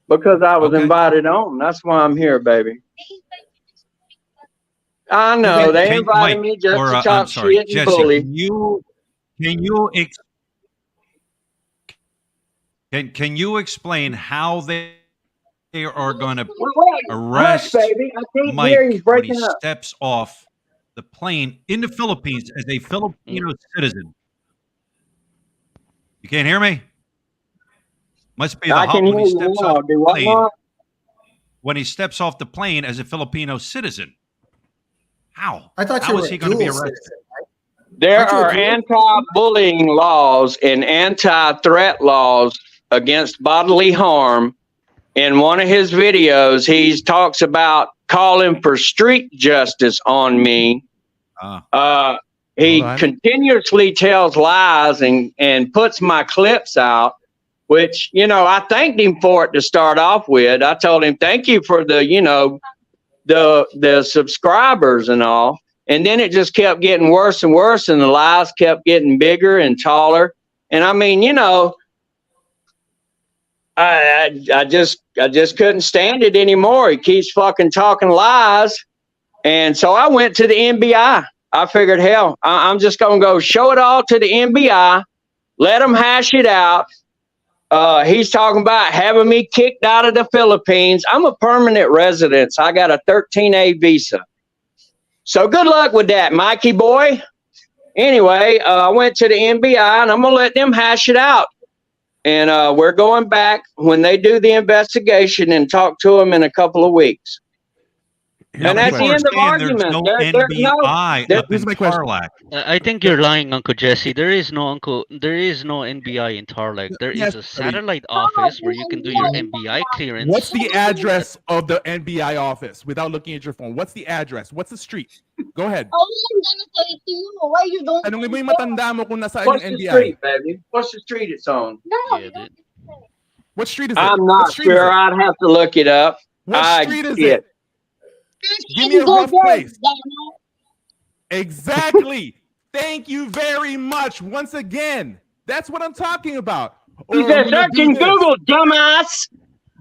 Because I was Okay. invited on. That's why I'm here, baby. I know they invited Mike, me just or to I'm talk sorry, shit and Jesse, bully. can you explain how they are going to Hush, arrest baby. I can't hear you Mike when he breaking up. steps off the plane in the Philippines as a Filipino citizen? You can't hear me? Must be the I can hot when hear he you steps now. off Do the what plane. now? When he steps off the plane as a Filipino citizen. How? I thought How you is were he a going to be dual arrested? citizen. There Aren't you a are dual anti-bullying laws and anti-threat laws against bodily harm. In one of his videos, he talks about calling for street justice on me. He continuously tells lies and puts my clips out, which, I thanked him for it to start off with. I told him, thank you for the subscribers and all. And then it just kept getting worse and worse, and the lies kept getting bigger and taller. And I mean, I just couldn't stand it anymore. He keeps fucking talking lies. And so I went to the NBI. I figured, hell, I'm just going to go show it all to the NBI, let them hash it out. He's talking about having me kicked out of the Philippines. I'm a permanent resident. I got a 13A visa. So good luck with that, Mikey boy. Anyway, I went to the NBI and I'm going to let them hash it out. And we're going back when they do the investigation and talk to them in a couple of weeks. Now, And that's the people are end of saying there's argument. no NBI up in Here's my question. Tarlac. I think you're lying, Uncle Jesse. There is no NBI in Tarlac. There is Yes, a buddy. satellite office where you can do your NBI clearance. What's the address of the NBI office without looking at your phone? What's the address? What's the street? Go ahead. Oh, I'm gonna tell it to you. Why you don't? Tanungin mo yung matanda mo kung nasaan What's yung the NBI. street, baby? What's the street it's on? No, Yeah, dude. What street is it? I'm What not street is sure. it? I'd have to look it up. What street is shit. it? Give me a rough place. Exactly. Thank you very much. Once again, that's what I'm talking about. You Or just I'm gonna search do in this. Google, dumbass.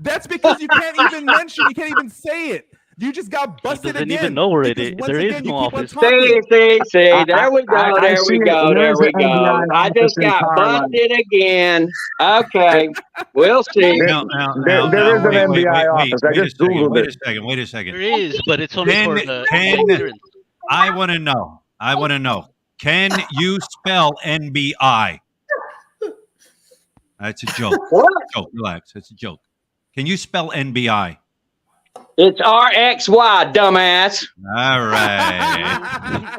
That's because you can't even mention, you can't even say it. You just got He busted doesn't again. even know where it because is. once There is again, you no keep on office. talking. See, there we go, I there see we it. go, There there is we an go. NBI I office just in got Tarlac. busted again. Okay, we'll see. Now, There is an NBI wait office. I a just second. Googled Wait it. a second. Wait a second. There is, but it's only for the clearance. I want to know. Can you spell NBI? That's a joke. What? Joke. Relax. It's a joke. Can you spell NBI? It's RXY, dumbass. All right.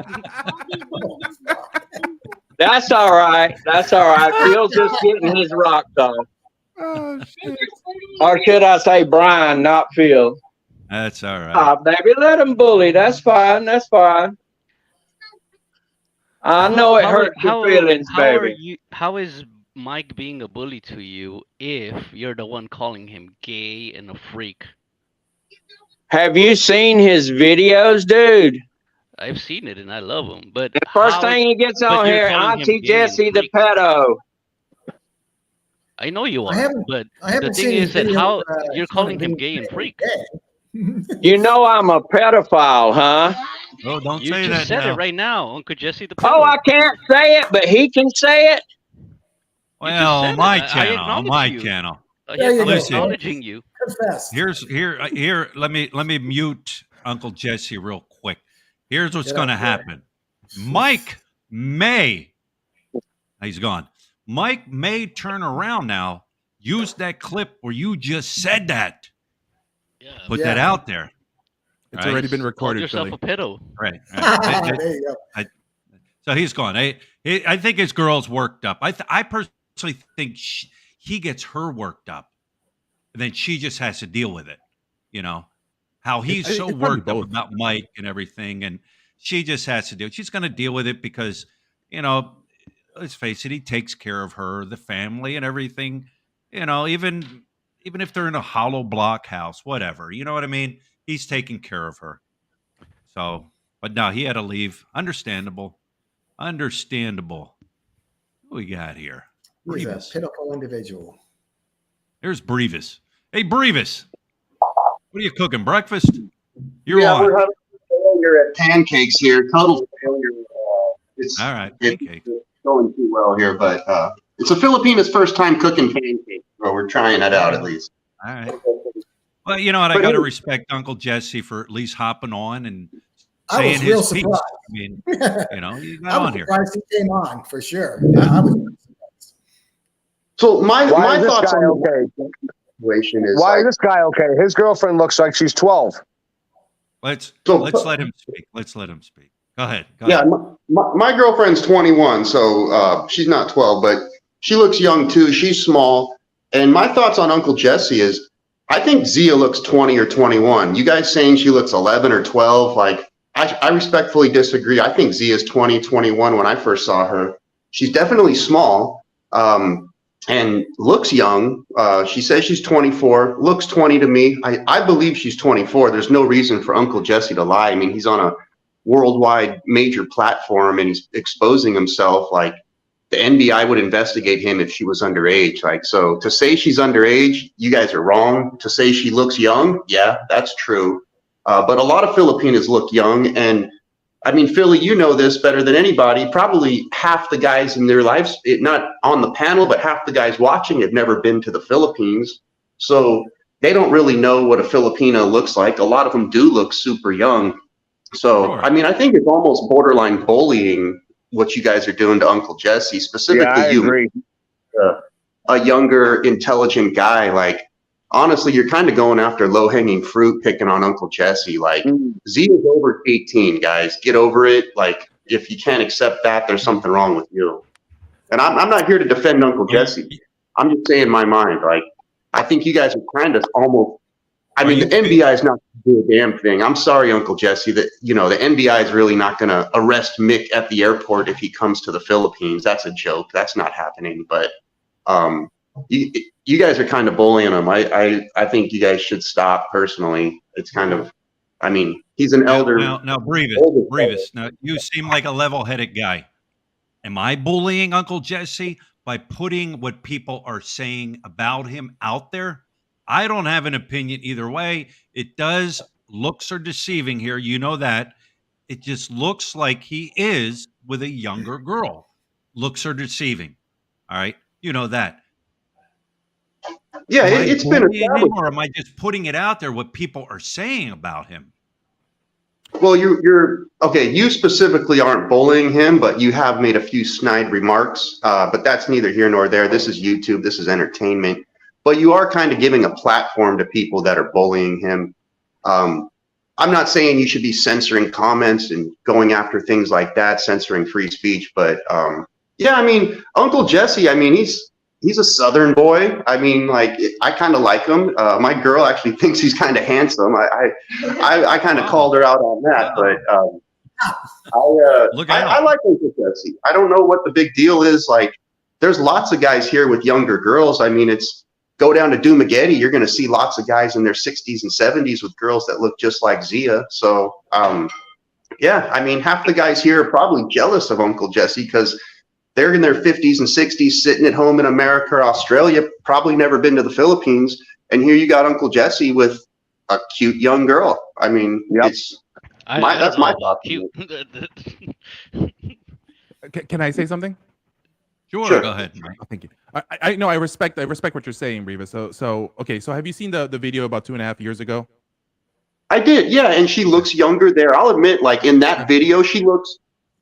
That's all right. That's all right. Phil's just getting his rocks off. Oh, shit. Or should I say Brian, not Phil? That's all right. Baby, let him bully. That's fine. That's fine. I know it hurts your feelings, baby. How is Mike being a bully to you if you're the one calling him gay and a freak? Have you seen his videos, dude? I've seen it and I love him, but The first thing he gets on you're here, calling him Auntie gay and Jessie the freak. pedo. I know you I are, haven't- but I the haven't thing seen is that any how videos, you're calling him gay and freak. You know I'm a pedophile, huh? Oh, don't You say just that said now. it right now, Uncle Jesse the Oh, pedo. I can't say it, but he can say it. Well, said it. my I channel. acknowledge My you. channel. There you I'm go. Listen. acknowledging you. Confess. Here. Let me mute Uncle Jesse real quick. Here's what's Get going to out there. happen. Mike may. He's gone. Mike may turn around now. Use that clip where you just said that. Yeah. Put that out there. It's right? already been Call recorded, yourself Philly. a pedo. Right. There you go. So he's gone. I think his girl's worked up. I personally think he gets her worked up, and then she just has to deal with it. You know how he's It's so probably worked up both. about Mike and everything, and she just has to do it. She's going to deal with it because, let's face it, he takes care of her, the family, and everything. Even if they're in a hollow block house, whatever. You know what I mean? He's taking care of her. So, but no, he had to leave. Understandable. Who we got here? He's a Brevis. pitiful individual. There's Brevis. Hey, Brevis, what are you cooking? Breakfast? You're Yeah, on. we're having a failure at pancakes here. Total failure. It's All right, it's pancakes. going too well here, but it's a Filipina's first time cooking pancakes, so we're trying that out at least. All right. Well, you know what? I But got to hey- respect Uncle Jesse for at least hopping on and I was saying real his piece. surprised. I mean, you know, you got I was on here. surprised he came on for sure. I was surprised. So my Why is this thoughts guy on the okay? situation is Why like, is this guy okay? His girlfriend looks like she's 12. Let's So- let him speak. Let's let him speak. Go ahead. Go yeah, ahead. my girlfriend's 21, so she's not 12, but she looks young too. She's small. And my thoughts on Uncle Jesse is, I think Zia looks 20 or 21. You guys saying she looks 11 or 12, like, I respectfully disagree. I think Zia's 20, 21 when I first saw her. She's definitely small and looks young. She says she's 24, looks 20 to me. I believe she's 24. There's no reason for Uncle Jesse to lie. I mean, he's on a worldwide major platform and he's exposing himself. Like, the NBI would investigate him if she was underage. Like, so to say she's underage, you guys are wrong. To say she looks young, yeah, that's true. But a lot of Filipinas look young. And I mean, Philly, you know this better than anybody. Probably half the guys in their lives, not on the panel, but half the guys watching have never been to the Philippines. So they don't really know what a Filipina looks like. A lot of them do look super young. So, Sure. I mean, I think it's almost borderline bullying what you guys are doing to Uncle Jesse, specifically Yeah, I you, agree. a younger, intelligent guy. Like, honestly, you're kind of going after low-hanging fruit, picking on Uncle Jesse. Like, Z is over 18, guys. Get over it. Like, if you can't accept that, there's something wrong with you. And I'm not here to defend Uncle Jesse. I'm just saying my mind. Like, I think you guys are kind of almost. I mean, the NBI is not going to do a damn thing. I'm sorry, Uncle Jesse, that, you know, the NBI is really not going to arrest Mick at the airport if he comes to the Philippines. That's a joke. That's not happening. But you guys are kind of bullying him. I think you guys should stop personally. It's kind of, I mean, he's an elder. Now, Brevis, now you seem like a level-headed guy. Am I bullying Uncle Jesse by putting what people are saying about him out there? I don't have an opinion either way. It does, looks are deceiving here. You know that. It just looks like he is with a younger girl. Looks are deceiving. All right. You know that. Yeah, Am I it's been bullying him, established. or am I just putting it out there what people are saying about him? Well, you're okay. You specifically aren't bullying him, but you have made a few snide remarks. But that's neither here nor there. This is YouTube. This is entertainment. But you are kind of giving a platform to people that are bullying him. I'm not saying you should be censoring comments and going after things like that, censoring free speech. But yeah, I mean, Uncle Jesse. I mean, he's a Southern boy. I mean, like, I kind of like him. My girl actually thinks he's kind of handsome. I kind of called her out on that, but I like Uncle Jesse. I don't know what the big deal is. Like, there's lots of guys here with younger girls. I mean, go down to Dumaguete, you're going to see lots of guys in their 60s and 70s with girls that look just like Zia. So, yeah, I mean, half the guys here are probably jealous of Uncle Jesse because they're in their 50s and 60s sitting at home in America or Australia, probably never been to the Philippines. And here you got Uncle Jesse with a cute young girl. I mean, that's my thought. Can I say something? Sure. Go ahead. Oh, thank you. I know I respect what you're saying, Reva. So okay. So have you seen the video about 2.5 years ago? I did, yeah. And she looks younger there. I'll admit, like, in that video, she looks.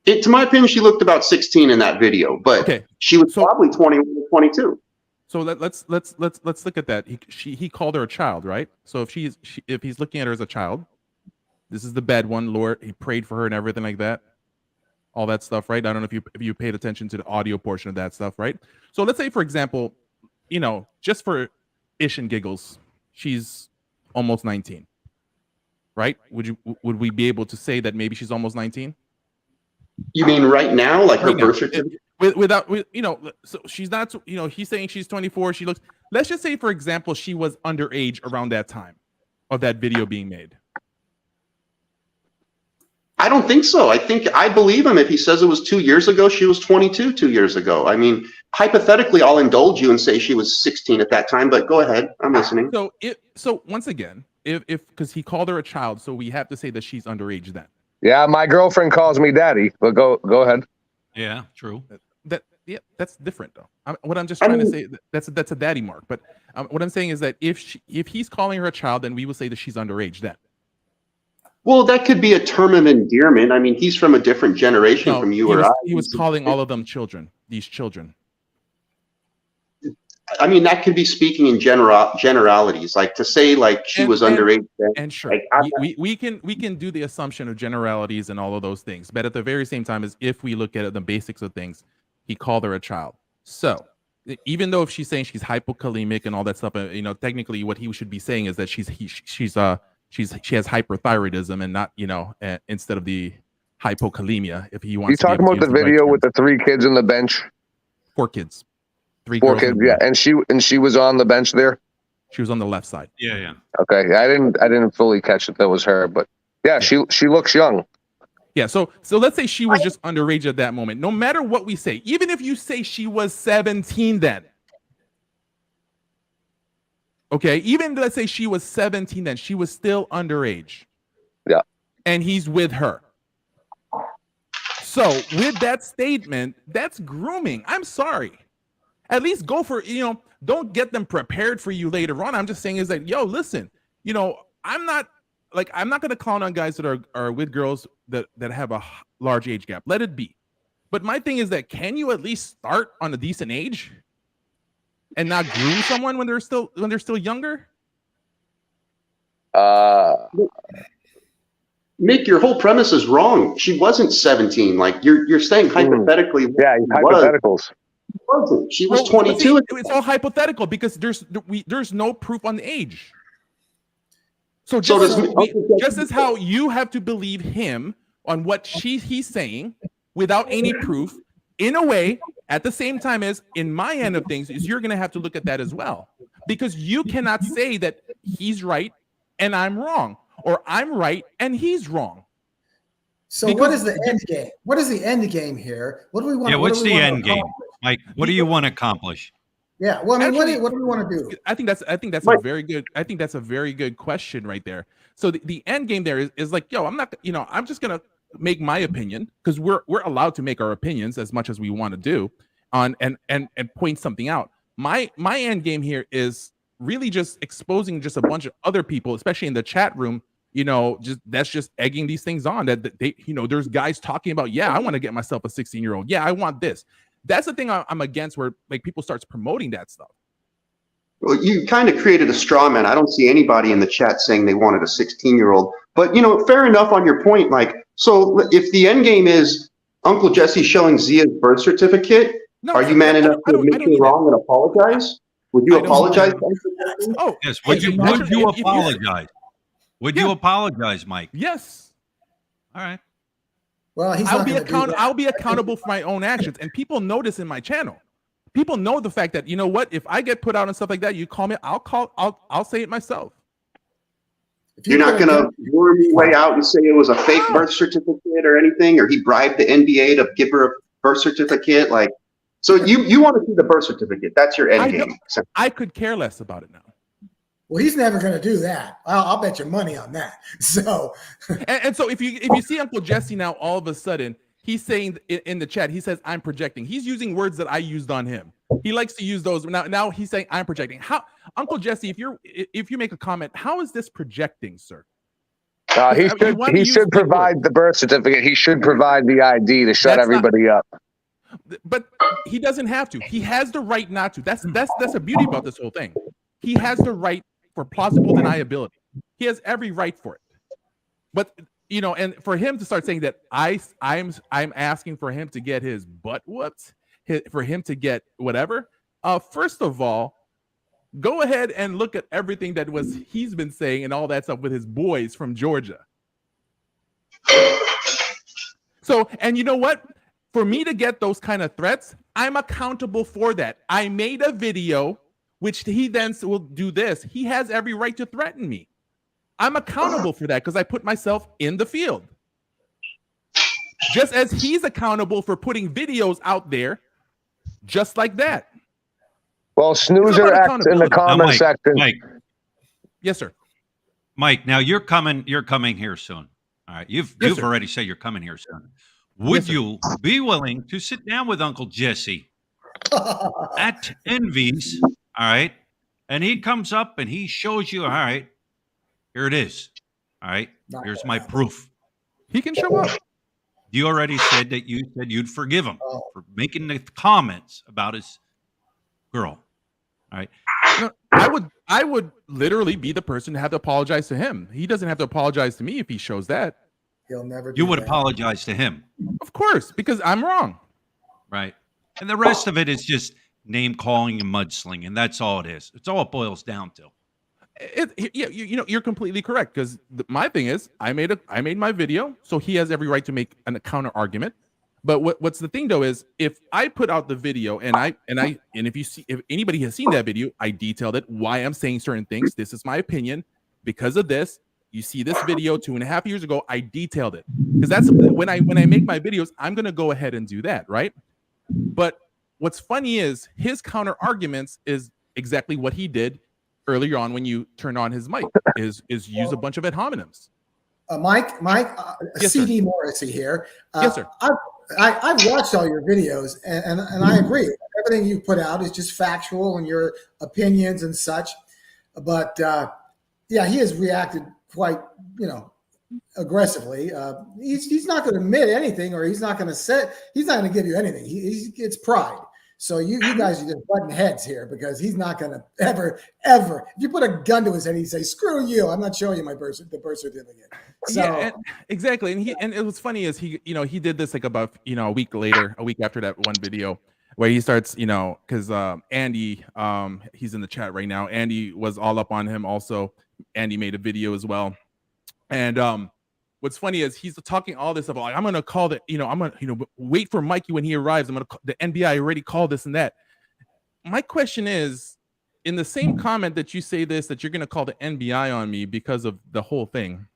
To my opinion, she looked about 16 in that video, but she was probably 21 or 22. So let's look at that. He called her a child, right? So if if he's looking at her as a child, this is the bad one. Lord, he prayed for her and everything like that, all that stuff, right? I don't know if you paid attention to the audio portion of that stuff, right? So let's say, for example, you know, just for ish and giggles, she's almost 19, right? Would we be able to say that maybe she's almost 19? You mean right now, like her birth certificate? Without, you know, so she's not, you know, he's saying she's 24. She looks, let's just say, for example, she was underage around that time of that video being made. I don't think so. I believe him if he says it was 2 years ago. She was 22 2 years ago. I mean, hypothetically, I'll indulge you and say she was 16 at that time. But go ahead, I'm listening. So once again, if because he called her a child, so we have to say that she's underage then. Yeah, my girlfriend calls me daddy, but go ahead. Yeah, true. That's different though. What I'm just trying to say, that's a daddy mark. But what I'm saying is that if he's calling her a child, then we will say that she's underage then. Well, that could be a term of endearment. I mean, he's from a different generation from you or I. He was calling all of them children. These children. I mean, that could be speaking in generalities, like to say like she was underage. And sure, we can do the assumption of generalities and all of those things, but at the very same time, as if we look at the basics of things, he called her a child. So even though if she's saying she's hypokalemic and all that stuff, technically what he should be saying is that she has hyperthyroidism and not instead of the hypokalemia. If he wants, you talking about the video with the 3 kids on the bench? 4 kids. 4 kids, yeah, and she was on the bench there. She was on the left side. Yeah. Okay, I didn't fully catch it. That was her, but yeah. She looks young. Yeah, so let's say she was just underage at that moment. No matter what we say, even if you say she was 17 then. Okay, even let's say she was 17 then, she was still underage. Yeah. And he's with her. So with that statement, that's grooming. I'm sorry. At least go for, don't get them prepared for you later on. I'm just saying is that, listen, I'm not going to clown on guys that are with girls that have a large age gap. Let it be. But my thing is that can you at least start on a decent age and not groom someone when they're still younger? Mick, your whole premise is wrong. She wasn't 17. Like you're saying hypothetically. Yeah, hypotheticals. Wasn't. She was 22. It's all hypothetical because there's no proof on the age. So just as how you have to believe him on what he's saying without any proof, in a way, at the same time as in my end of things, is you're going to have to look at that as well. Because you cannot say that he's right and I'm wrong, or I'm right and he's wrong. So what is the end game? What is the end game here? What do we want? Yeah, what's the end game, Mike? What do you want to accomplish? Yeah, well, I mean, what do we want to do? I think that's a very good question right there. So the end game there is like, I'm just gonna make my opinion because we're allowed to make our opinions as much as we want to do on and point something out. My end game here is really just exposing just a bunch of other people, especially in the chat room. That's just egging these things on that they, there's guys talking about, yeah, I want to get myself a 16-year-old. Yeah, I want this. That's the thing I'm against, where like people starts promoting that stuff. Well, you kind of created a straw man. I don't see anybody in the chat saying they wanted a 16-year-old. But fair enough on your point. Like, so if the end game is Uncle Jesse showing Zia's birth certificate, are you man enough to admit you're wrong and apologize? Would you apologize? Oh, yes. Would you apologize? Would you apologize, Mike? Yes. All right. Well, I'll be accountable for my own actions, and people know this in my channel. People know the fact that if I get put out and stuff like that, you call me, I'll say it myself. You're not gonna worm your way out and say it was a fake birth certificate or anything, or he bribed the NBA to give her a birth certificate, like. So you want to see the birth certificate? That's your end game. I could care less about it now. Well, he's never going to do that. I'll bet you money on that. So, and so if you see Uncle Jesse now, all of a sudden he's saying in the chat, he says I'm projecting. He's using words that I used on him. He likes to use those. Now he's saying I'm projecting. How, Uncle Jesse? If you make a comment, how is this projecting, sir? He should provide the birth certificate. He should provide the ID to shut everybody up. But he doesn't have to. He has the right not to. That's the beauty about this whole thing. He has the right for plausible deniability. He has every right for it. But and for him to start saying that I'm asking for him to get his butt whooped, for him to get whatever. First of all, go ahead and look at everything that he's been saying and all that stuff with his boys from Georgia. So, and you know what? For me to get those kind of threats, I'm accountable for that. I made a video, which he then will do this. He has every right to threaten me. I'm accountable for that because I put myself in the field. just as he's accountable for putting videos out there, just like that. Well, Snoozer X in the comment section. Mike. Yes, sir. Mike, now you're coming here soon. All right. You've already said you're coming here soon. Would you be willing to sit down with Uncle Jesse at Envy's? All right. And he comes up and he shows you, all right, here it is. All right. Here's my proof. He can show up. You already said that you'd forgive him for making the comments about his girl. All right. No, I would literally be the person to have to apologize to him. He doesn't have to apologize to me if he shows that. He'll never. You would apologize to him. Of course, because I'm wrong. Right. And the rest of it is just name calling and mudslinging. That's all it is. It's all it boils down to. You're completely correct, because my thing is I made my video, so he has every right to make a counter argument. But what's the thing though is if I put out the video and if anybody has seen that video, I detailed it, why I'm saying certain things. This is my opinion because of this. You see this video 2.5 years ago, I detailed it because that's when I make my videos, I'm gonna go ahead and do that, right? But what's funny is his counter arguments is exactly what he did earlier on when you turned on his mic is use a bunch of ad hominems. Mike, yes, CD Morrissey here. Yes, sir. I've watched all your videos, and I agree. Everything you put out is just factual and your opinions and such. But yeah, he has reacted quite, aggressively. He's not going to admit anything, or he's not going to give you anything. It's pride. So you guys are just butting heads here because he's not going to ever. If you put a gun to his head, he'd say, "Screw you! I'm not showing you the birth certificate." So, yeah, exactly. And it was funny is he did this like about a week after that one video where he starts because Andy he's in the chat right now. Andy was all up on him also. Andy made a video as well, and what's funny is he's talking all this about like, I'm gonna call wait for Mikey when he arrives. I'm gonna call the NBI already called this and that. My question is, in the same comment that you say this, that you're gonna call the NBI on me because of the whole thing.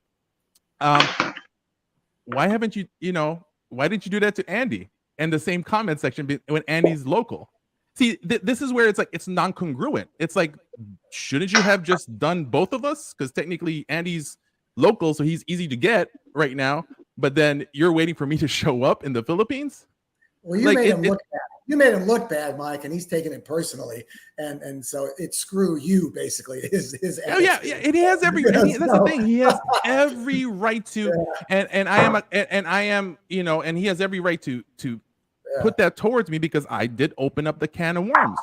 Why haven't why didn't you do that to Andy in the same comment section when Andy's local? See, this is where it's like it's non-congruent. It's like, shouldn't you have just done both of us? Because technically Andy's local, so he's easy to get right now. But then you're waiting for me to show up in the Philippines. Well, you made him look bad. You made him look bad, Mike, and he's taking it personally, and so it's screw you basically. His oh yeah, and he has every. That's the thing. He has every right to, and I am, and he has every right to put that towards me because I did open up the can of worms,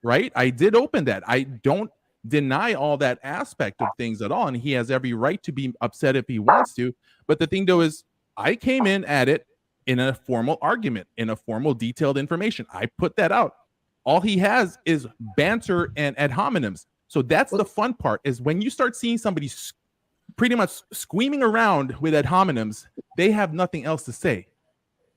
right? I did open that. I don't deny all that aspect of things at all, and he has every right to be upset if he wants to. But the thing though is, I came in at it in a formal argument, in a formal detailed information. I put that out. All he has is banter and ad hominems. So that's the fun part, is when you start seeing somebody pretty much squeaming around with ad hominems, they have nothing else to say.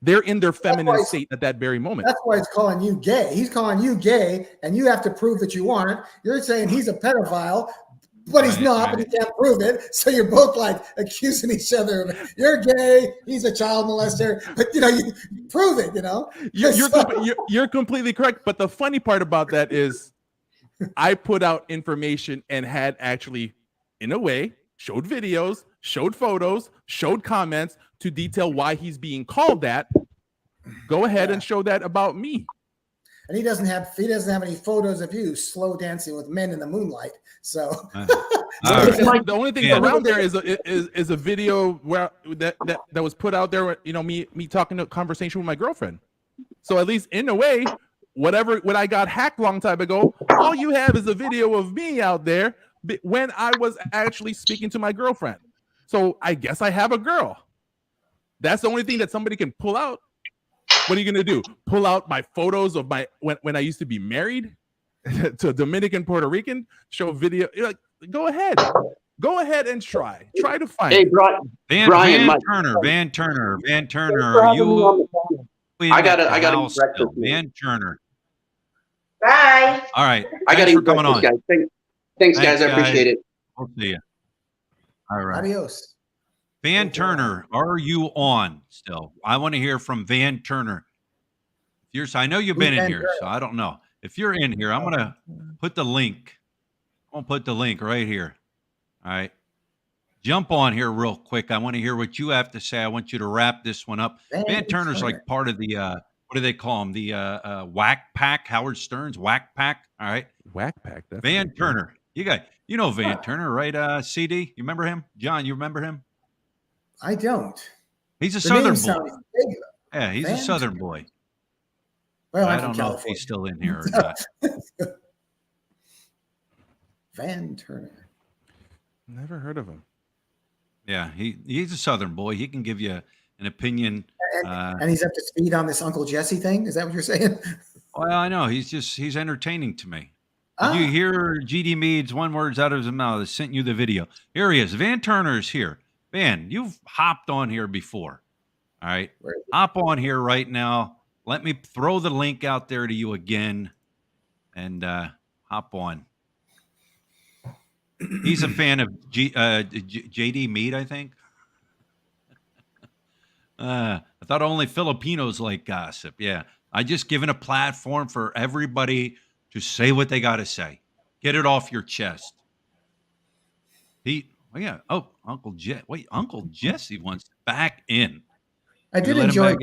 They're in their feminine state at that very moment. That's why he's calling you gay. He's calling you gay, and you have to prove that you aren't. You're saying he's a pedophile, but he's not, but he can't prove it. So you're both like accusing each other. You're gay, he's a child molester, but you prove it, You're completely correct. But the funny part about that is I put out information and had actually, in a way, showed videos, showed photos, showed comments to detail why he's being called that. Go ahead and show that about me. And he doesn't have any photos of you slow dancing with men in the moonlight. So the only thing around there is a video where that was put out there. Me talking to a conversation with my girlfriend. So at least in a way, when I got hacked a long time ago, all you have is a video of me out there when I was actually speaking to my girlfriend. So I guess I have a girl. That's the only thing that somebody can pull out. What are you gonna do? Pull out my photos of when I used to be married to a Dominican Puerto Rican? Show video? Like, go ahead and try to find. Hey, Van Turner, are you? I gotta eat breakfast. Van Turner. Bye. All right. I gotta eat coming on. Guys. Thanks, guys. I appreciate it. We'll see you. All right. Adios. Van Turner, are you on still? I want to hear from Van Turner. I know you've been in here, so I don't know. If you're in here, I'm going to put the link. I'm going to put the link right here. All right. Jump on here real quick. I want to hear what you have to say. I want you to wrap this one up. Van Turner's like part of the, what do they call him? The Whack Pack, Howard Stern's Whack Pack. All right. Whack Pack. Van Turner. You know Van Turner, right? CD, you remember him? John, you remember him? I don't. He's a Southern boy. Yeah, he's a Southern boy. Well, I don't know if he's still in here or not. Van Turner. Never heard of him. Yeah, he's a Southern boy. He can give you an opinion. And he's up to speed on this Uncle Jesse thing? Is that what you're saying? Well, I know. He's entertaining to me. Did you hear GD Meade's one words out of his mouth? I sent you the video. Here he is. Van Turner's here. Van, you've hopped on here before. All right. Hop on here right now. Let me throw the link out there to you again and hop on. He's a fan of JD Meade, I think. I thought only Filipinos like gossip. Yeah. I just given a platform for everybody to say what they got to say. Get it off your chest. Uncle Jesse wants back in. I did enjoy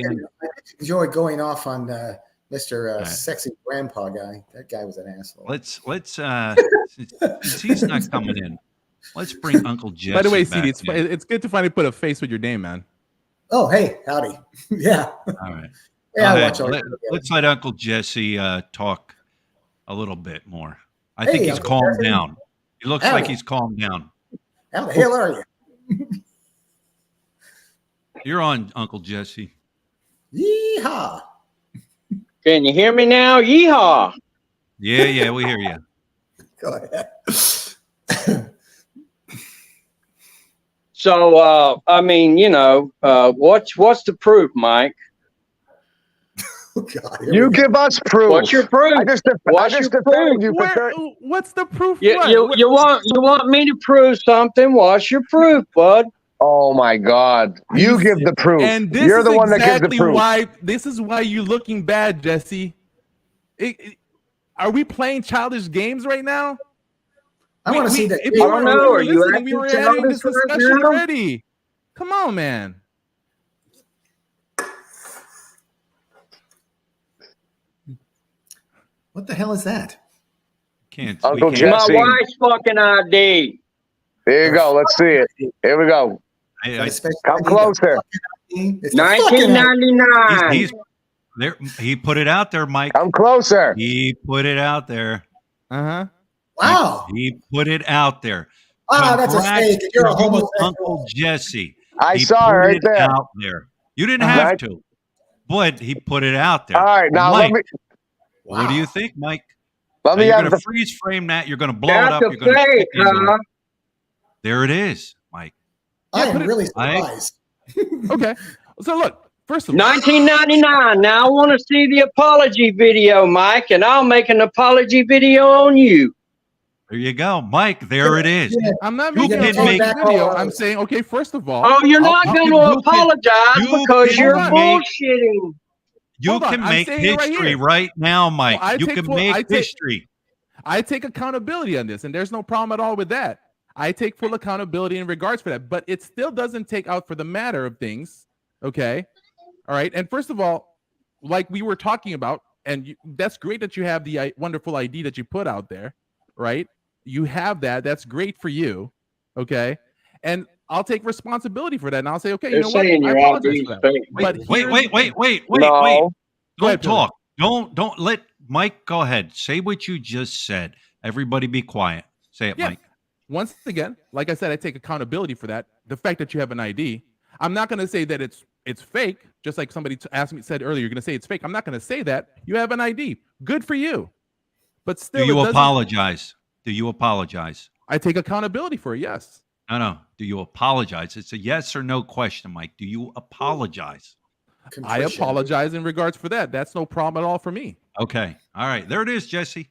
going off on Mr. Sexy Grandpa guy. That guy was an asshole. Let's since he's not coming in, let's bring Uncle Jesse. By the way, back CD, it's good to finally put a face with your name, man. Oh, hey, howdy. Yeah. All right. Yeah, let's let Uncle Jesse talk a little bit more. I think he's calmed down. He looks like he's calmed down. How the hell are you? You're on, Uncle Jesse. Yeehaw. Can you hear me now? Yeehaw. Yeah, we hear you. Go ahead. So, I mean, what's the proof, Mike? Oh, God, you give us proof. What's your proof? I just defended you for what's the proof? You want me to prove something? What's your proof, bud? Oh my God! You give the proof. And this You're is the one exactly that gives the proof. This is why you're looking bad, Jesse. Are we playing childish games right now? I want to see that. If you don't know. Are you listening, we were having this discussion already. Come on, man. What the hell is that? Uncle Jesse. My wife's fucking ID. There you go. Let's see it. Here we go. Come closer. It's 1999. He's there. He put it out there, Mike. Come closer. He put it out there. Wow. He put it out there. That's a mistake. You're a homosexual. Uncle Jesse. I saw it right there. Out there. You didn't have to, but he put it out there. All right, now Mike, let me. What do you think, Mike? Let me you're have going to freeze frame that. You're going to blow it That's up. a You're going fake, huh? There it is, Mike. I am really surprised. Okay. So look, first of all, 1999. Now I want to see the apology video, Mike, and I'll make an apology video on you. There you go, Mike. There it is. I'm not making a video. I'm saying, okay, first of all. Oh, you're not going to apologize because you're bullshitting. You can make history right now, Mike. You can make history. I take accountability on this, and there's no problem at all with that. I take full accountability in regards for that, but it still doesn't take out for the matter of things. Okay. All right. And first of all, like we were talking about, and that's great that you have the wonderful ID that you put out there, right? You have that. That's great for you. Okay. And I'll take responsibility for that. And I'll say, okay, you know what? I apologize for that. Wait. Don't talk. Don't let Mike go ahead. Say what you just said. Everybody be quiet. Say it, Mike. Once again, like I said, I take accountability for that. The fact that you have an ID, I'm not going to say that it's fake. Just like somebody said earlier, you're going to say it's fake. I'm not going to say that. You have an ID. Good for you. But still, do you apologize? Do you apologize? I take accountability for it. Yes. No. Do you apologize? It's a yes or no question, Mike. Do you apologize? I apologize in regards for that. That's no problem at all for me. Okay. All right. There it is, Jesse.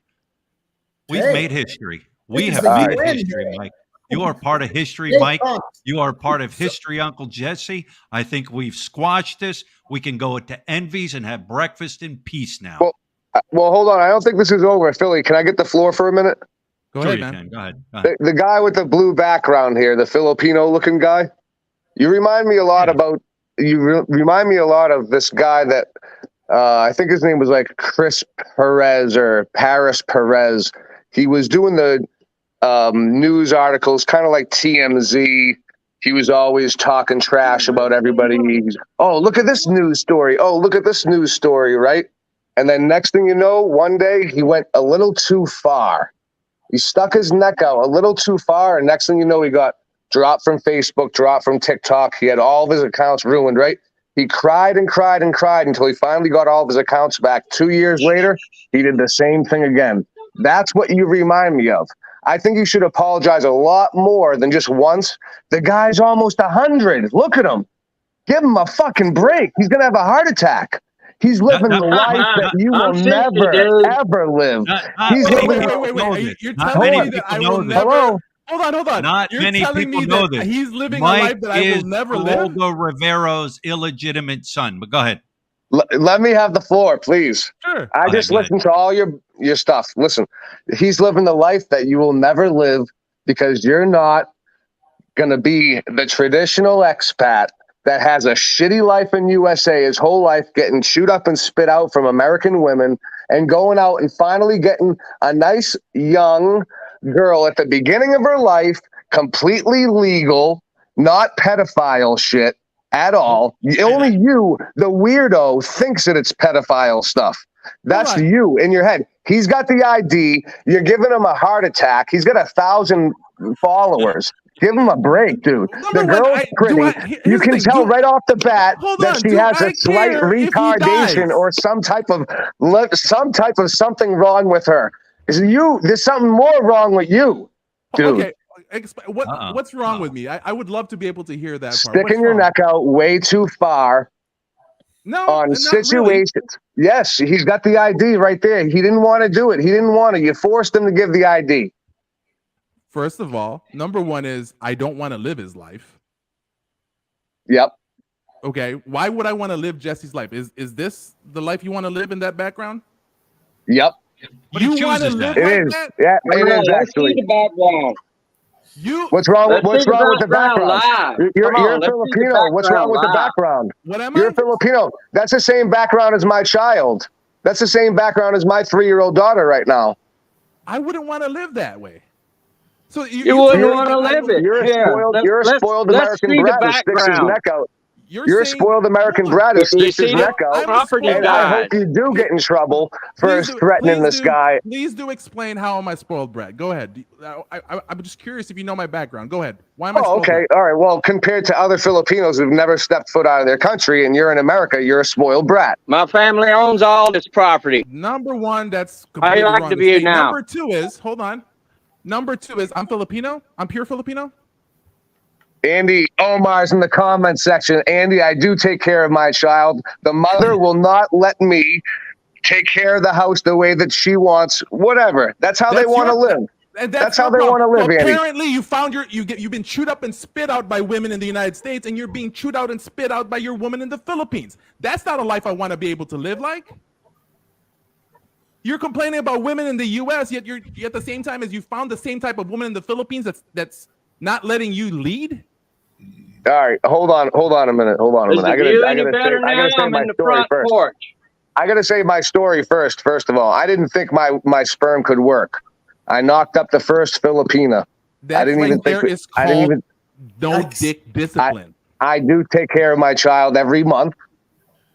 We've made history. We have made history, Mike. You are part of history, Hey, Mike. Tom. You are part of history, Uncle Jesse. I think we've squashed this. We can go to Envy's and have breakfast in peace now. Well, hold on. I don't think this is over, Philly. Can I get the floor for a minute? Go Sure ahead, you man. can. Go ahead. Go ahead. The guy with the blue background here, the Filipino-looking guy. You remind me a lot about. Remind me a lot of this guy that I think his name was like Chris Perez or Paris Perez. He was doing the news articles, kind of like TMZ. He was always talking trash about everybody. Oh, look at this news story. Oh, look at this news story, right? And then next thing you know, one day he went a little too far. He stuck his neck out a little too far, and next thing you know, he got dropped from Facebook, dropped from TikTok. He had all of his accounts ruined, right? He cried and cried and cried until he finally got all of his accounts back. 2 years later, he did the same thing again. That's what you remind me of. I think you should apologize a lot more than just once. The guy's almost 100. Look at him. Give him a fucking break. He's going to have a heart attack. He's living the life that you will never, ever live. He's Wait. You're telling me that I will never... Hello? Hold on. Not You're many telling people me know that this. he's living Mike a life that I will never live? Olga Rivero's illegitimate son. But go ahead. Let me have the floor, please. Sure. I just listened to all your stuff. Listen, he's living the life that you will never live because you're not going to be the traditional expat that has a shitty life in USA his whole life, getting chewed up and spit out from American women and going out and finally getting a nice young girl at the beginning of her life, completely legal, not pedophile shit at all. Only you, the weirdo, thinks that it's pedophile stuff. That's you in your head. He's got the ID. You're giving him a heart attack. He's got 1,000 followers. Give him a break, dude. The girl's pretty. You can tell right off the bat that she has a slight retardation or some type of something wrong with her. There's something more wrong with you, dude. Okay. What's wrong with me? I would love to be able to hear that part. Sticking your neck out way too far on situations. Really. Yes, he's got the ID right there. He didn't want to do it. He didn't want to. You forced him to give the ID. First of all, number one is I don't want to live his life. Yep. Okay. Why would I want to live Jesse's life? Is this the life you want to live in that background? Yep. You want to live it like is. that? Yeah, it is actually. What's wrong with the background? You're Filipino. What's wrong with the background? What am You're a Filipino. That's the same background as my child. That's the same background as my 3-year-old daughter right now. I wouldn't want to live that way. So you wouldn't want to live it. You're a spoiled American brat who sticks his neck out. You're a spoiled American brat who sticks his neck out. And I hope you do get in trouble for threatening this guy. Please do explain how am I spoiled brat. Go ahead. I'm just curious if you know my background. Go ahead. Why am I spoiled okay. brat? All right. Well, compared to other Filipinos who've never stepped foot out of their country and you're in America, you're a spoiled brat. My family owns all this property. Number one, that's completely wrong. How you like to be now? Number two is, hold on. Number two is I'm Filipino. I'm pure Filipino. Andy Omar's in the comment section. Andy, I do take care of my child. The mother will not let me take care of the house the way that she wants. Whatever. That's how they want to live. That's how they want to live, Andy. Apparently, you've been chewed up and spit out by women in the United States, and you're being chewed out and spit out by your woman in the Philippines. That's not a life I want to be able to live like. You're complaining about women in the U.S., yet you're at the same time as you found the same type of woman in the Philippines that's not letting you lead. All right, hold on a minute. I gotta say my story first. I gotta say my story first. First of all, I didn't think my sperm could work. I knocked up the first Filipina. I didn't even think. No dick discipline. I do take care of my child every month,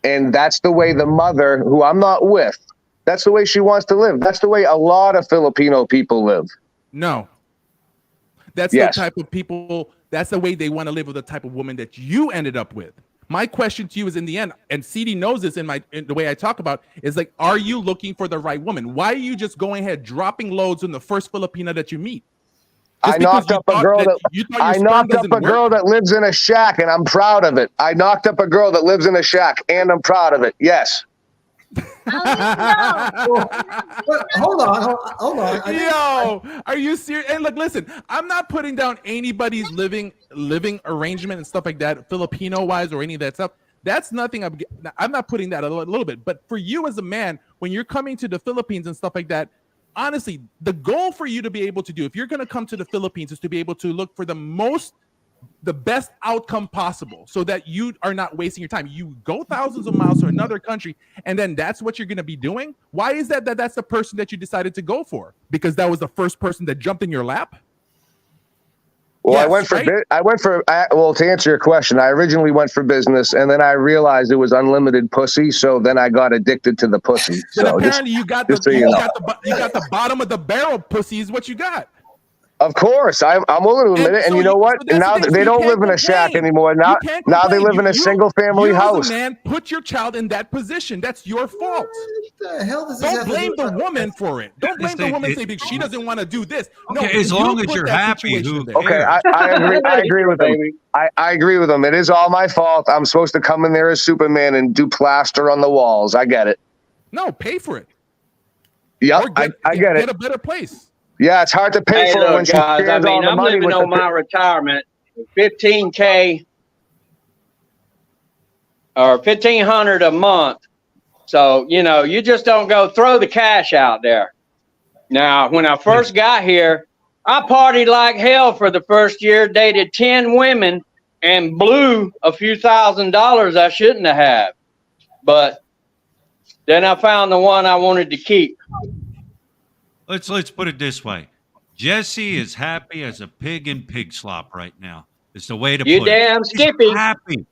and that's the way the mother, who I'm not with, that's the way she wants to live. That's the way a lot of Filipino people live. No. That's the type of people, that's the way they want to live with the type of woman that you ended up with. My question to you is in the end, and CD knows this in the way I talk about, is like, are you looking for the right woman? Why are you just going ahead dropping loads in the first Filipina that you meet? I knocked up a girl that lives in a shack, and I'm proud of it. I knocked up a girl that lives in a shack, and I'm proud of it. Yes. Hold on. Yo, are you serious? And look, listen, I'm not putting down anybody's living arrangement and stuff like that, Filipino wise or any of that stuff. That's nothing. I'm not putting that a little bit. But for you as a man, when you're coming to the Philippines and stuff like that, honestly, the goal for you to be able to do, if you're going to come to the Philippines, is to be able to look for the best outcome possible, so that you are not wasting your time. You go thousands of miles to another country, and then that's what you're going to be doing. Why is that's the person that you decided to go for? Because that was the first person that jumped in your lap? Well, Yes, well, to answer your question, I originally went for business, and then I realized it was unlimited pussy, so then I got addicted to the pussy. But So apparently you got the bottom of the barrel pussy is what you got. Of course, I'm willing to admit it. And you know what? Now they don't live in a shack anymore. Now they live in a single family house. As a man, put your child in that position. That's your fault. What the hell does Don't blame the woman for it. Don't blame the woman saying she doesn't want to do this. No, Okay, as long as you're happy, Okay, I agree. I agree with him. I agree with him. It is all my fault. I'm supposed to come in there as Superman and do plaster on the walls. I get it. No, pay for it. Yep, I get it. Get a better place. Yeah, it's hard to pay for it when she shares all the I'm money living with on my retirement, $15K or $1,500 a month. So, you just don't go throw the cash out there. Now, when I first got here, I partied like hell for the first year, dated 10 women, and blew a few $1,000s I shouldn't have. But then I found the one I wanted to keep. Let's put it this way. Jesse is happy as a pig in pig slop right now. It's the way to put it. You damn Skippy. He's happy.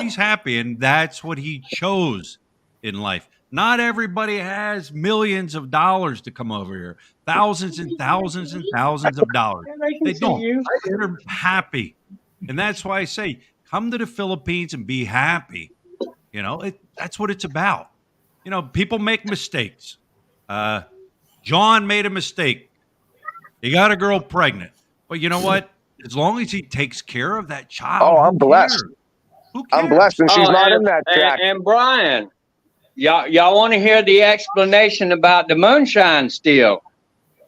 He's happy, and that's what he chose in life. Not everybody has millions of dollars to come over here. Thousands and thousands and thousands of dollars. They don't. They're happy. And that's why I say, come to the Philippines and be happy. That's what it's about. People make mistakes. John made a mistake. He got a girl pregnant. But you know what? As long as he takes care of that child. Oh, I'm blessed. Who cares? I'm blessed, and she's not in that shack. And Brian, y'all want to hear the explanation about the moonshine still?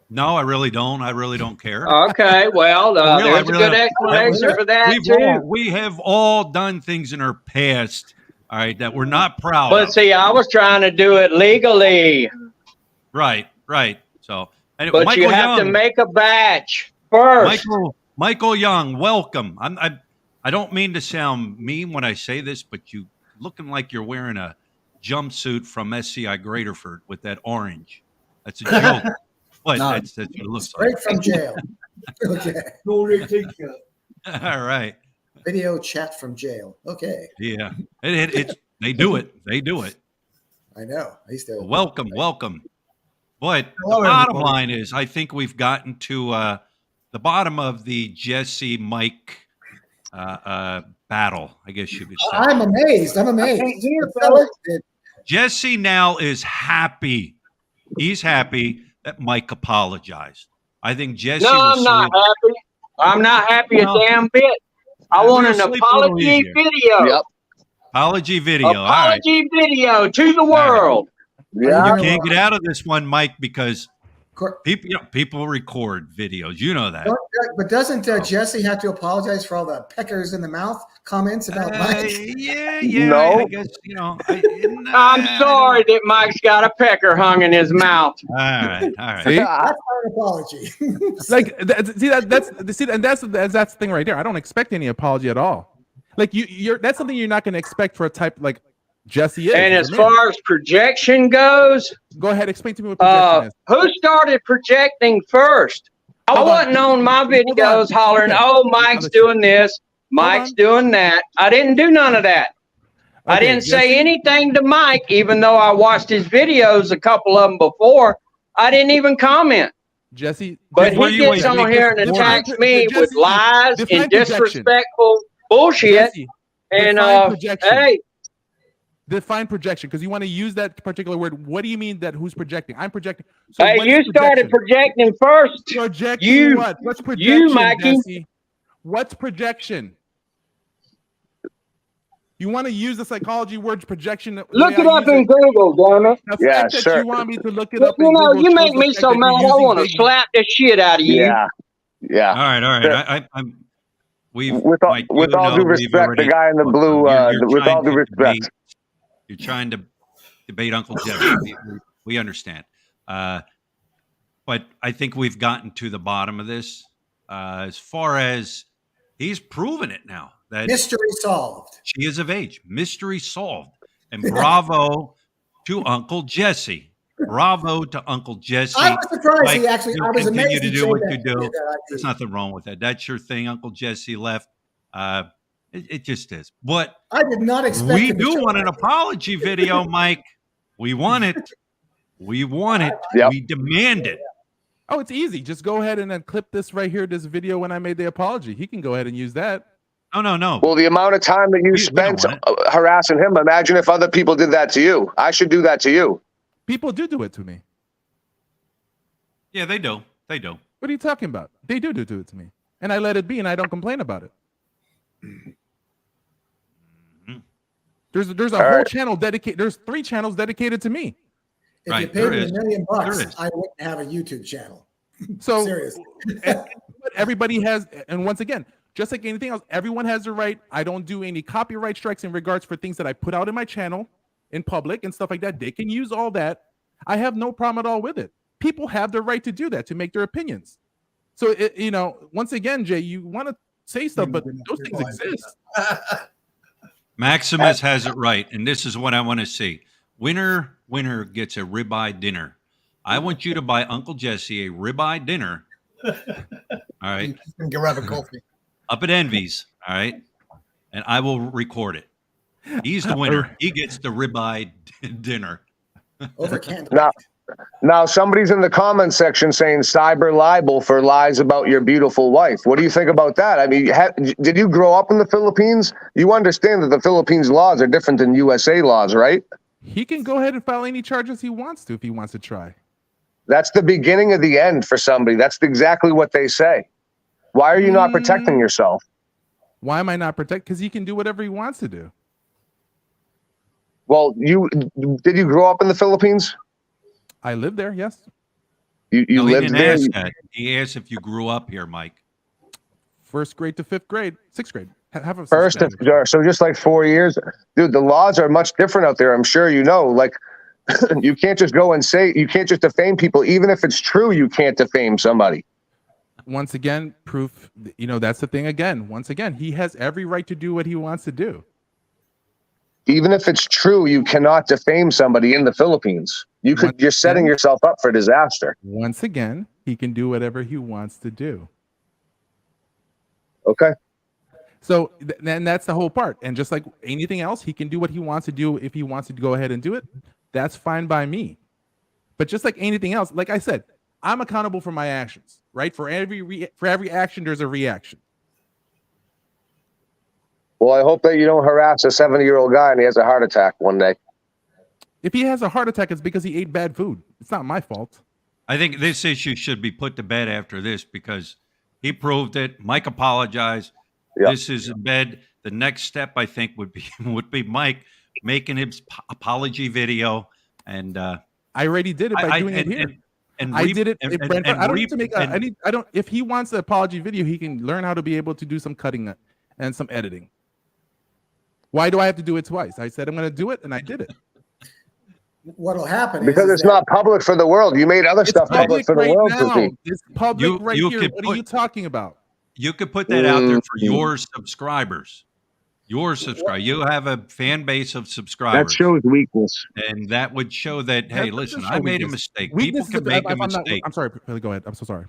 No, I really don't. I really don't care. Okay, well, there's a good explanation for that, too. We have all done things in our past, all right, that we're not proud of. But see, I was trying to do it legally. Right. So, anyway, but Michael you have Young, to make a batch first. Michael Young, welcome. I don't mean to sound mean when I say this, but you looking like you're wearing a jumpsuit from SCI Graterford with that orange. That's a joke. But that's what it looks straight like. from jail. Okay. All right. Video chat from jail. Okay. Yeah. They do it. They do it. I know. I used to. Welcome. But the bottom line is, I think we've gotten to the bottom of the Jesse Mike battle, I guess you could say. I'm amazed. Jesse now is happy. He's happy that Mike apologized. I think Jesse. No, I'm not happy. I'm not happy a damn bit. I want an apology video. Yep. Apology video. Apology video to the world. Yeah. You can't get out of this one, Mike, because people record videos. You know that. But doesn't Jesse have to apologize for all the peckers in the mouth comments about Mike? Yeah. No. I guess, I'm sorry that Mike's got a pecker hung in his mouth. All right. See? That's an apology. That's the thing right there. I don't expect any apology at all. Like that's something you're not going to expect for a type like Jesse is. And as far as projection goes, go ahead, explain to me what projection is. Who started projecting first? I wasn't on my videos hollering, "Oh, Mike's doing this, Mike's doing that." I didn't do none of that. I didn't say anything to Mike, even though I watched his videos, a couple of them before. I didn't even comment. Jesse, but he gets on here and attacks me with lies and disrespectful bullshit. And hey. Define projection, because you want to use that particular word. What do you mean that who's projecting? I'm projecting. So hey, you started projecting first. Projecting what? What's projection, Mikey? Jesse? What's projection? You want to use the psychology word projection? Look it up in Google, damn it. The Yeah, fact that sir. you want me to look it up You in know, Google you shows make the me fact so that mad. you're I using want to big. slap the shit out of you. Yeah. All right, all right. I'm. We've With all, Mike, with you all know due we've respect, the already. guy in the Look, blue. With all trying due to respect, you're trying to debate Uncle Jesse. We understand, but I think we've gotten to the bottom of this. As far as he's proven it now that Mystery solved. she is of age, mystery solved, and bravo to Uncle Jesse. Bravo to Uncle Jesse. I was surprised Mike, he actually. you'll I was continue amazed to he do what changed you that, do. that There's idea. nothing wrong with that. That's your thing. Uncle Jesse left. It just is. But I did not expect we him to do show want an that. apology video, Mike. We want it. We want it. Yep. We demand it. Oh, it's easy. Just go ahead and then clip this right here, this video when I made the apology. He can go ahead and use that. No. well, the amount of time that you We don't spent want it. harassing him, imagine if other people did that to you. I should do that to you. People do it to me. Yeah, they do. They do. What are you talking about? They do it to me. And I let it be and I don't complain about it. There's a All whole right. channel dedicated. There's 3 channels dedicated to me. If you Right, paid there me is. $1 million, There is. I wouldn't have a YouTube channel. So Seriously. but everybody has, and once again, just like anything else, everyone has the right. I don't do any copyright strikes in regards for things that I put out in my channel in public and stuff like that. They can use all that. I have no problem at all with it. People have the right to do that, to make their opinions. So, once again, Jay, you want to say stuff, but those things exist. Maximus has it right, and this is what I want to see. Winner gets a ribeye dinner. I want you to buy Uncle Jesse a ribeye dinner. All right. You can grab a coffee. Up at Envy's. All right. And I will record it. He's the winner. He gets the ribeye dinner. Over candle. Now, somebody's in the comment section saying cyber libel for lies about your beautiful wife. What do you think about that? I mean, did you grow up in the Philippines? You understand that the Philippines laws are different than USA laws, right? He can go ahead and file any charges he wants to if he wants to try. That's the beginning of the end for somebody. That's exactly what they say. Why are you not protecting yourself? Why am I not protected? Because he can do whatever he wants to do. Well, did you grow up in the Philippines? I live there, yes. You No, he lived didn't there? ask that. He asked if you grew up here, Mike. 1st grade to 5th grade, 6th grade. Half of So just like 4 years. Dude, the laws are much different out there. I'm sure you know. Like, you can't just go and say, you can't just defame people. Even if it's true, you can't defame somebody. Once again, proof, that's the thing again. Once again, he has every right to do what he wants to do. Even if it's true, you cannot defame somebody in the Philippines. You're setting yourself up for disaster. Once again, he can do whatever he wants to do. Okay. So then that's the whole part. And just like anything else, he can do what he wants to do. If he wants to go ahead and do it, that's fine by me. But just like anything else, like I said, I'm accountable for my actions, right? For every action, there's a reaction. Well, I hope that you don't harass a 70-year-old guy and he has a heart attack one day. If he has a heart attack, it's because he ate bad food. It's not my fault. I think this issue should be put to bed after this because he proved it. Mike apologized. Yep. This is in bed. The next step, I think, would be Mike making his apology video. And I already did it by doing it here. I did it. I don't need to make. I don't. If he wants the apology video, he can learn how to be able to do some cutting and some editing. Why do I have to do it twice? I said I'm going to do it, and I did it. What'll happen because it's not public for the world. You made other stuff public for the world to see. It's public right here. What are you talking about? You could put that out there for your subscribers. Your subscriber. You have a fan base of subscribers. That shows weakness. And that would show that, hey, listen, I made a mistake. People can make a mistake. I'm sorry. Go ahead. I'm so sorry.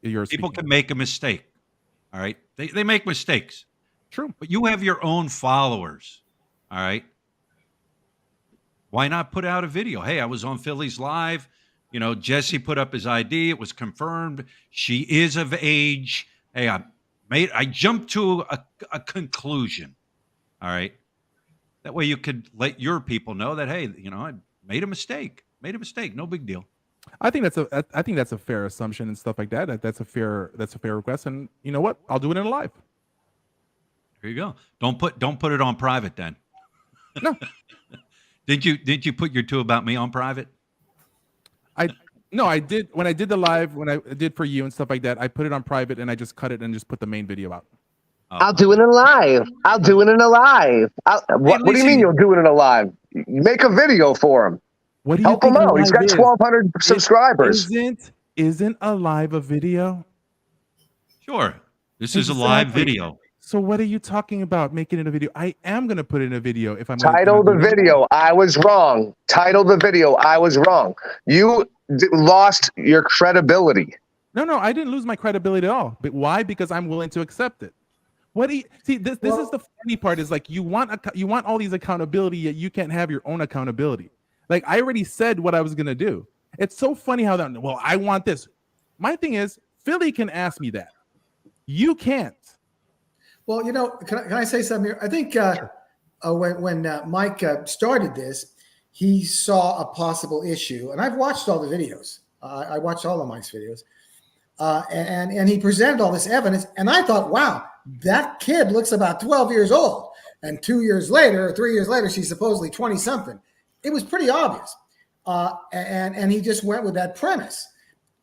People can make a mistake. All right. They make mistakes. True. But you have your own followers. All right. Why not put out a video? Hey, I was on Philly's Live. Jesse put up his ID. It was confirmed. She is of age. Hey, I jumped to a conclusion. All right. That way you could let your people know that, hey, I made a mistake. Made a mistake. No big deal. I think that's a fair assumption and stuff like that. That's a fair request. And you know what? I'll do it in live. There you go. Don't put it on private then. No. Did you put your two about me on private? No, I did when I did the live when I did for you and stuff like that. I put it on private and I just cut it and just put the main video out. I'll do it in a live. I'll do it in a live. What do you mean you'll do it in a live? Make a video for him. What do you Help him think out. He's got 1,200 subscribers. Isn't a live a video? Sure. This is a live video. So what are you talking about making it a video? I am going to put it in a video if I'm Title the video. I was wrong. Title the video. I was wrong. You lost your credibility. No, I didn't lose my credibility at all. But why? Because I'm willing to accept it. What do you see? This is the funny part. Is like you want all these accountability, yet you can't have your own accountability. Like I already said what I was gonna do. It's so funny how that. Well, I want this. My thing is, Philly can ask me that. You can't. Well, can I say something here? I think when Mike started this, he saw a possible issue, and I've watched all the videos. I watched all of Mike's videos, and he presented all this evidence, and I thought, wow, that kid looks about 12 years old, and 2 years later, or 3 years later, she's supposedly 20 something. It was pretty obvious, and he just went with that premise.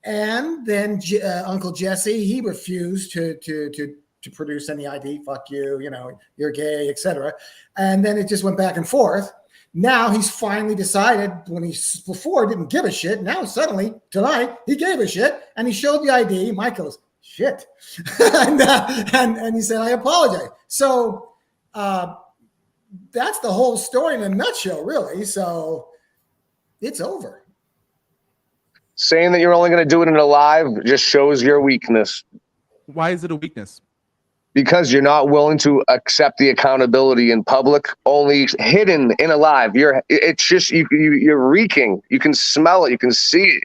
And then Uncle Jesse, he refused to produce any ID. Fuck you, you're gay, etc. And then it just went back and forth. Now he's finally decided, when he before didn't give a shit. Now suddenly tonight he gave a shit and he showed the ID. Mike goes, shit, and he said, I apologize. So that's the whole story in a nutshell, really. So it's over. Saying that you're only going to do it in a live just shows your weakness. Why is it a weakness? Because you're not willing to accept the accountability in public, only hidden in a live. It's just you're reeking. You can smell it. You can see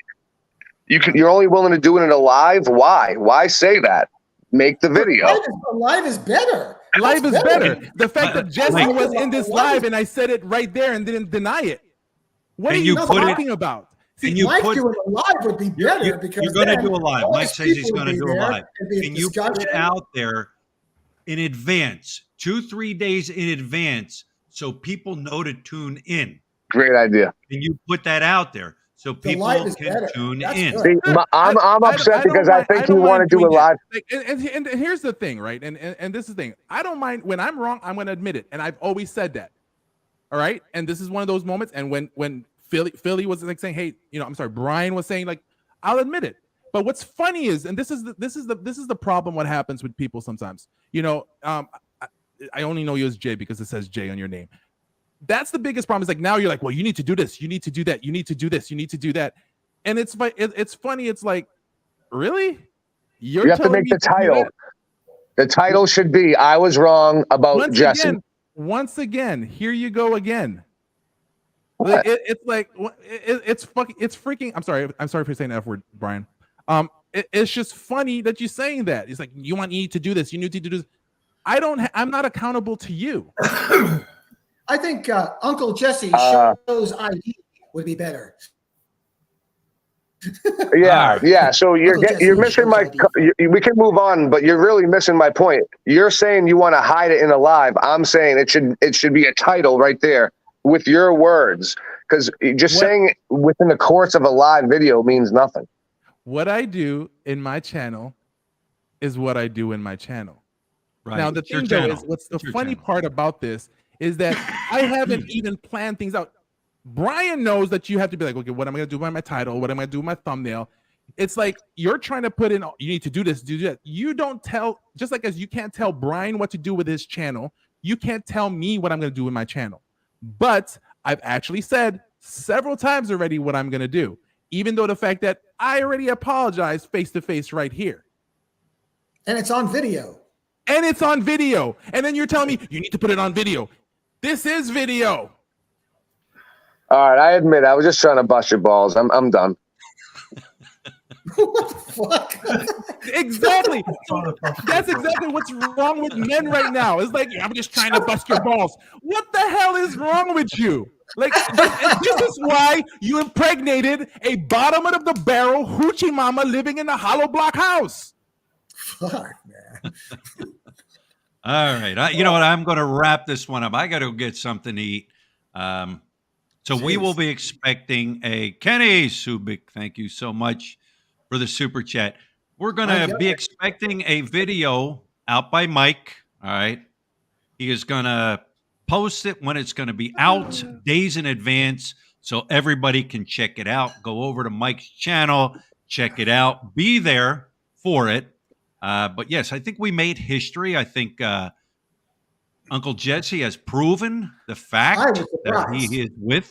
it. You're only willing to do it in a live. Why? Why say that? Make the video. Live is better. Live is better. The fact that Jesse was in this live and I said it right there and didn't deny it. What are you talking about? See, Mike doing a live would be better because you're going to do a live. Mike says he's going to do a live. Can you put it out there in advance, 2-3 days in advance, so people know to tune in? Great idea. Can you put that out there so people can tune in? See, I'm upset because I think you want to do a live. And here's the thing, right? And this is the thing. I don't mind when I'm wrong. I'm going to admit it, and I've always said that. All right, and this is one of those moments. And when Philly was like saying, "Hey, I'm sorry," Brian was saying, like, "I'll admit it." But what's funny is, and this is the problem. What happens with people sometimes, I only know you as Jay because it says Jay on your name. That's the biggest problem. Is like now you're like, well, you need to do this, you need to do that, you need to do this, you need to do that, and it's funny. It's like, really? You have to make the title. The title should be "I was wrong about Jesse." Once again, here you go again. Like, it's freaking. I'm sorry for saying the F word, Brian. It's just funny that you're saying that. It's like you need to do this. You need to do this. I'm not accountable to you. I think Uncle Jesse shows ID would be better. Yeah. So you're missing my. We can move on, but you're really missing my point. You're saying you want to hide it in a live. I'm saying it should be a title right there with your words, because just saying it within the course of a live video means nothing. What I do in my channel is what I do in my channel. Right. Now the thing is, what's the funny part about this is that I haven't even planned things out. Brian knows that you have to be like, okay, what am I going to do by my title? What am I going to do with my thumbnail? It's like you're trying to put in, you need to do this, do that. You don't tell, just like as you can't tell Brian what to do with his channel, you can't tell me what I'm going to do with my channel. But I've actually said several times already what I'm going to do, even though the fact that I already apologized face-to-face right here. And it's on video. And then you're telling me you need to put it on video. This is video. All right, I admit I was just trying to bust your balls. I'm done. What the fuck? Exactly. That's exactly what's wrong with men right now. It's like, I'm just trying to bust your balls. What the hell is wrong with you? Like, this is why you impregnated a bottom of the barrel hoochie mama living in a hollow block house. Fuck, man. All right. You know what? I'm going to wrap this one up. I got to go get something to eat. So we will be expecting a Kenny Subic. Thank you so much for the super chat. We're going to be expecting a video out by Mike. All right. He is going to post it when it's going to be out days in advance so everybody can check it out. Go over to Mike's channel, check it out, be there for it. But yes, I think we made history. I think Uncle Jesse has proven the fact that he is with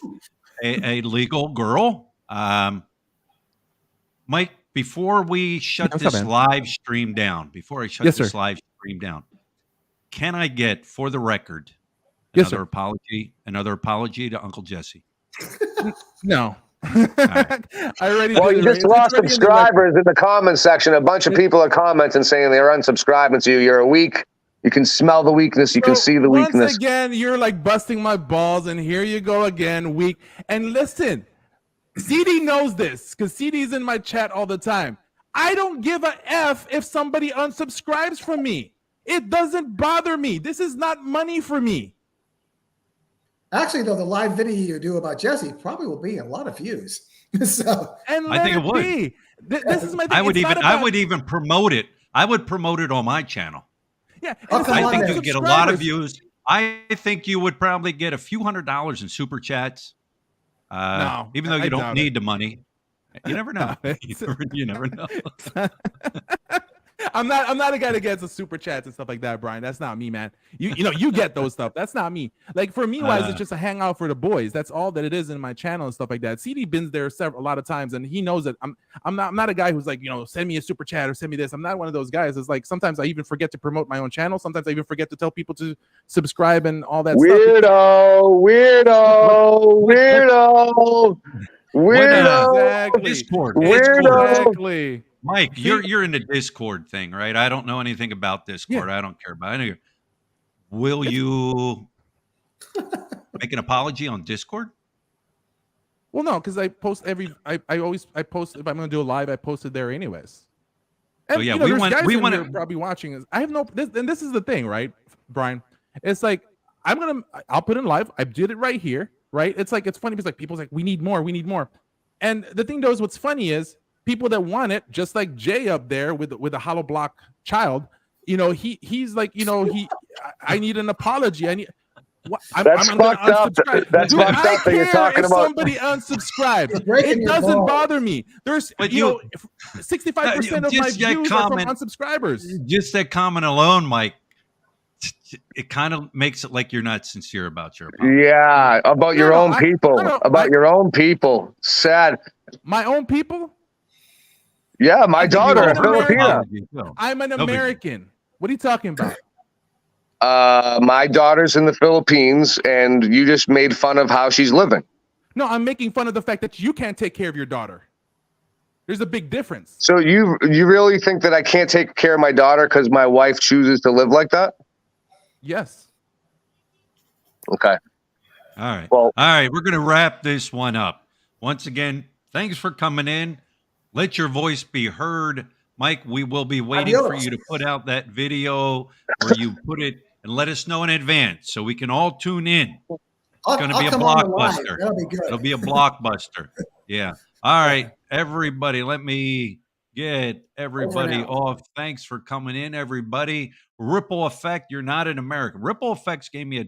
a legal girl. Mike, before we shut this live stream down, live stream down, can I get, for the record, another apology to Uncle Jesse? No. I already well, you just lost subscribers in the comment section. A bunch of people are commenting saying they're unsubscribing to you. You're weak. You can smell the weakness. You can see the weakness. Once again, you're like busting my balls, and here you go again, weak. And listen, CD knows this because CD's in my chat all the time. I don't give a F if somebody unsubscribes from me. It doesn't bother me. This is not money for me. Actually, though, the live video you do about Jesse probably will be a lot of views. So, and I think it would. Be. This is my thing. I would even promote it. I would promote it on my channel. Yeah, I think you'd get a lot of views. I think you would probably get a few $100s in super chats. No, even though you don't need the money. You never know. You never know. I'm not a guy that gets the super chats and stuff like that, Brian. That's not me, man. You know, you get those stuff. That's not me. Like for me, wise, it's just a hangout for the boys. That's all that it is in my channel and stuff like that. CD been there a lot of times, and he knows that I'm not a guy who's like, you know, send me a super chat or send me this. I'm not one of those guys. It's like sometimes I even forget to promote my own channel. Sometimes I even forget to tell people to subscribe and all that stuff. Weirdo. Discord. Exactly. Mike, you're in the Discord thing, right? I don't know anything about Discord. Yeah. I don't care about it. Will you make an apology on Discord? Well, no, because I post I always post if I'm going to do a live, I post it there anyways. And, so yeah, you know, we want to probably watching this. I have no and this is the thing, right, Brian? It's like I'll put in live. I did it right here, right? It's like it's funny because like people's like we need more. And the thing though is what's funny is people that want it, just like Jay up there with a hollow block child, you know, he's like, you know, I need an apology. I'm fucked up. That's fucked up that you're talking about. Somebody unsubscribes. It doesn't bother me. There's, but you know, 65% of my views are from unsubscribers. Just that comment alone, Mike, it kind of makes it like you're not sincere about your apology. Yeah, about your own people. Your own people. Sad. My own people? Yeah, my daughter, Filipina. I'm an American. What are you talking about? My daughter's in the Philippines, and you just made fun of how she's living. No, I'm making fun of the fact that you can't take care of your daughter. There's a big difference. So you really think that I can't take care of my daughter because my wife chooses to live like that? Yes. Okay. All right. Well, all right. We're going to wrap this one up. Once again, thanks for coming in. Let your voice be heard. Mike, we will be waiting for you to put out that video where you put it and let us know in advance so we can all tune in. It's going to be a blockbuster. That'll be good. It'll be a blockbuster. Yeah. All right, everybody, let me get everybody off. Thanks for coming in, everybody. Ripple Effect, you're not an American. Ripple Effects gave me a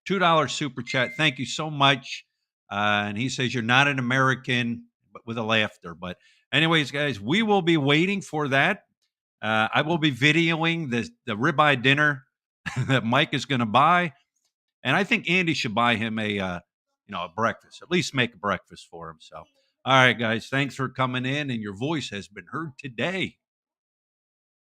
$2 super chat. Thank you so much. And he says you're not an American, but with a laughter. But anyways, guys, we will be waiting for that. I will be videoing the ribeye dinner that Mike is going to buy, and I think Andy should buy him a breakfast. At least make a breakfast for him. So, all right, guys, thanks for coming in, and your voice has been heard today.